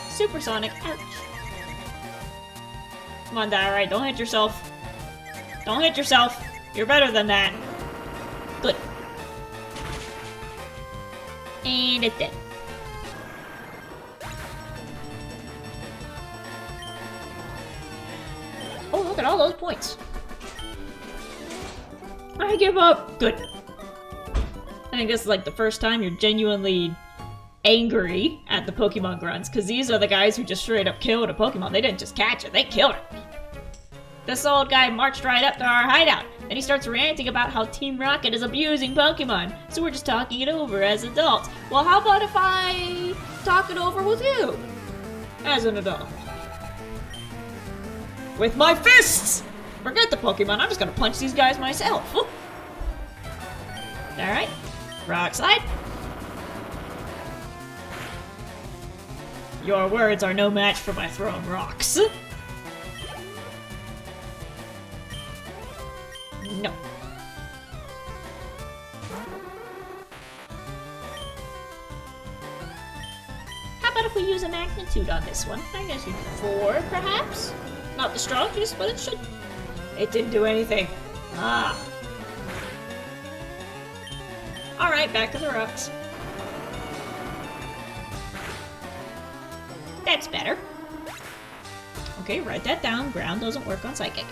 Supersonic, ouch. Come on, Diorite, don't hit yourself. Don't hit yourself. You're better than that. Good. And it's dead. Oh, look at all those points. I give up. Good. I think this is like the first time you're genuinely angry at the Pokemon grunts, because these are the guys who just straight up killed a Pokemon. They didn't just catch it, they killed it. This old guy marched right up to our hideout, and he starts ranting about how Team Rocket is abusing Pokemon, so we're just talking it over as adults. Well, how about if I talk it over with you? As an adult. With my fists! Forget the Pokemon, I'm just gonna punch these guys myself. Alright. Rock slide. Your words are no match for my throwing rocks. No. How about if we use a magnitude on this one? I guess 4, perhaps? Not the strongest, but it should. It didn't do anything. Ah. Alright, back to the rocks. That's better. Okay, write that down. Ground doesn't work on Psychic.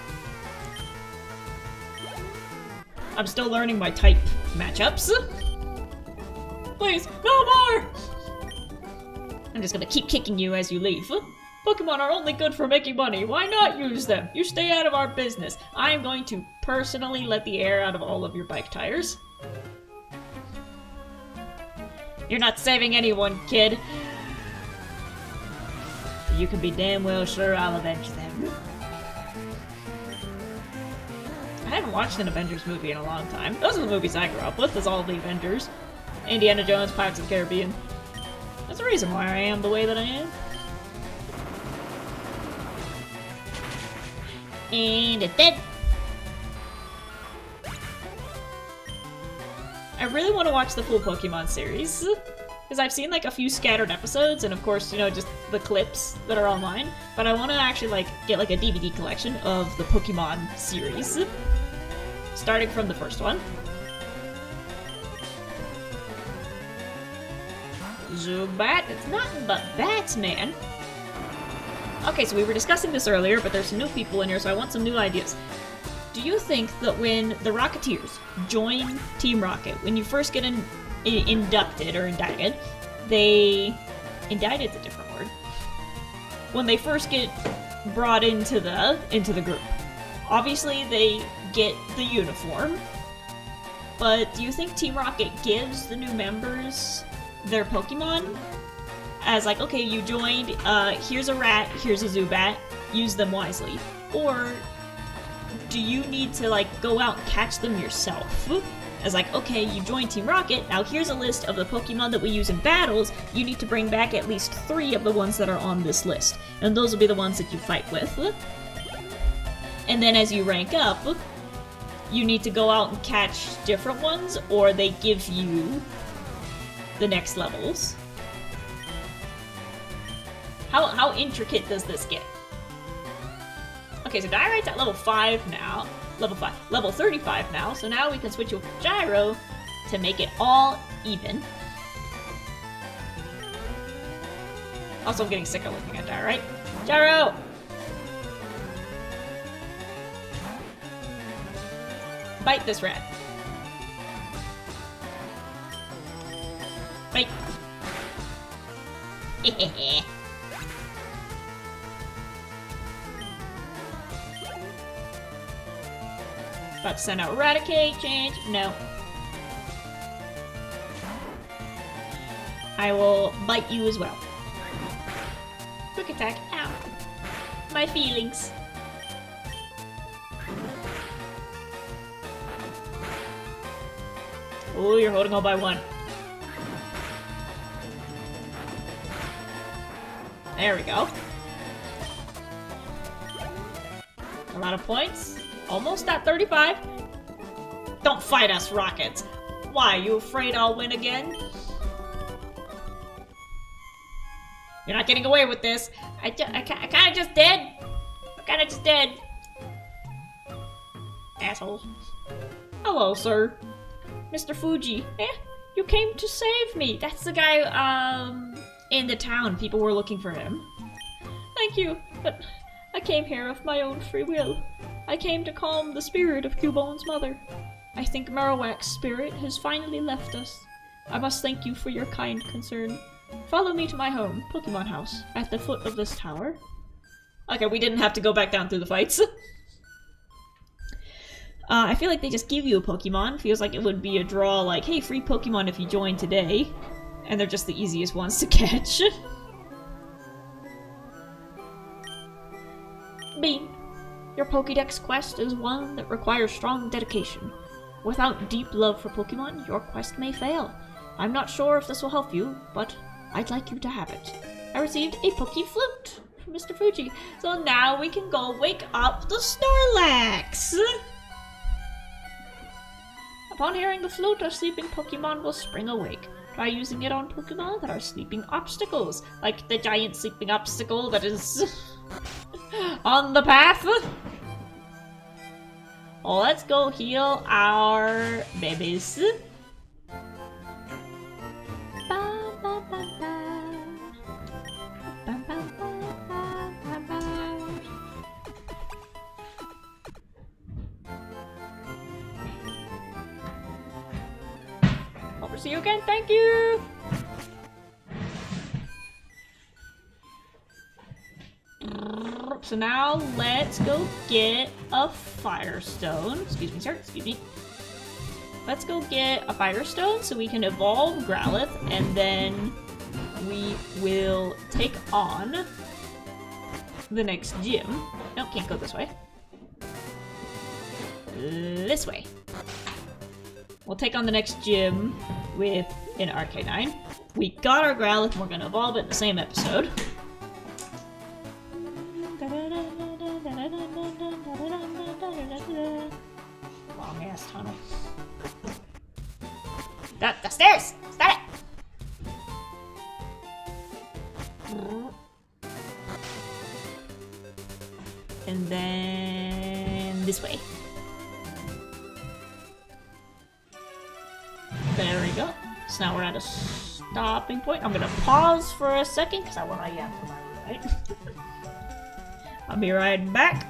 I'm still learning my type matchups. Please, no more! I'm just gonna keep kicking you as you leave. Pokemon are only good for making money. Why not use them? You stay out of our business. I am going to personally let the air out of all of your bike tires. You're not saving anyone, kid. You can be damn well sure I'll avenge them. I haven't watched an Avengers movie in a long time. Those are the movies I grew up with, is all the Avengers. Indiana Jones, Pirates of the Caribbean. That's the reason why I am the way that I am. And it's dead. I really want to watch the full Pokemon series. Because I've seen like a few scattered episodes, and of course, you know, just the clips that are online. But I want to actually like get like a DVD collection of the Pokemon series. Starting from the first one. Zubat, it's nothing but bats, man. Okay, so we were discussing this earlier, but there's some new people in here, so I want some new ideas. Do you think that when the Rocketeers join Team Rocket, when you first get inducted or indicted, indicted's a different word. When they first get brought into the group, obviously they get the uniform, but do you think Team Rocket gives the new members their Pokemon? As like, okay, you joined, here's a rat, here's a Zubat, use them wisely. Or do you need to like go out and catch them yourself? As like, okay, you joined Team Rocket, now here's a list of the Pokemon that we use in battles, you need to bring back at least 3 of the ones that are on this list. And those will be the ones that you fight with. And then as you rank up, you need to go out and catch different ones, or they give you the next levels. How intricate does this get? Okay, so Diorite's at level 5 now. Level 35 now, so now we can switch with Gyro to make it all even. Also, I'm getting sick of looking at Diorite. Gyro! Bite this rat. Bite. Hehehe. About to send out Eradicate, change, no. I will bite you as well. Quick attack, ow. My feelings. Oh, you're holding all by 1. There we go. A lot of points. Almost at 35. Don't fight us, Rockets. Why, you afraid I'll win again? You're not getting away with this. I kinda just did. I kinda just did. Assholes. Hello, sir. Mr. Fuji. You came to save me. That's the guy, in the town. People were looking for him. Thank you, but I came here of my own free will. I came to calm the spirit of Cubone's mother. I think Marowak's spirit has finally left us. I must thank you for your kind concern. Follow me to my home, Pokemon House, at the foot of this tower. Okay, we didn't have to go back down through the fights. I feel like they just give you a Pokemon. Feels like it would be a draw like, hey, free Pokemon if you join today. And they're just the easiest ones to catch. Bean, your Pokédex quest is one that requires strong dedication. Without deep love for Pokemon, your quest may fail. I'm not sure if this will help you, but I'd like you to have it. I received a Pokeflute from Mr. Fuji, so now we can go wake up the Snorlax! Upon hearing the flute, a sleeping Pokemon will spring awake. Try using it on Pokemon that are sleeping obstacles, like the giant sleeping obstacle that is on the path. Let's go heal our babies. Hope to see you again, thank you! So now let's go get a Firestone. Excuse me, sir. Excuse me. Let's go get a Firestone so we can evolve Growlithe, and then we will take on the next gym. Nope, can't go this way. This way. We'll take on the next gym with an Arcanine. We got our Growlithe, and we're gonna evolve it in the same episode. Long ass tunnel. The stairs! Stop it! And then this way. There we go. So now we're at a stopping point. I'm gonna pause for a second because I want to yap for my roommate. I'll be right back.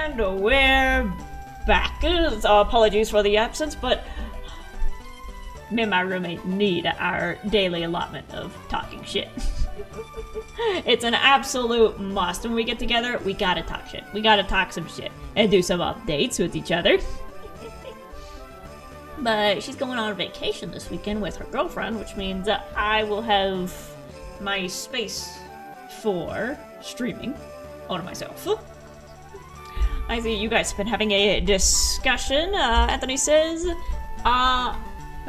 And we're back. Apologies for the absence, but me and my roommate need our daily allotment of talking shit. It's an absolute must. When we get together, we gotta talk shit. We gotta talk some shit and do some updates with each other. But she's going on vacation this weekend with her girlfriend, which means that I will have my space for streaming all to myself. I see you guys have been having a discussion. Anthony says,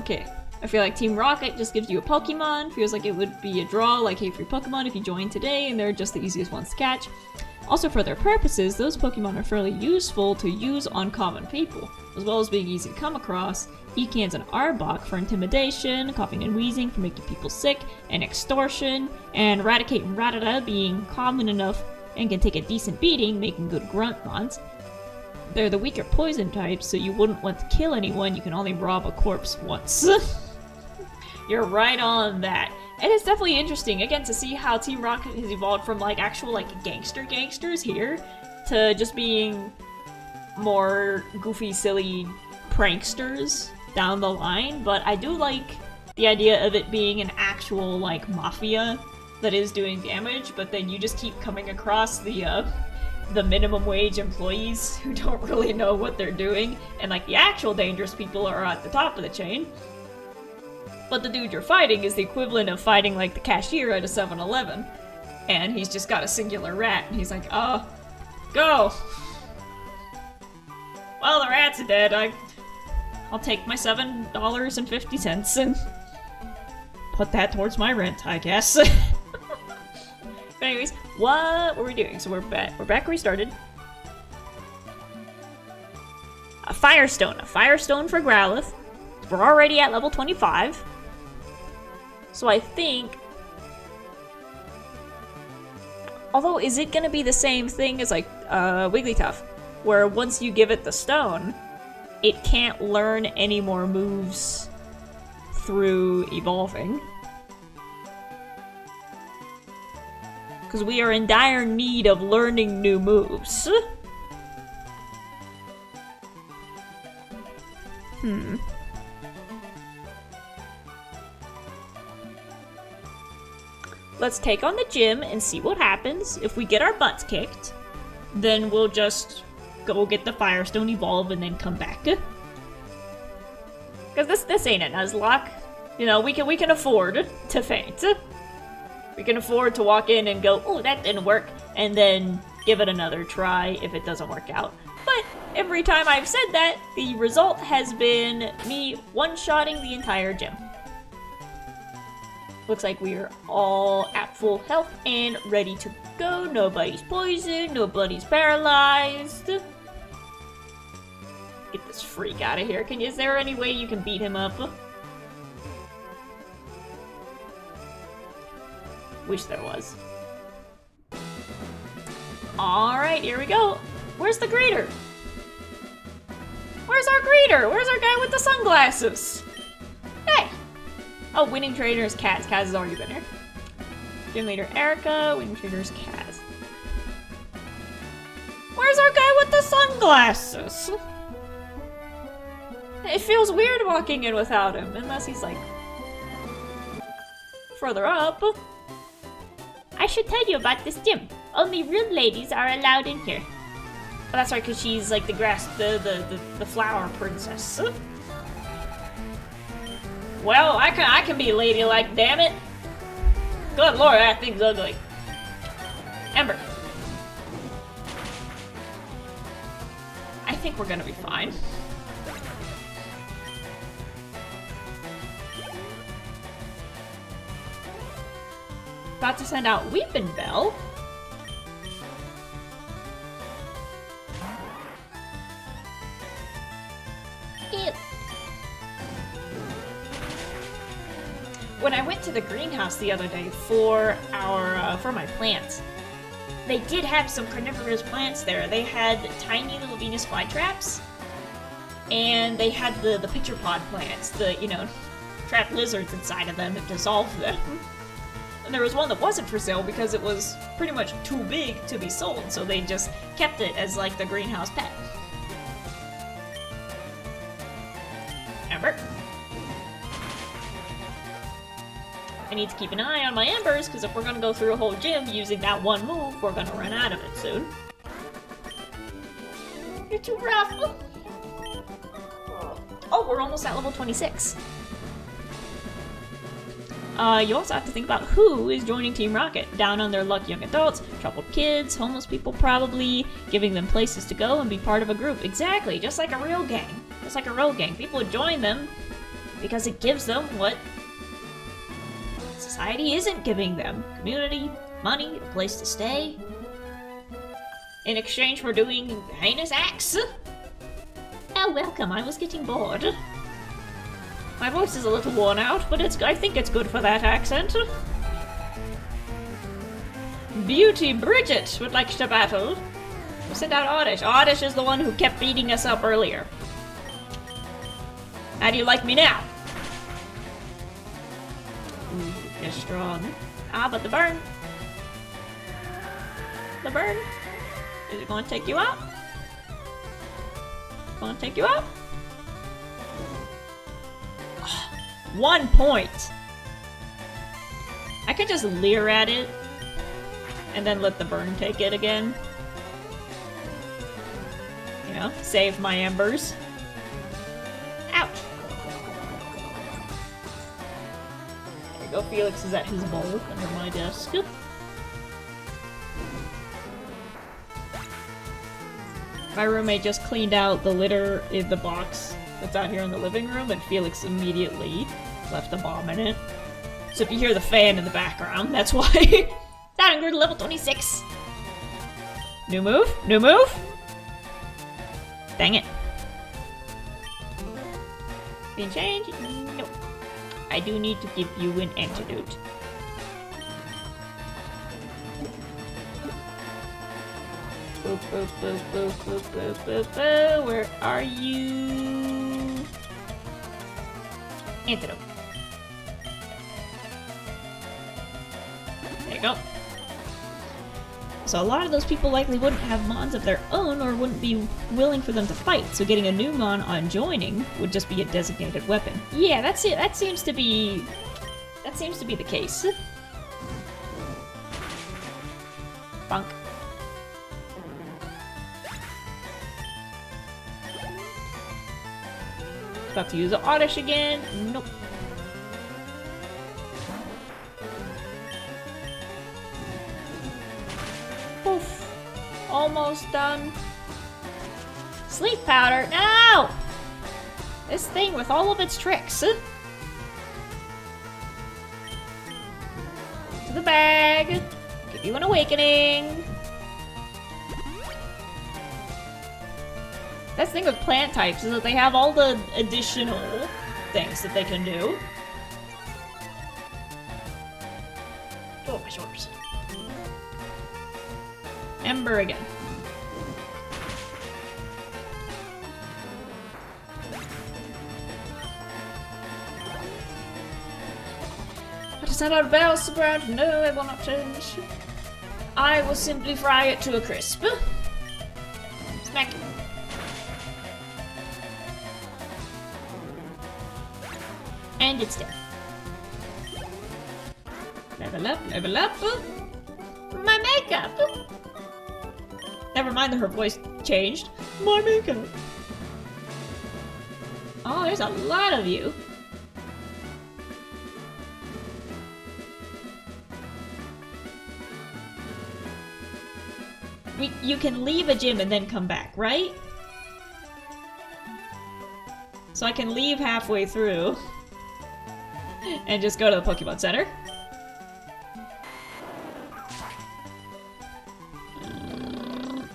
okay. I feel like Team Rocket just gives you a Pokemon. Feels like it would be a draw, like hey, free Pokemon if you join today, and they're just the easiest ones to catch. Also, for their purposes, those Pokemon are fairly useful to use on common people, as well as being easy to come across. Ekans and Arbok for intimidation, coughing and wheezing for making people sick, and extortion, and Raticate and Rattata being common enough and can take a decent beating, making good grunt mons. They're the weaker poison types, so you wouldn't want to kill anyone, you can only rob a corpse once. You're right on that. And it's definitely interesting, again, to see how Team Rocket has evolved from, like, actual, like, gangsters here to just being more goofy, silly pranksters down the line. But I do like the idea of it being an actual, like, mafia that is doing damage, but then you just keep coming across the minimum wage employees who don't really know what they're doing, and, like, the actual dangerous people are at the top of the chain. But the dude you're fighting is the equivalent of fighting, like, the cashier at a 7-Eleven. And he's just got a singular rat, and he's like, go! Well, the rat's dead, I'll take my $7.50 and put that towards my rent, I guess. But anyways, what were we doing? So we're back where we started. A Firestone for Growlithe. We're already at level 25. So I think... Although, is it gonna be the same thing as, like, Wigglytuff? Where once you give it the stone, it can't learn any more moves through evolving. Because we are in dire need of learning new moves. Let's take on the gym and see what happens. If we get our butts kicked, then we'll just go get the Firestone, evolve, and then come back. Because this ain't a Nuzlocke. You know, we can afford to faint. We can afford to walk in and go, oh, that didn't work, and then give it another try if it doesn't work out. But every time I've said that, the result has been me one-shotting the entire gym. Looks like we are all at full health and ready to go. Nobody's poisoned, nobody's paralyzed. Get this freak out of here. Is there any way you can beat him up? Wish there was. Alright, here we go. Where's the greeter? Where's our greeter? Where's our guy with the sunglasses? Hey! Oh, winning trader's Kaz. Kaz has already been here. Gym leader Erica, winning trader's Kaz. Where's our guy with the sunglasses? It feels weird walking in without him, unless he's like further up. I should tell you about this gym. Only real ladies are allowed in here. Oh, that's right, because she's like the flower princess. Well, I can be ladylike, damn it. Good lord, that thing's ugly. Ember. I think we're gonna be fine. About to send out Weepin' Bell. Ew. When I went to the greenhouse the other day for my plants, they did have some carnivorous plants there. They had tiny little Venus flytraps, and they had the pitcher pod plants, the, you know, trap lizards inside of them and dissolve them. And there was one that wasn't for sale because it was pretty much too big to be sold, so they just kept it as like the greenhouse pet. Amber. I need to keep an eye on my embers, because if we're gonna go through a whole gym using that one move, we're gonna run out of it soon. You're too rough! Oh, we're almost at level 26. You also have to think about who is joining Team Rocket. Down on their luck, young adults, troubled kids, homeless people probably, giving them places to go and be part of a group. Exactly, just like a real gang. Just like a real gang. People join them because it gives them what society isn't giving them. Community, money, a place to stay. In exchange for doing heinous acts. Oh, welcome, I was getting bored. My voice is a little worn out, but I think it's good for that accent. Beauty Bridget would like to battle. Send out Oddish. Oddish is the one who kept beating us up earlier. How do you like me now? Ooh, you're strong. Ah, but the burn. The burn. Is it going to take you out? Going to take you out? 1 point! I could just leer at it and then let the burn take it again. You know, save my embers. Ouch! There you go, Felix is at his bowl under my desk. My roommate just cleaned out the litter in the box that's out here in the living room, and Felix immediately left a bomb in it. So if you hear the fan in the background, that's why. That grew to level 26. New move? New move? Dang it. Being changed? Nope. I do need to give you an antidote. Boop, boop, boop, boop, boop, boop, boop, boop. Where are you? Antidote. There you go. So a lot of those people likely wouldn't have mons of their own or wouldn't be willing for them to fight, so getting a new mon on joining would just be a designated weapon. Yeah, that's it. That seems to be the case. Bonk. About to use the Oddish again. Nope. Poof. Almost done. Sleep powder. No! This thing with all of its tricks. To the bag. Give you an awakening. That's the thing with plant types, is that they have all the additional things that they can do. Oh, my shoulders. Ember again. But to send out bells around, no, it will not change. I will simply fry it to a crisp. Smack it. And it's dead. Level up, level up. My makeup. Never mind that her voice changed. My makeup. Oh, there's a lot of you. You can leave a gym and then come back, right? So I can leave halfway through. And just go to the Pokemon Center.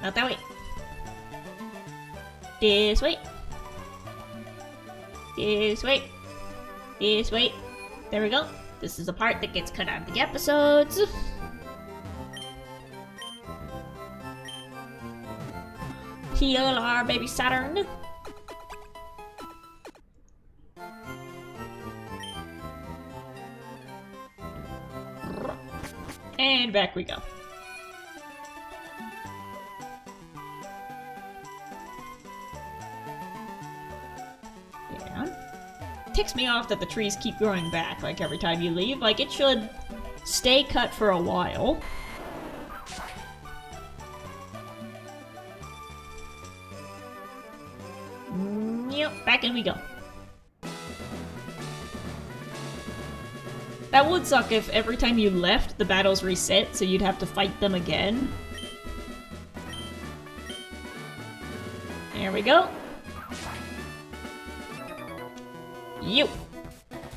Not that way. This way. This way. This way. There we go. This is the part that gets cut out of the episodes. Heal our baby Saturn. And back we go. Yeah. It ticks me off that the trees keep growing back, like, every time you leave. Like, it should stay cut for a while. Yep, back in we go. That would suck if every time you left, the battles reset, so you'd have to fight them again. There we go. You.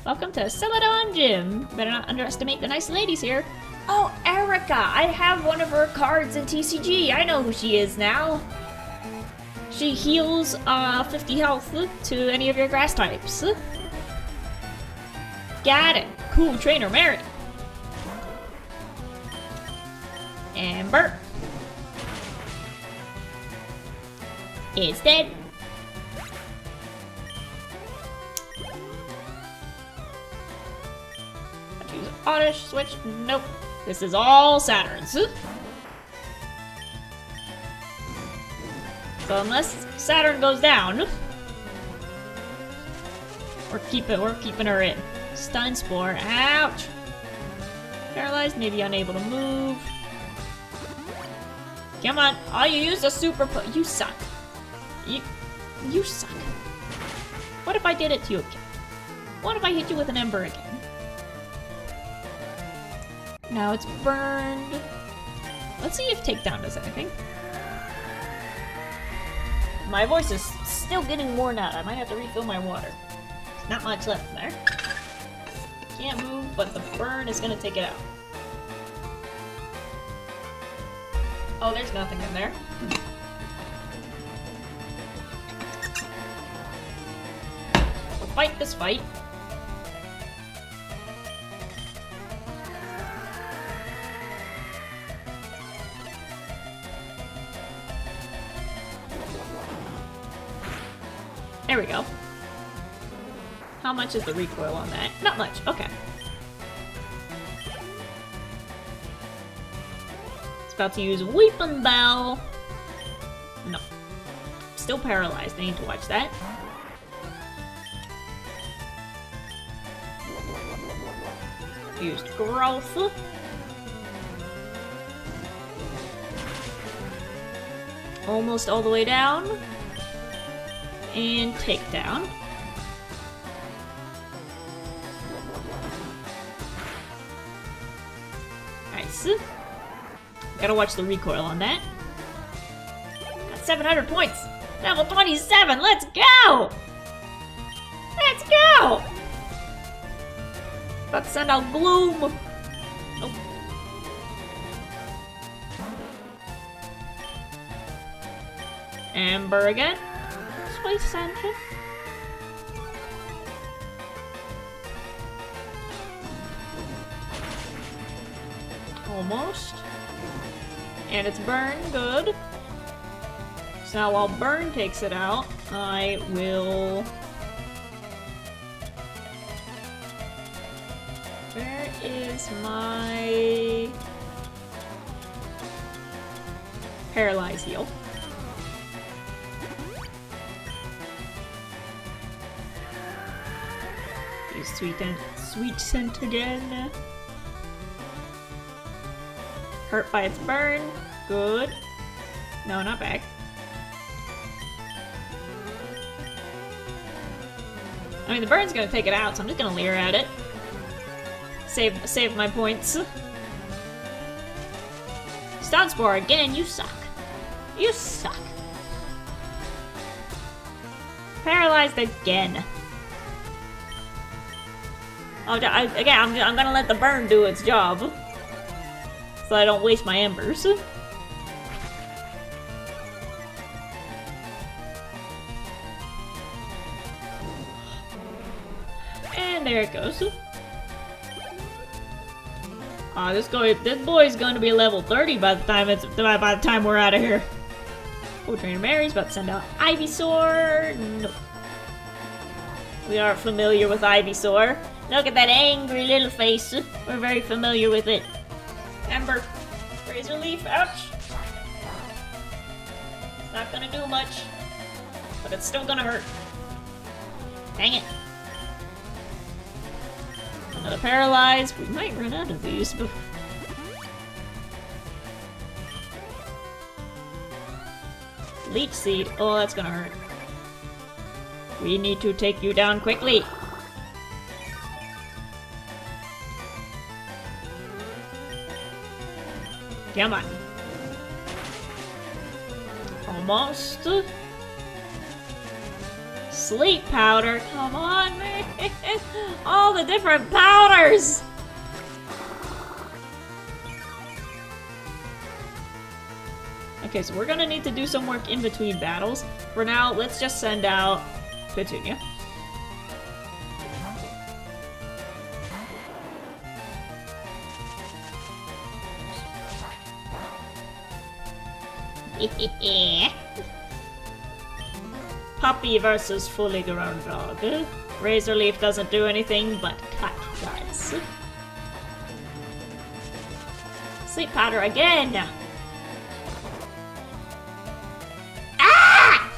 Welcome to Celadon Gym. Better not underestimate the nice ladies here. Oh, Erica! I have one of her cards in TCG. I know who she is now. She heals 50 health to any of your grass types. Got it. Cool trainer, Mary. Amber. It's dead. Choose auto switch. Nope. This is all Saturn's. So unless Saturn goes down, we're keeping her in. Stun Spore. Ouch! Paralyzed, maybe unable to move. Come on. Oh, you used a super you suck. You suck. What if I did it to you again? What if I hit you with an ember again? Now it's burned. Let's see if takedown does anything. My voice is still getting worn out. I might have to refill my water. There's not much left in there. Can't move, but the burn is gonna take it out. Oh, there's nothing in there. We'll fight this fight. There we go. How much is the recoil on that? Not much. Okay. It's about to use Weeping Bell. No. Still paralyzed. I need to watch that. Used Growth. Almost all the way down. And Takedown. Nice. Gotta watch the recoil on that. Got 700 points. Level 27. Let's go! Let's go! About to send out Gloom. Nope. Amber again. Sweet Santa. Almost. And it's burn, good. So now while burn takes it out, I will... Where is my... Paralyze heal? Use Sweet Scent again. Hurt by its burn. Good. No, not back. I mean, the burn's gonna take it out, so I'm just gonna leer at it. Save my points. Stun Spore again, you suck. You suck. Paralyzed again. Oh, again, I'm gonna let the burn do its job. So I don't waste my embers. And there it goes. This boy's going to be level 30 by the time we're out of here. Oh, Trainer Mary's about to send out Ivysaur. Nope. We are familiar with Ivysaur. Look at that angry little face. We're very familiar with it. Ember. Razor Leaf, ouch. It's not gonna do much, but it's still gonna hurt. Dang it. Another Paralyze. We might run out of these, but... Leech Seed. Oh, that's gonna hurt. We need to take you down quickly. Come on. Almost. Sleep powder. Come on, man. All the different powders. Okay, so we're gonna need to do some work in between battles. For now, let's just send out Petunia. Puppy versus fully grown dog. Razor Leaf doesn't do anything, but cut does. Sleep powder again! Ah!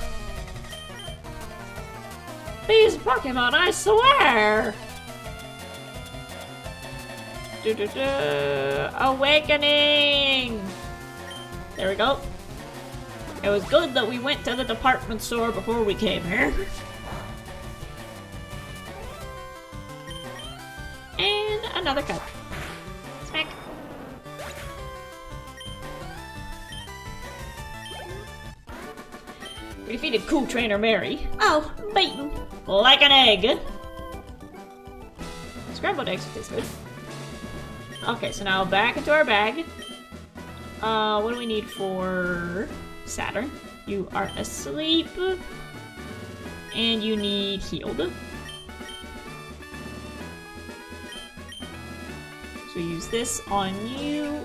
These Pokemon, I swear! Awakening! There we go. It was good that we went to the department store before we came here. And another cut. Smack. We defeated Cool Trainer Mary. Oh, beaten. Like an egg. Scrambled eggs taste good. Okay, so now back into our bag. What do we need for Saturn? You are asleep. And you need healed. So use this on you.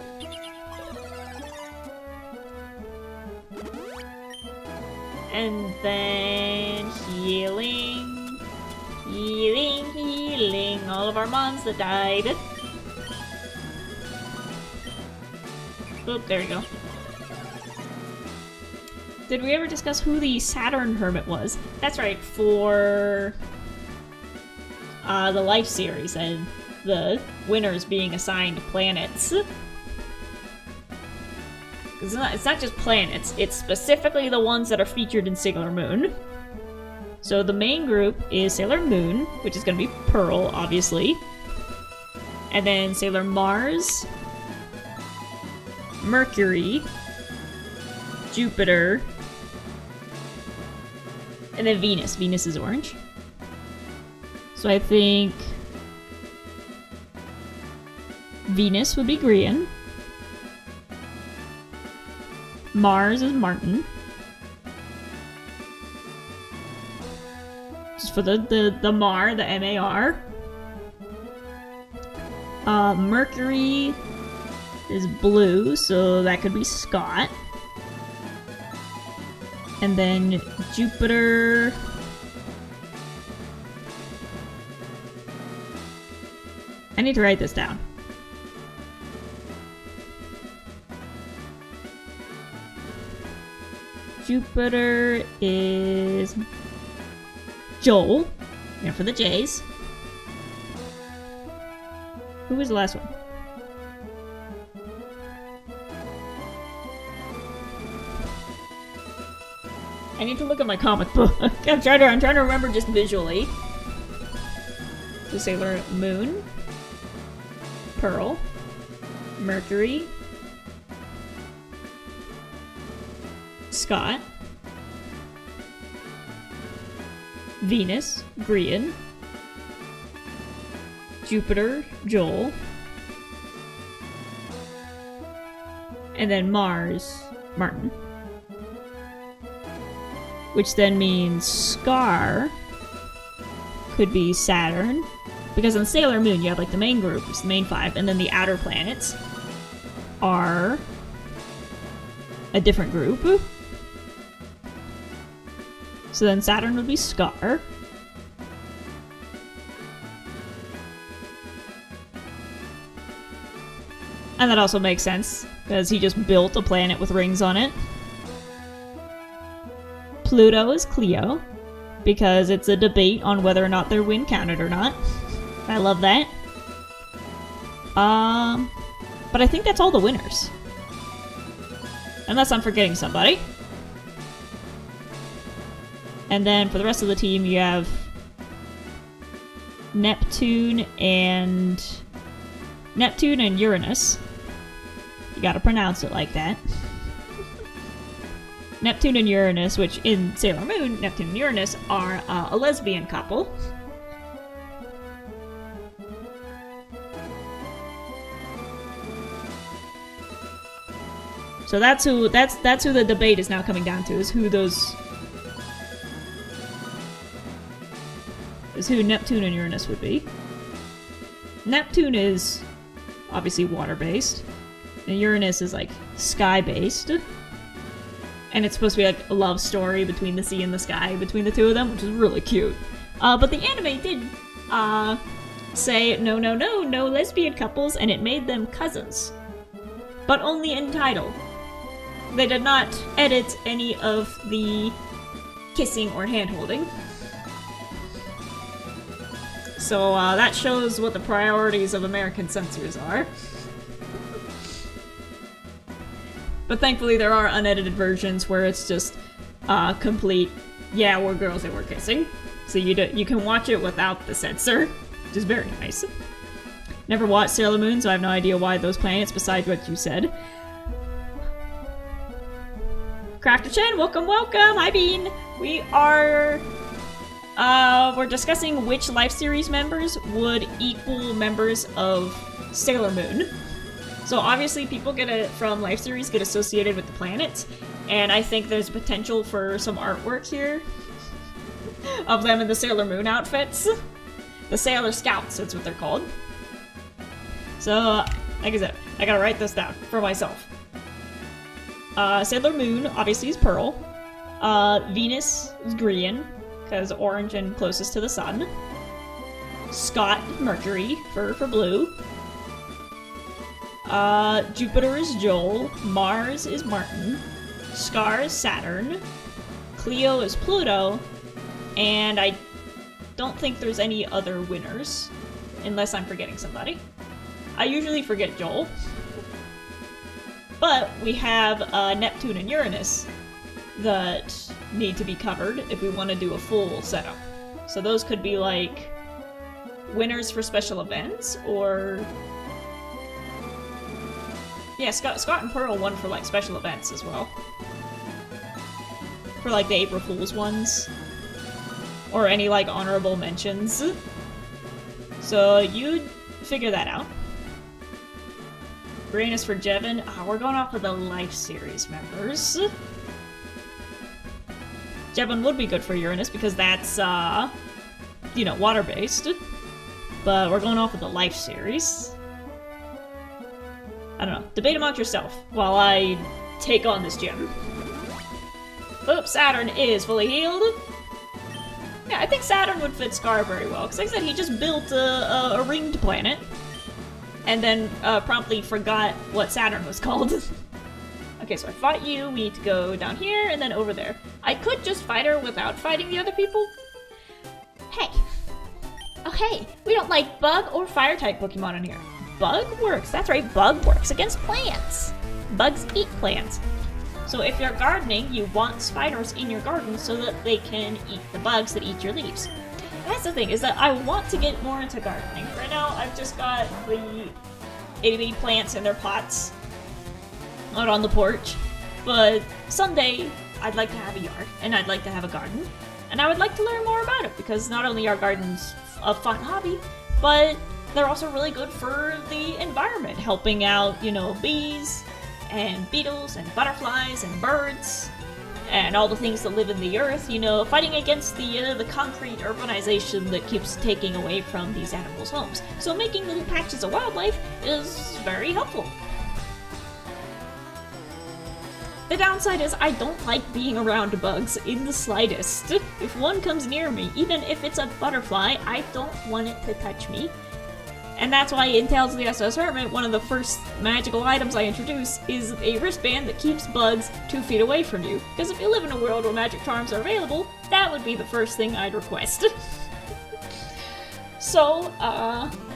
And then healing. Healing, healing. All of our mons that died. Oop, there we go. Did we ever discuss who the Saturn Hermit was? That's right, for the Life series and the winners being assigned planets. It's not just planets, it's specifically the ones that are featured in Sailor Moon. So the main group is Sailor Moon, which is going to be Pearl, obviously. And then Sailor Mars, Mercury, Jupiter, and then Venus. Venus is orange. So I think Venus would be green. Mars is Martin. Just for the Mar, the M-A-R. Mercury is blue, so that could be Scott. And then Jupiter... I need to write this down. Jupiter is Joel. Yeah, for the J's. Who was the last one? I need to look at my comic book. I'm trying to remember just visually. So Sailor Moon, Pearl, Mercury, Scott, Venus, Grian, Jupiter, Joel, and then Mars, Martin. Which then means Scar could be Saturn. Because on Sailor Moon, you have like the main group, it's the main five, and then the outer planets are a different group. So then Saturn would be Scar. And that also makes sense, because he just built a planet with rings on it. Pluto is Cleo, because it's a debate on whether or not their win counted or not. I love that. But I think that's all the winners. Unless I'm forgetting somebody. And then for the rest of the team, you have Neptune and Uranus. You gotta pronounce it like that. Neptune and Uranus, which in Sailor Moon, Neptune and Uranus are a lesbian couple. So that's who the debate is now coming down to, is who Neptune and Uranus would be. Neptune is obviously water-based, and Uranus is like sky-based. And it's supposed to be like a love story between the sea and the sky between the two of them, which is really cute. But the anime did say no lesbian couples, and it made them cousins. But only in title. They did not edit any of the kissing or hand-holding. So that shows what the priorities of American censors are. But thankfully there are unedited versions where it's just complete, yeah, we're girls and we're kissing. So you can watch it without the censor, which is very nice. Never watched Sailor Moon, so I have no idea why those planets, besides what you said. Crafter Chen, welcome! Hi Bean! We are we're discussing which Life Series members would equal members of Sailor Moon. So obviously people from Life Series get associated with the planets, and I think there's potential for some artwork here of them in the Sailor Moon outfits. The Sailor Scouts, that's what they're called. So, like I said, I gotta write this down for myself. Sailor Moon, obviously, is Pearl. Venus is green, because orange and closest to the sun. Scott, Mercury, for blue. Jupiter is Joel. Mars is Martin. Scar is Saturn. Cleo is Pluto. And I don't think there's any other winners, unless I'm forgetting somebody. I usually forget Joel. But we have Neptune and Uranus that need to be covered if we want to do a full setup. So those could be like winners for special events, or yeah, Scott and Pearl won for like special events as well. For like the April Fool's ones. Or any like honorable mentions. So you'd figure that out. Uranus for Jevin. We're going off of the Life Series members. Jevin would be good for Uranus because that's, you know, water-based. But we're going off of the Life Series. I don't know. Debate amongst yourself while I take on this gem. Oops, Saturn is fully healed. Yeah, I think Saturn would fit Scar very well, because like I said, he just built a ringed planet. And then promptly forgot what Saturn was called. Okay, so I fought you, we need to go down here and then over there. I could just fight her without fighting the other people. Hey. Oh hey, we don't like bug or fire type Pokemon in here. Bug works, that's right, bug works against plants. Bugs eat plants. So if you're gardening, you want spiders in your garden so that they can eat the bugs that eat your leaves. That's the thing, is that I want to get more into gardening. Right now, I've just got the itty-bitty plants in their pots out on the porch. But someday, I'd like to have a yard, and I'd like to have a garden. And I would like to learn more about it, because not only are gardens a fun hobby, but they're also really good for the environment, helping out, you know, bees, and beetles, and butterflies, and birds, and all the things that live in the earth, you know, fighting against the concrete urbanization that keeps taking away from these animals' homes. So making little patches of wildlife is very helpful. The downside is I don't like being around bugs in the slightest. If one comes near me, even if it's a butterfly, I don't want it to touch me. And that's why in Tales of the SS Hermit, one of the first magical items I introduce is a wristband that keeps bugs 2 feet away from you. Because if you live in a world where magic charms are available, that would be the first thing I'd request. So,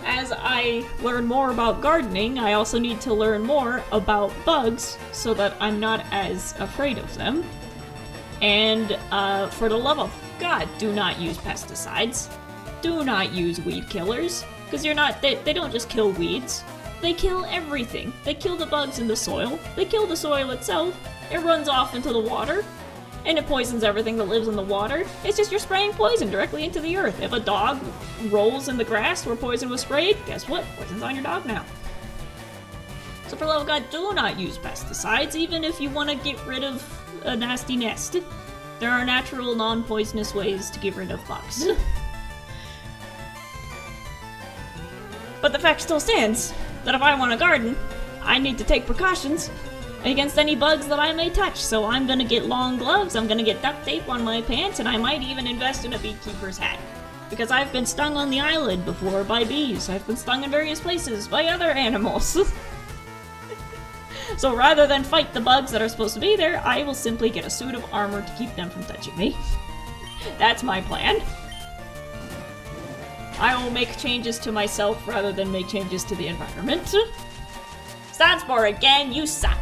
as I learn more about gardening, I also need to learn more about bugs so that I'm not as afraid of them. And, for the love of God, do not use pesticides. Do not use weed killers. Because they don't just kill weeds. They kill everything. They kill the bugs in the soil. They kill the soil itself. It runs off into the water. And it poisons everything that lives in the water. It's just you're spraying poison directly into the earth. If a dog rolls in the grass where poison was sprayed, guess what? Poison's on your dog now. So for the love of God, do not use pesticides, even if you want to get rid of a nasty nest. There are natural, non-poisonous ways to get rid of bugs. But the fact still stands that if I want to garden, I need to take precautions against any bugs that I may touch. So I'm gonna get long gloves, I'm gonna get duct tape on my pants, and I might even invest in a beekeeper's hat. Because I've been stung on the island before by bees. I've been stung in various places by other animals. So rather than fight the bugs that are supposed to be there, I will simply get a suit of armor to keep them from touching me. That's my plan. I will make changes to myself rather than make changes to the environment. Sanspore again, you suck.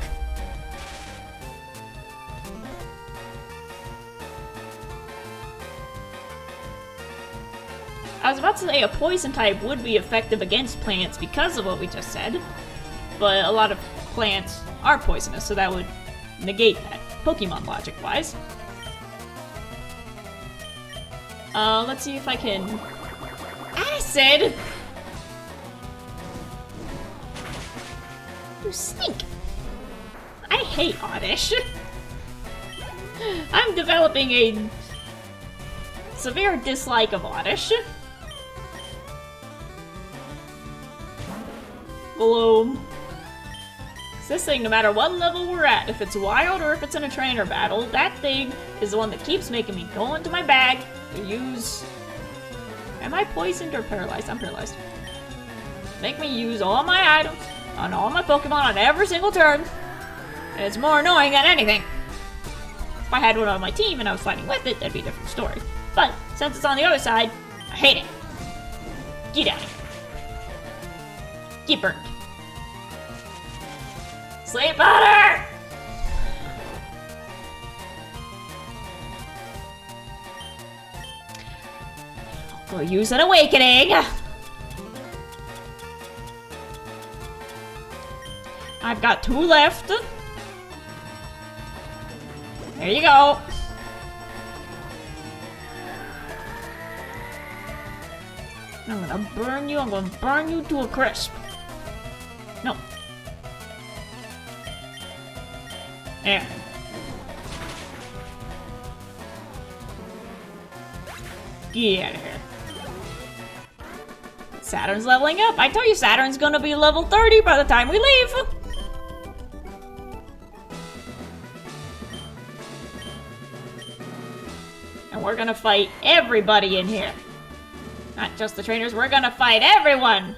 I was about to say a poison type would be effective against plants because of what we just said, but a lot of plants are poisonous, so that would negate that, Pokemon logic-wise. Let's see if I can... Acid! You stink! I hate Oddish. I'm developing a severe dislike of Oddish. Gloom. This thing, no matter what level we're at, if it's wild or if it's in a trainer battle, that thing is the one that keeps making me go into my bag to use... Am I poisoned or paralyzed? I'm paralyzed. Make me use all my items on all my Pokemon on every single turn. And it's more annoying than anything. If I had one on my team and I was fighting with it, that'd be a different story. But since it's on the other side, I hate it. Get out of here. Get burned. Sleep powder! Go use an awakening! I've got 2 left. There you go. I'm gonna burn you. I'm gonna burn you to a crisp. No. There. Get out of here. Saturn's leveling up. I told you Saturn's gonna be level 30 by the time we leave. And we're gonna fight everybody in here. Not just the trainers, we're gonna fight everyone!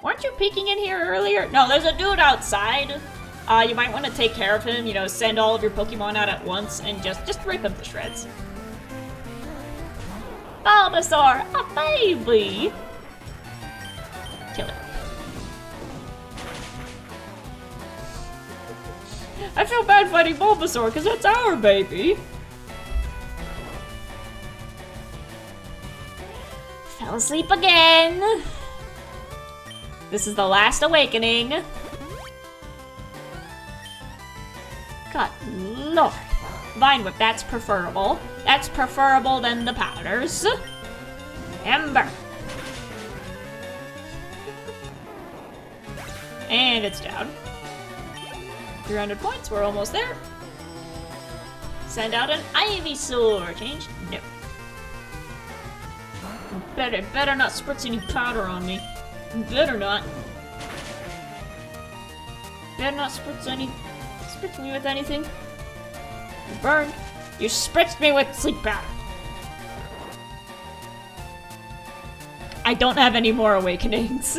Weren't you peeking in here earlier? No, there's a dude outside. You might want to take care of him, you know, send all of your Pokemon out at once and just rip him to shreds. Bulbasaur, a baby! Kill it. I feel bad fighting Bulbasaur because that's our baby. Fell asleep again. This is the last awakening. God lord. Vine Whip, that's preferable. That's preferable than the powders. Ember. And it's down. 300 points, we're almost there. Send out an Ivysaur. Change? No. Better not spritz any powder on me. Better not. Better not spritz me with anything. You're burned. You spritzed me with sleep powder. I don't have any more awakenings.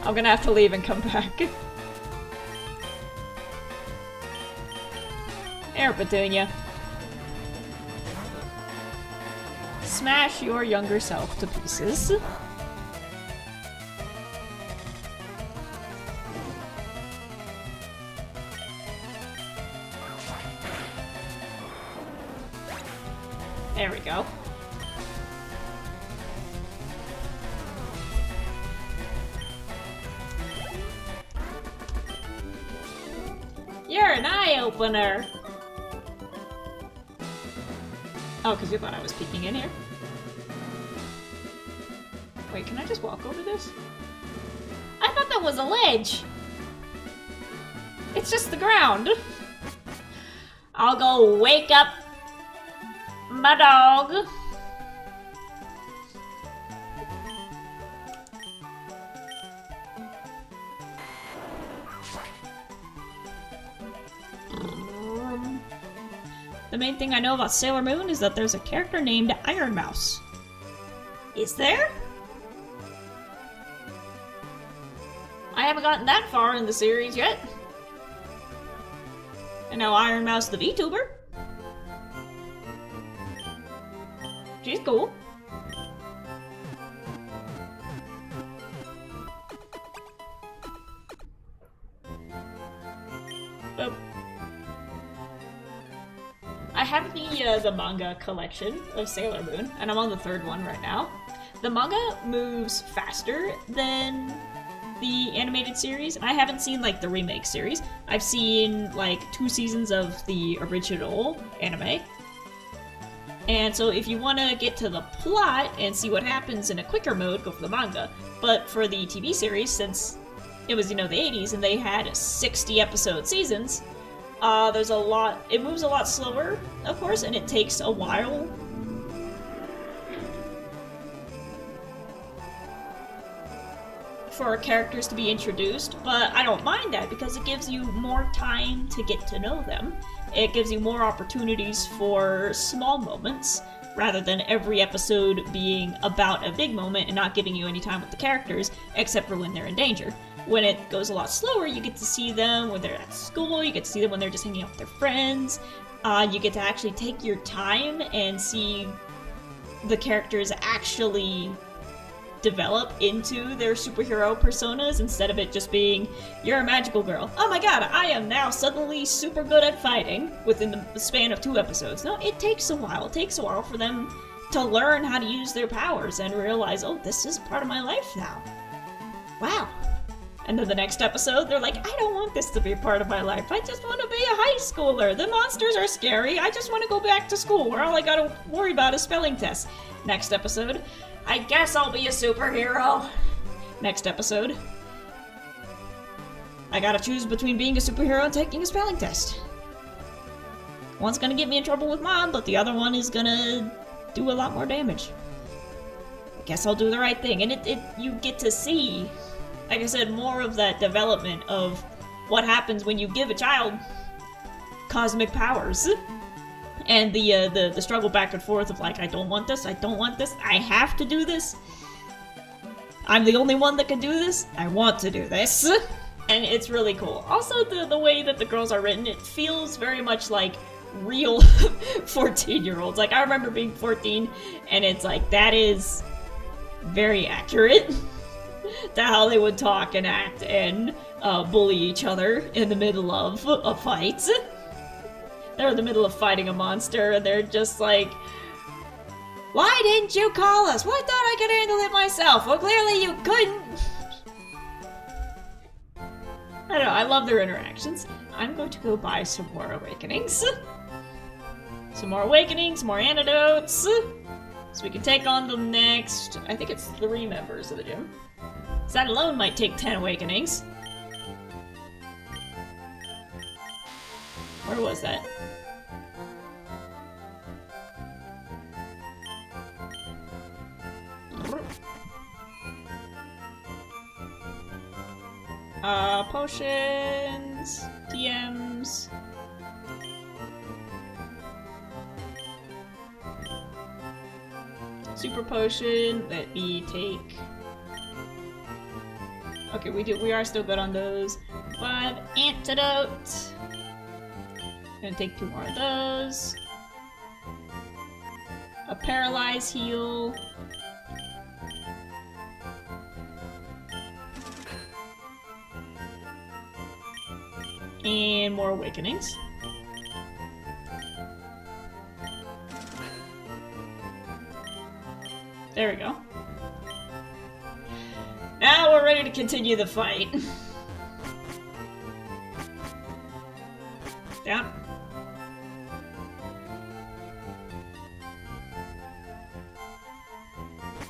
I'm gonna have to leave and come back. There, Petunia. Smash your younger self to pieces. There we go. You're an eye-opener! Oh, because you thought I was peeking in here? Wait, can I just walk over this? I thought that was a ledge! It's just the ground! I'll go wake up my dog. The main thing I know about Sailor Moon is that there's a character named Iron Mouse. Is there? I haven't gotten that far in the series yet. I know Iron Mouse the VTuber. She's cool. Oh. I have the manga collection of Sailor Moon, and I'm on the 3rd one right now. The manga moves faster than the animated series, and I haven't seen like the remake series. I've seen like 2 seasons of the original anime. And so if you want to get to the plot and see what happens in a quicker mode, go for the manga. But for the TV series, since it was, you know, the 80s and they had 60 episode seasons, there's a lot, it moves a lot slower, of course, and it takes a while for characters to be introduced, but I don't mind that because it gives you more time to get to know them. It gives you more opportunities for small moments, rather than every episode being about a big moment and not giving you any time with the characters, except for when they're in danger. When it goes a lot slower, you get to see them when they're at school, you get to see them when they're just hanging out with their friends, you get to actually take your time and see the characters actually develop into their superhero personas instead of it just being, you're a magical girl. Oh my god, I am now suddenly super good at fighting within the span of 2 episodes. No, it takes a while. It takes a while for them to learn how to use their powers and realize, oh, this is part of my life now. Wow. And then the next episode, they're like, I don't want this to be a part of my life. I just want to be a high schooler. The monsters are scary. I just want to go back to school where all I gotta worry about is spelling tests. Next episode, I guess I'll be a superhero. Next episode, I gotta choose between being a superhero and taking a spelling test. One's gonna get me in trouble with Mom, but the other one is gonna do a lot more damage. I guess I'll do the right thing. And you get to see, like I said, more of that development of what happens when you give a child cosmic powers. And the struggle back and forth of like, I don't want this, I don't want this, I have to do this. I'm the only one that can do this, I want to do this. And it's really cool. Also, the way that the girls are written, it feels very much like real 14-year-olds. Like, I remember being 14, and it's like, that is very accurate to how they would talk and act and bully each other in the middle of a fight. They're in the middle of fighting a monster, and they're just like, why didn't you call us? Well, I thought I could handle it myself. Well, clearly you couldn't. I don't know, I love their interactions. I'm going to go buy some more awakenings. Some more awakenings, more antidotes. So we can take on the next, I think it's 3 members of the gym. So that alone might take 10 awakenings. Where was that? Potions, TMs. Super potion, let me take Okay, we are still good on those. 5 antidote. Gonna take 2 more of those. A paralyze heal. And more awakenings. There we go. Now we're ready to continue the fight. Down.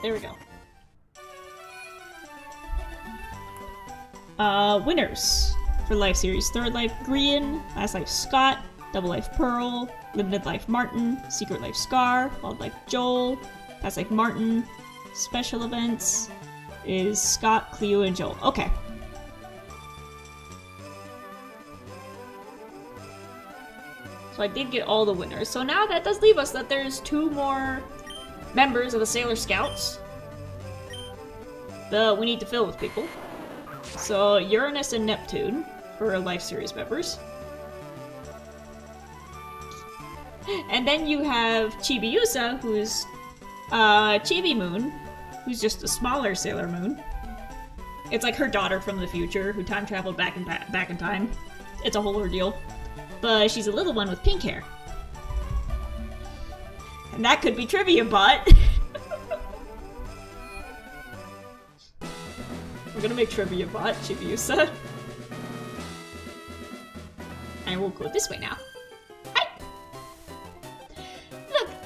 There we go. Winners for Life Series. Third Life Grian, Last Life Scott, Double Life Pearl, Limited Life Martin, Secret Life Scar, Wild Life Joel, Past Life Martin. Special events is Scott, Cleo, and Joel. Okay. So I did get all the winners. So now that does leave us that there's 2 more members of the Sailor Scouts that we need to fill with people. So Uranus and Neptune for Life Series members. And then you have Chibiusa, who's Chibi Moon, who's just a smaller Sailor Moon. It's like her daughter from the future who time traveled back in time. It's a whole ordeal. But she's a little one with pink hair. And that could be Trivia Bot. We're gonna make Trivia Bot Chibiusa. And we'll go this way now. Hi!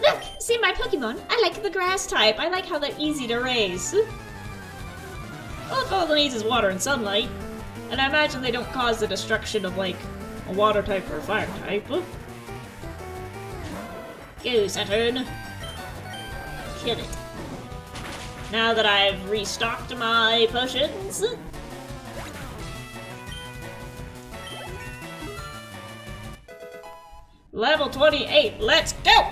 Look! See my Pokemon? I like the grass type. I like how they're easy to raise. Well, if all they need is water and sunlight. And I imagine they don't cause the destruction of, like, a water type or a fire type. Go, Saturn. Kill it. Now that I've restocked my potions. Level 28, let's go!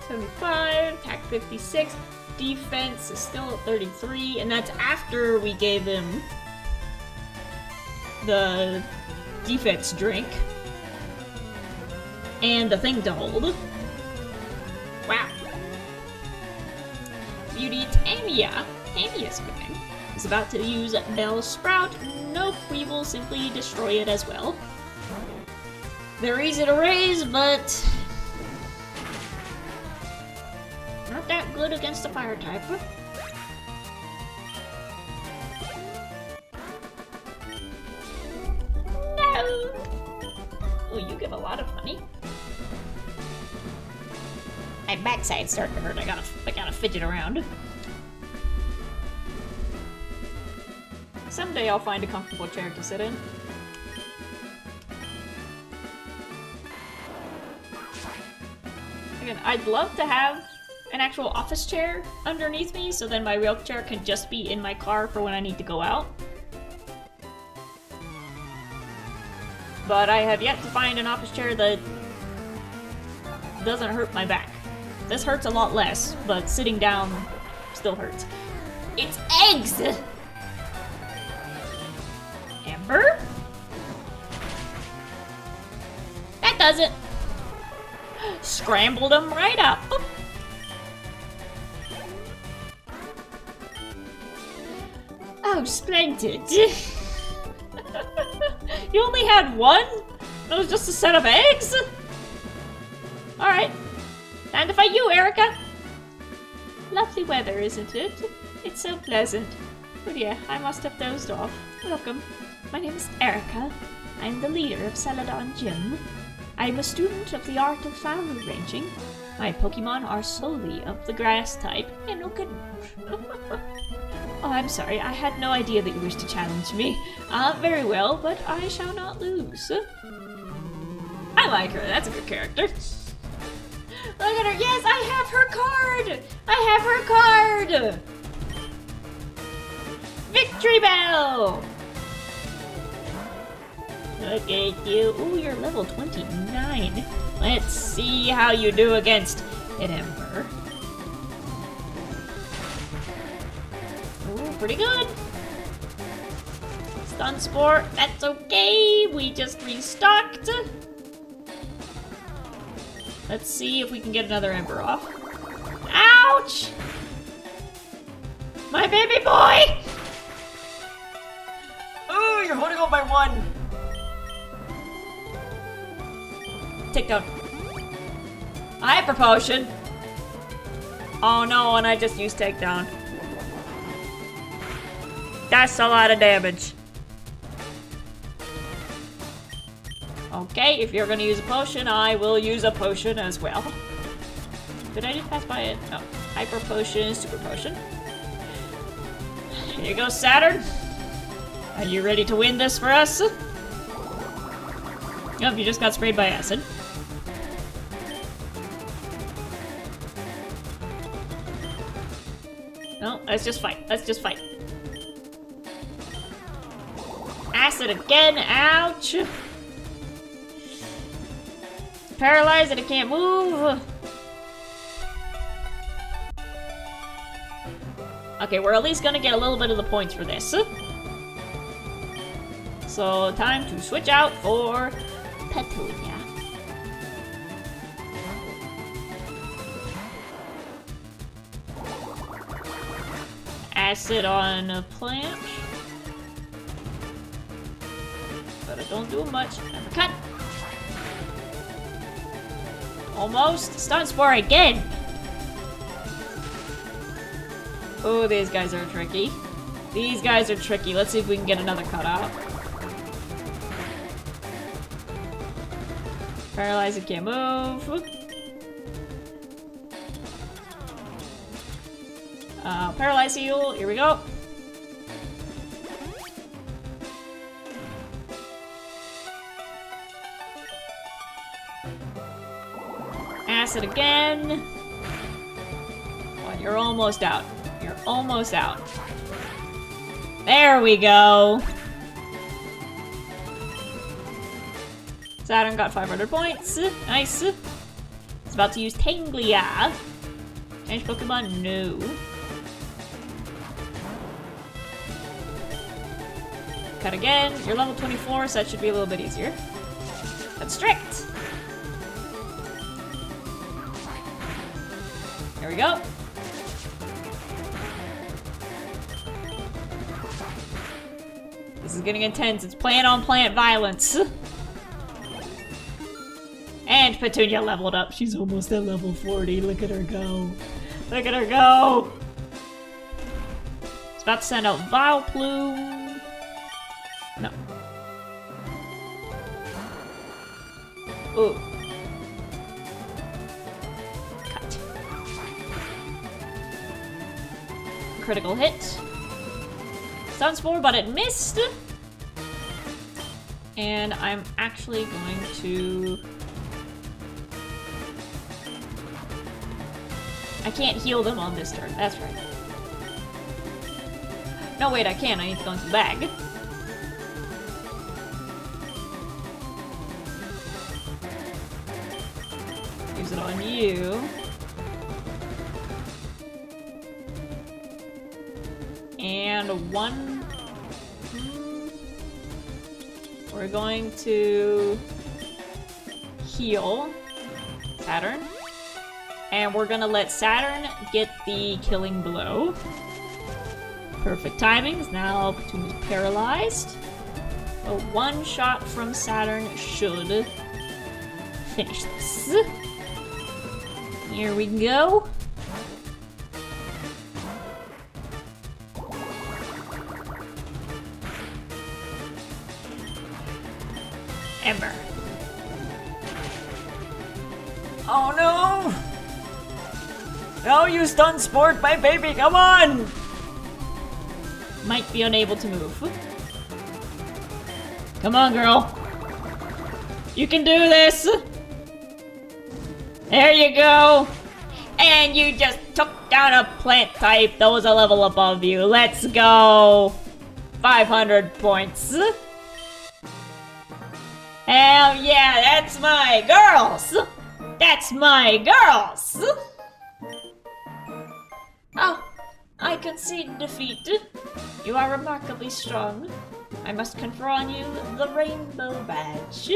75, attack 56, defense is still at 33, and that's after we gave him the defense drink. And the thing to hold. Wow. Beauty Tamia. Tamia's winning. Is about to use Bell Sprout. Nope, we will simply destroy it as well. They're easy to raise, but not that good against the fire type. No! Oh, you give a lot of money. My backside's starting to hurt. I gotta fidget around. Someday I'll find a comfortable chair to sit in. Again, I'd love to have an actual office chair underneath me, so then my real chair can just be in my car for when I need to go out. But I have yet to find an office chair that doesn't hurt my back. This hurts a lot less, but sitting down still hurts. It's eggs! Amber? That does it! Scrambled them right up. Oh, splendid. You only had one? That was just a set of eggs? Alright. Time to fight you, Erica! Lovely weather, isn't it? It's so pleasant. Oh dear, I must have dozed off. Welcome. My name is Erica. I'm the leader of Celadon Gym. I'm a student of the art of flower arranging. My Pokemon are solely of the grass type. Yeah, no good. Oh, I'm sorry. I had no idea that you wished to challenge me. Very well, but I shall not lose. I like her. That's a good character. Look at her. Yes, I have her card. I have her card. Victory Bell. Look at you. Ooh, you're level 29. Let's see how you do against an Ember. Oh pretty good. Stun Spore, that's okay. We just restocked. Let's see if we can get another Ember off. Ouch! My baby boy! Ooh, you're holding on by one. Takedown. Hyper Potion. Oh no, and I just used takedown. That's a lot of damage. Okay, if you're gonna use a potion, I will use a potion as well. Did I just pass by it? No. Hyper Potion, Super Potion. Here you go, Saturn. Are you ready to win this for us? Yep, you just got sprayed by acid. No, let's just fight. Let's just fight. Acid again, ouch! Paralyzed and it can't move. Okay, we're at least gonna get a little bit of the points for this. So, time to switch out for Petunia. Acid on a plant. But it don't do much. Cut! Almost. Stun Spore again! Oh, these guys are tricky. These guys are tricky. Let's see if we can get another cutout. Paralyze and can't move. Paralyze heal. Here we go. Acid again. Well, you're almost out. You're almost out. There we go. Saturn got 500 points. Nice. It's about to use Tanglia. Change Pokemon? No. Cut again. You're level 24, so that should be a little bit easier. Constrict. There we go. This is getting intense. It's plant-on-plant violence. And Petunia leveled up. She's almost at level 40. Look at her go. Look at her go! It's about to send out Vileplume. No. Ooh. Cut. Critical hit. Stun Spore, but it missed! And I'm actually going to... I can't heal them on this turn, that's right. No, wait, I can. I need to go into the bag. Use it on you. And one... We're going to heal Saturn. And we're gonna let Saturn get the killing blow. Perfect timings. Now Petunia's paralyzed. A one shot from Saturn should finish this. Here we go. Ember. Oh no! No, you stun sport my baby, come on! Might be unable to move. Come on, girl. You can do this! There you go! And you just took down a plant type that was a level above you. Let's go! 500 points. Hell yeah, that's my girls! That's my girls! I concede defeat. You are remarkably strong. I must confer on you the Rainbow Badge.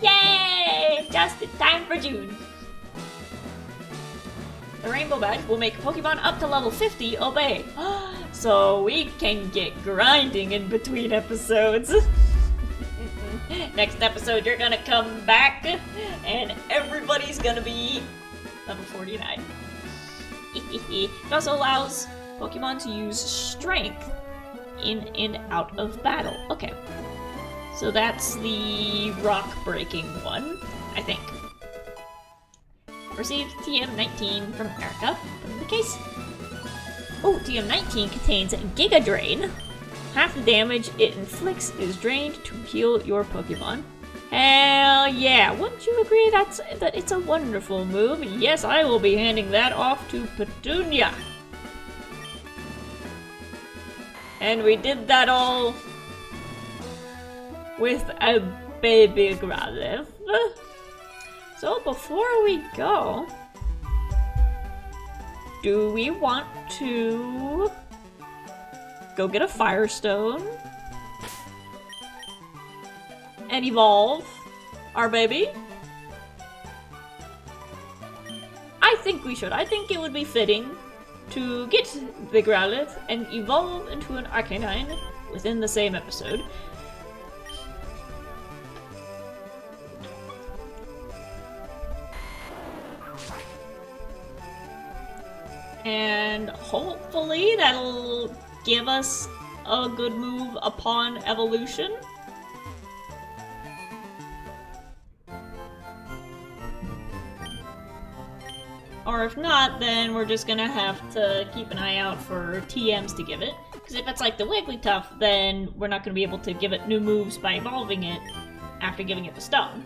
Yay! Just in time for June. The Rainbow Badge will make Pokemon up to level 50 obey. So we can get grinding in between episodes. Next episode, you're gonna come back, and everybody's gonna be level 49. It also allows Pokemon to use Strength in and out of battle. Okay. So that's the rock-breaking one, I think. Received TM19 from Erica. Put in the case. Oh, TM19 contains Giga Drain. Half the damage it inflicts is drained to heal your Pokemon. Hell yeah! Wouldn't you agree that it's a wonderful move? Yes, I will be handing that off to Petunia. And we did that all with a baby Growlithe. So before we go, do we want to go get a Firestone and evolve our baby? I think we should. I think it would be fitting to get the Growlithe and evolve into an Arcanine within the same episode. And hopefully that'll give us a good move upon evolution. Or if not, then we're just gonna have to keep an eye out for TMs to give it. Because if it's like the Wigglytuff, then we're not gonna be able to give it new moves by evolving it after giving it the stone.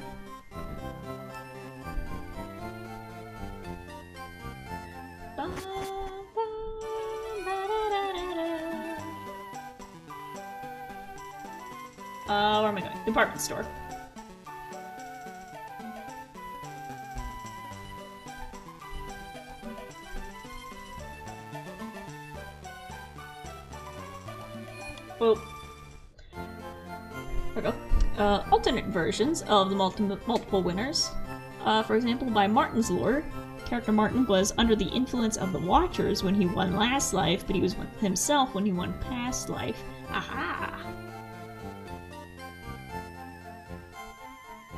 Where am I going? Department store. Well, there we go. Alternate versions of the multiple winners. For example, by Martin's lore, character Martin was under the influence of the Watchers when he won last life, but he was himself when he won past life. Aha!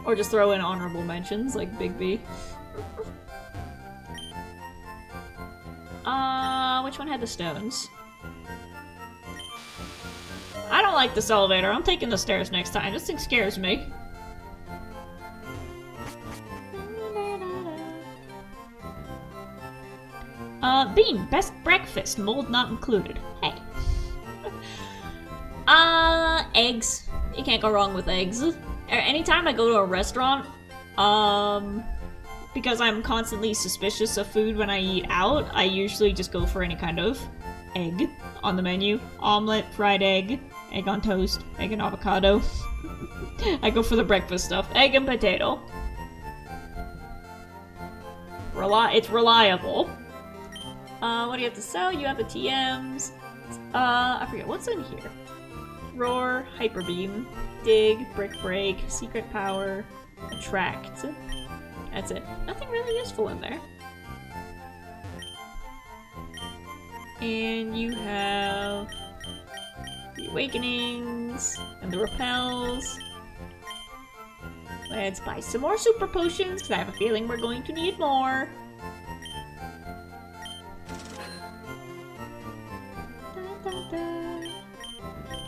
Or just throw in honorable mentions, like Big B. Which one had the stones? I don't like this elevator. I'm taking the stairs next time. This thing scares me. Bean, best breakfast, mold not included. Hey. Eggs. You can't go wrong with eggs. Anytime I go to a restaurant, because I'm constantly suspicious of food when I eat out, I usually just go for any kind of egg on the menu. Omelet, fried egg, egg on toast, egg and avocado. I go for the breakfast stuff. Egg and potato. It's reliable. What do you have to sell? You have the TMs. I forget, what's in here? Roar, Hyper Beam, Dig, Brick Break, Secret Power, Attract. That's it. Nothing really useful in there. And you have the Awakenings and the Repels. Let's buy some more Super Potions, because I have a feeling we're going to need more.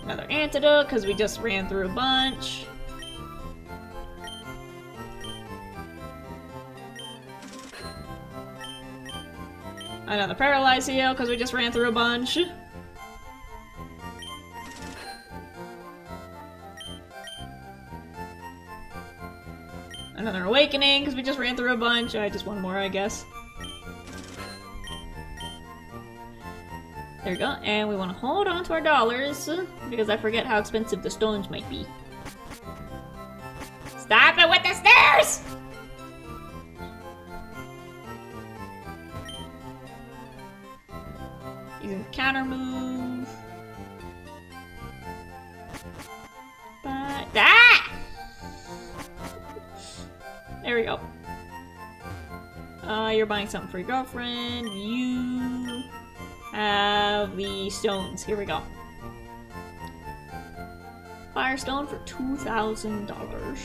Another antidote, because we just ran through a bunch. Another Paralyze Heal, because we just ran through a bunch. Another Awakening, because we just ran through a bunch. Just one more, I guess. There we go, and we want to hold on to our dollars, because I forget how expensive the stones might be. Stop it with the stairs! Using counter move. But there we go. You're buying something for your girlfriend. You have the stones. Here we go. Firestone for $2,000.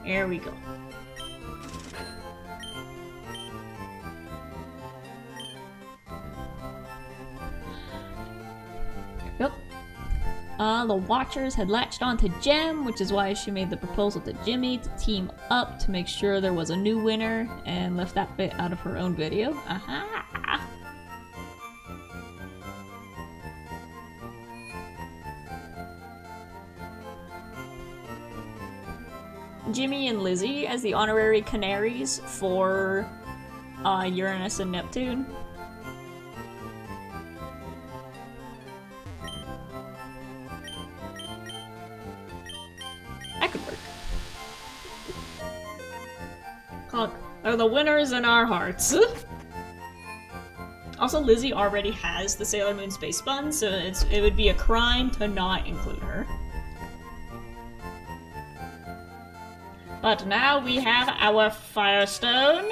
There we go. Yep. The Watchers had latched onto Gem, which is why she made the proposal to Jimmy to team up to make sure there was a new winner and left that bit out of her own video. Aha! Jimmy and Lizzie as the honorary canaries for Uranus and Neptune. That could work. Are the winners in our hearts. Also, Lizzie already has the Sailor Moon Space Bun, so it would be a crime to not include her. But now we have our Firestone.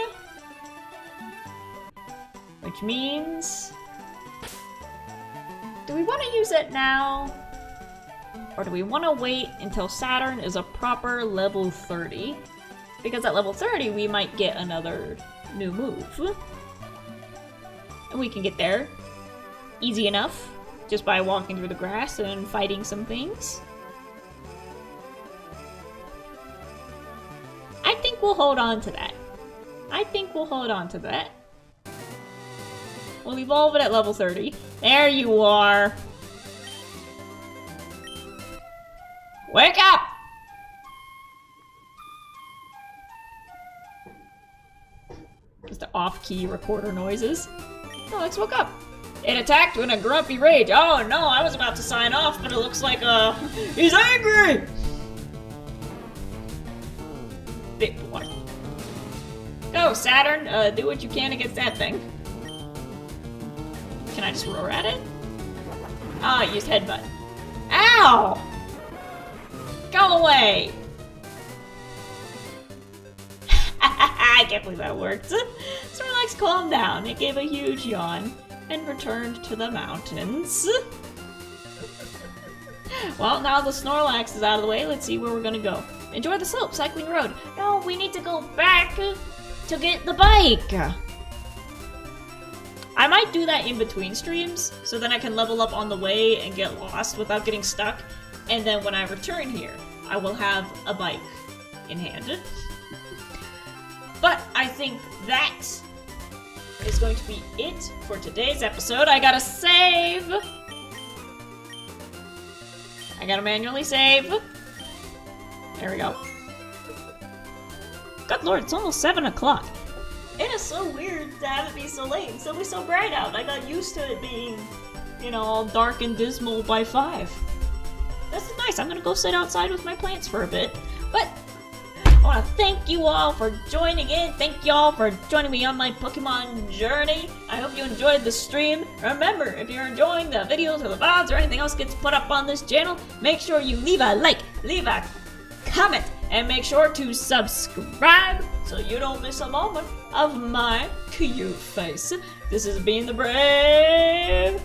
Which means... do we want to use it now? Or do we want to wait until Saturn is a proper level 30? Because at level 30 we might get another new move. And we can get there easy enough just by walking through the grass and fighting some things. I think we'll hold on to that. We'll evolve it at level 30. There you are! Wake up! Just the off-key recorder noises. Alex woke up. It attacked in a grumpy rage. Oh no, I was about to sign off, but it looks like, he's angry! Big boy. Go, Saturn, do what you can against that thing. Can I just roar at it? Ah, I used headbutt. Ow! Go away! I can't believe that worked. Snorlax calmed down. It gave a huge yawn and returned to the mountains. Well, now the Snorlax is out of the way, let's see where we're gonna go. Enjoy the slope, cycling road. No, we need to go back to get the bike. I might do that in between streams, so then I can level up on the way and get lost without getting stuck. And then when I return here, I will have a bike in hand. But I think that is going to be it for today's episode. I gotta save. I gotta manually save. There we go. Good lord, it's almost 7 o'clock. It is so weird to have it be so late and still be so bright out. I got used to it being, you know, all dark and dismal by 5. This is nice. I'm gonna go sit outside with my plants for a bit. But I want to thank you all for joining in. Thank you all for joining me on my Pokemon journey. I hope you enjoyed the stream. Remember, if you're enjoying the videos or the VODs or anything else gets put up on this channel, make sure you leave a like, leave a comment, and make sure to subscribe so you don't miss a moment of my cute face. This has been the Brave